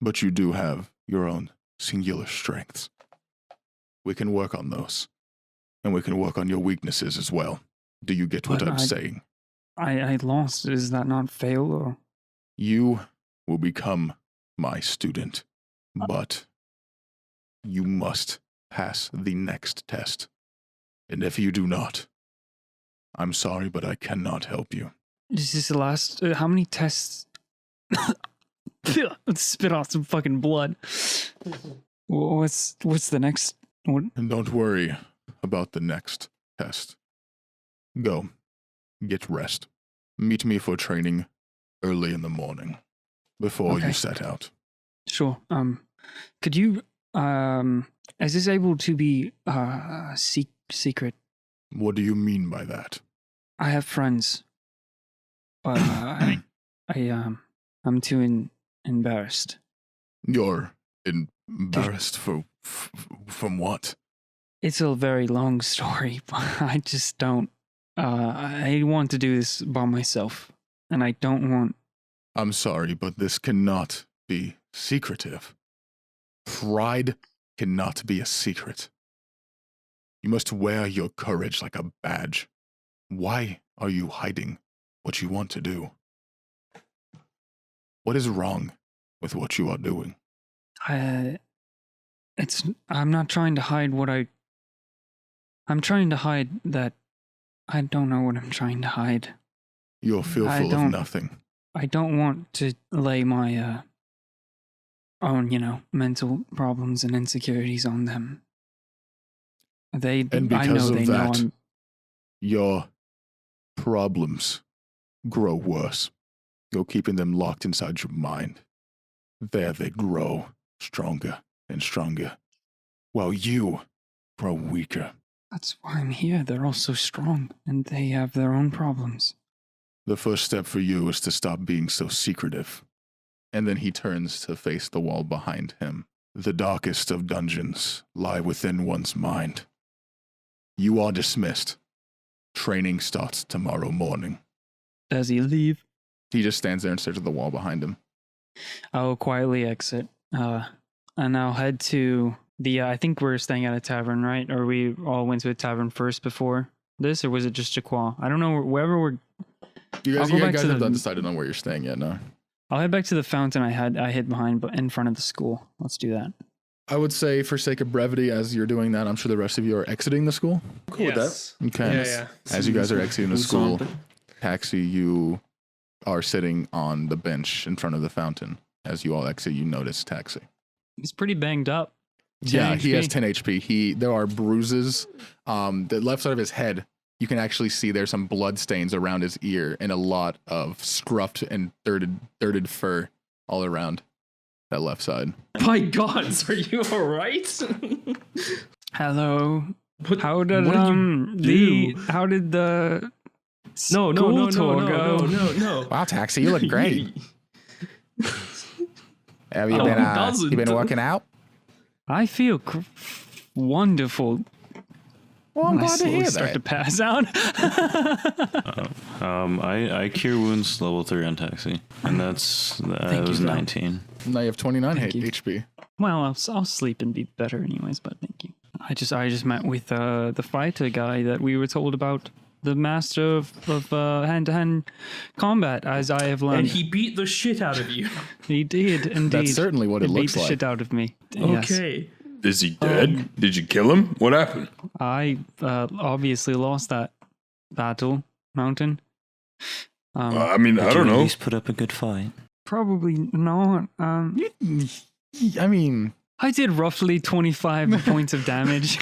but you do have your own singular strengths. We can work on those, and we can work on your weaknesses as well. Do you get what But I'm saying? I lost. Is that not fail or? You will become my student, but you must pass the next test. And if you do not, I'm sorry, but I cannot help you. Is this the last? How many tests? Let's spit out some fucking blood. What's the next? What? And don't worry about the next test. Go. Get rest. Meet me for training early in the morning before you set out. Sure. Could you is this able to be secret What do you mean by that? I have friends, but I'm too embarrassed. You're embarrassed from what? It's a very long story, but I just don't. I want to do this by myself, and I don't want. I'm sorry, but this cannot be secretive. Pride cannot be a secret. You must wear your courage like a badge. Why are you hiding what you want to do? What is wrong with what you are doing? I'm not trying to hide what I'm trying to hide that I don't know what I'm trying to hide. You're fearful of nothing. I don't want to lay my own, mental problems and insecurities on them. And I because know they of know that, your problems grow worse. You're keeping them locked inside your mind. There they grow stronger and stronger, while you grow weaker. That's why I'm here. They're all so strong, and they have their own problems. The first step for you is to stop being so secretive. And then he turns to face the wall behind him. The darkest of dungeons lie within one's mind. You are dismissed. Training starts tomorrow morning. Does he leave? He just stands there and stares at the wall behind him. I'll quietly exit, and I'll head to the. I think we're staying at a tavern, right? Or we all went to a tavern first before this, or was it just Jaquan? I don't know. Wherever we're. You I'll guys, go you back guys to have the- not decided on where you're staying yet, no? I'll head back to the fountain I hid behind, but in front of the school. Let's do that. I would say, for sake of brevity, as you're doing that, I'm sure the rest of you are exiting the school. Cool with that. Okay. Yeah. As you guys are exiting the school, Something. Taxi, you are sitting on the bench in front of the fountain. As you all exit, you notice Taxi. He's pretty banged up. 10 Yeah, he has HP. 10 HP. There are bruises. The left side of his head, you can actually see there's some blood stains around his ear and a lot of scruffed and dirted fur all around that left side. My gods, are you alright? Hello. What, How did what do? how did the No, school tour go? no. Wow, Taxi, you look great. Have you Oh, been who doesn't? you been working out? I feel wonderful. Well, I'm I glad to slowly hear start to that. pass out. I cure wounds level 3 on Taxi, and that you, was bro. 19. Now you have 29 Thank you. HP. Well, I'll sleep and be better anyways, but thank you. I just met with the fighter guy that we were told about, the master of hand-to-hand combat, as I have learned. And he beat the shit out of you. He did indeed. That's certainly what it He looks beat the like. shit out of me. Yes. Okay. Is he dead? Did you kill him? What happened? I obviously lost that battle, Mountain. I mean, Did I don't you at know. least put up a good fight? Probably not. I mean, I did roughly 25 points of damage.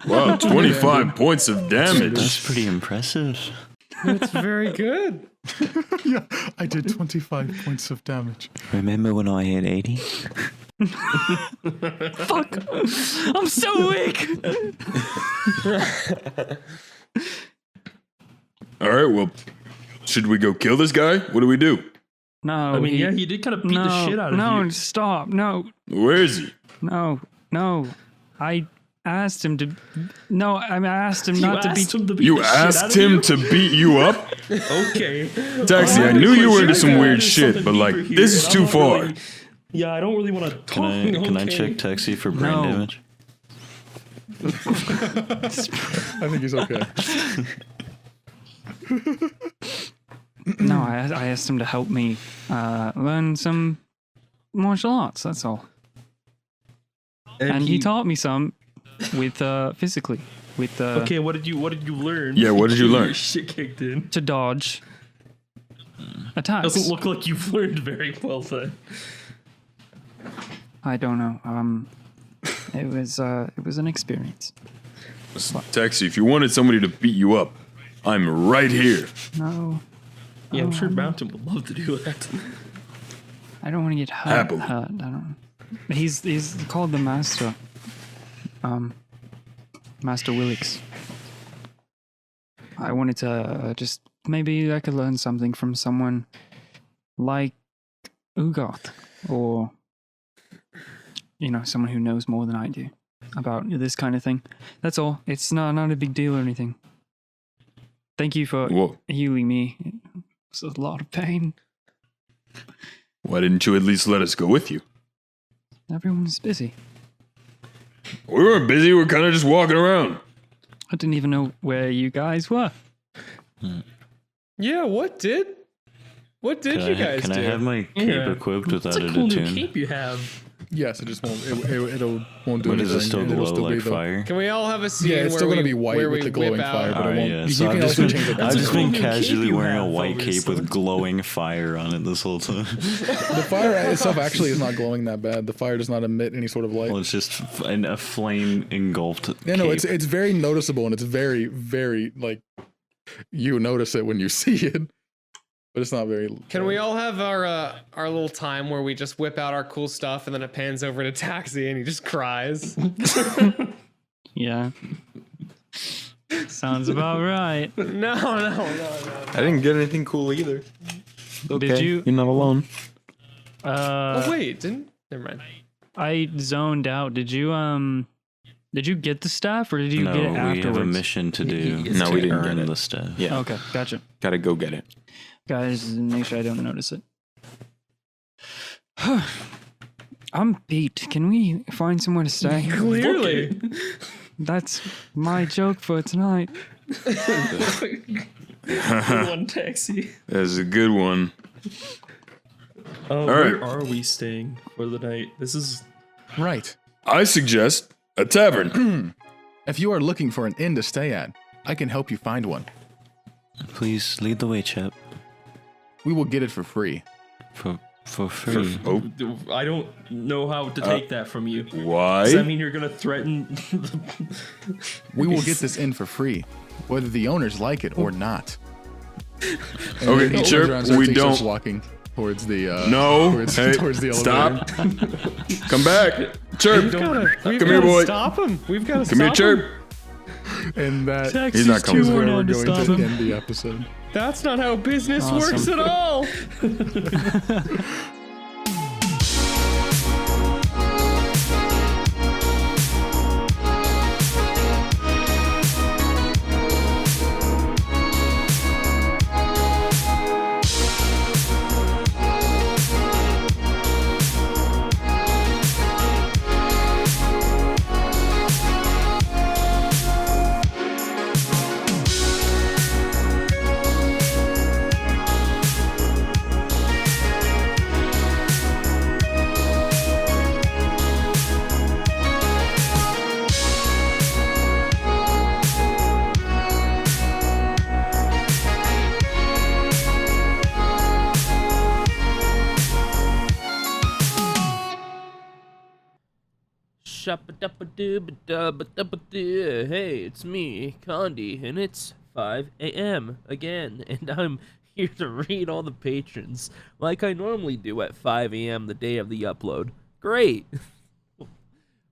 Wow, 25 points of damage. That's pretty impressive. That's very good. yeah, I did 25 points of damage. Remember when I hit 80? Fuck! I'm so weak! All right, well, should we go kill this guy? What do we do? No. I mean, yeah, he did kind of beat the shit out of no, you. stop. No, Where is he? no. I asked him to. No, I mean, I asked him You not to asked be. him to beat You the shit out asked of him you? to beat you up? Okay. Taxi, I I'm knew not you were quite into sure. some I weird there's shit, something but like, deeper here, this is and too I'm not far. really- yeah, I don't really want to talk. Can I okay. check Taxi for brain No. damage? I think he's okay. No, I asked him to help me learn some martial arts. That's all. And he taught me some with physically with Okay, what did you learn? Yeah, what did you Your learn? shit kicked in. to dodge attacks. Doesn't look like you've learned very well then. I don't know. It was an experience. Taxi, if you wanted somebody to beat you up, I'm right here. No, Yeah, I'm sure Mountain would love to do that. I don't want to get hurt. Happily. I don't. He's called the Master. Master Willix. I wanted to just maybe I could learn something from someone like Ugoth, or someone who knows more than I do about this kind of thing. That's all. It's not a big deal or anything. Thank you for healing me. It's a lot of pain. Why didn't you at least let us go with you? Everyone's busy. We weren't busy. We're kind of just walking around. I didn't even know where you guys were. Yeah, what did you guys do? Can I have my cape equipped without It's a cool new attune? cape you have. Yes, it just won't. It won't do But anything. does it still It'll glow like be the- fire? Can we all have a scene Yeah, it's where still we, gonna be white where with we the glowing whip out? fire, but it Alright, won't. yeah. You So can I've just also been, change the I've just cool been new casually cape you wearing a have, white cape with obviously. glowing fire on it this whole time. The fire itself actually is not glowing that bad. The fire does not emit any sort of light. Well, it's just a flame engulfed. Yeah, no, cape. it's very noticeable and it's very, very like you notice it when you see it, but it's not very. Can we all have our little time where we just whip out our cool stuff and then it pans over to Taxi and he just cries? Yeah. Sounds about right. No. I didn't get anything cool either. Did you? You're not alone. Oh wait, never mind. I zoned out. Did you get the staff or did you No, get it we afterwards? have a mission to do. No, we didn't earn get it. the stuff. Yeah. Okay, gotcha. Gotta go get it. Guys, make sure I don't notice it. I'm beat. Can we find somewhere to stay? Clearly. That's my joke for tonight. Good one, Taxi. That's a good one. Where are we staying for the night? This is Right. I suggest a tavern. If you are looking for an inn to stay at, I can help you find one. Please lead the way, chap. We will get it for free. For free. Oh, I don't know how to take that from you. why? Does that mean you're gonna threaten? We will get this inn for free, whether the owners like it or not. And Okay, then he sure, turns around and we starts don't- walking towards the No. towards, Hey, towards the elevator. stop. Come back. Chirp. We've Come gotta here, boy. Stop him. We've got to Come here, stop him. Chirp. And that He's not coming. is too where worn we're on to going stop to him. end the episode. That's not how business Awesome. works at all. Hey, it's me, Condi, and it's 5 a.m. again, and I'm here to read all the patrons like I normally do at 5 a.m. the day of the upload. Great.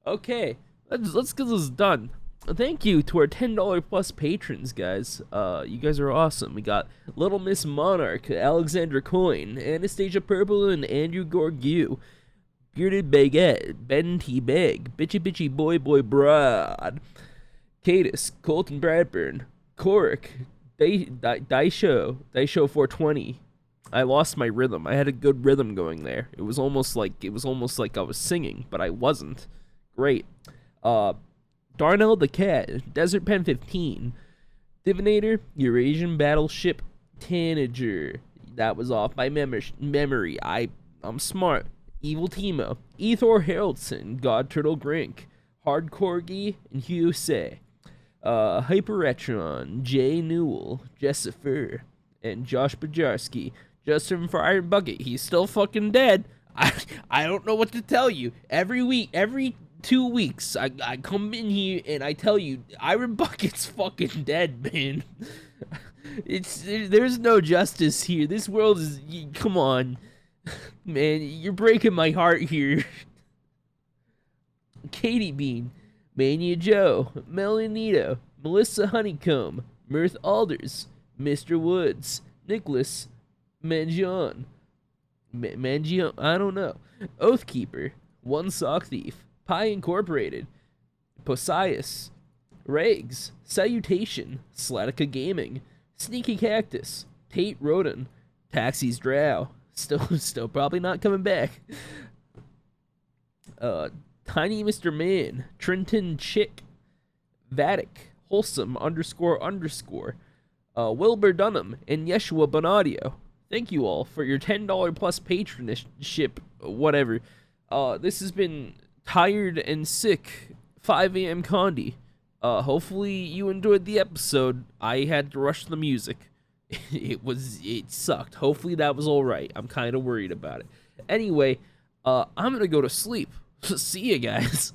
Okay, let's get this done. Thank you to our $10 plus patrons, guys. You guys are awesome. We got Little Miss Monarch, Alexandra Coin, Anastasia Purple, and Andrew Gorgue. Bearded Baguette, Ben T. Beg, Bitchy Boy Br'aad, Cadis, Colton Bradburn, Korik, Daisho 420. I lost my rhythm. I had a good rhythm going there. It was almost like I was singing, but I wasn't. Great. Darnell the Cat, Desert Pen 15, Divinator, Eurasian Battleship, Tanager. That was off my memory. I'm smart. Evil Timo, Ethor Haraldson, God Turtle Grink, Hard Corgi, and Hugh Say, Hyperetron, Jay Newell, Jessifer, and Josh Bajarski. Justin for Iron Bucket, he's still fucking dead. I don't know what to tell you. Every 2 weeks, I come in here and I tell you, Iron Bucket's fucking dead, man. There's no justice here. This world is, come on. Man, you're breaking my heart here. Katie Bean, Mania Joe, Melanito, Melissa Honeycomb, Mirth Alders, Mr. Woods, Nicholas Mangion, Mangion, I don't know, Oathkeeper, One Sock Thief, Pie Incorporated, Posias, Regs, Salutation, Slatica Gaming, Sneaky Cactus, Tate Roden, Taxis Drow, still probably not coming back. Tiny Mr. Man, Trenton Chick, Vatic, Wholesome __, Wilbur Dunham, and Yeshua Bonadio. Thank you all for your $10 plus patronship, whatever. This has been Tired and Sick 5 a.m. Condi. Hopefully you enjoyed the episode. I had to rush the music. It sucked. Hopefully that was alright. I'm kind of worried about it. Anyway, I'm gonna go to sleep. See you guys.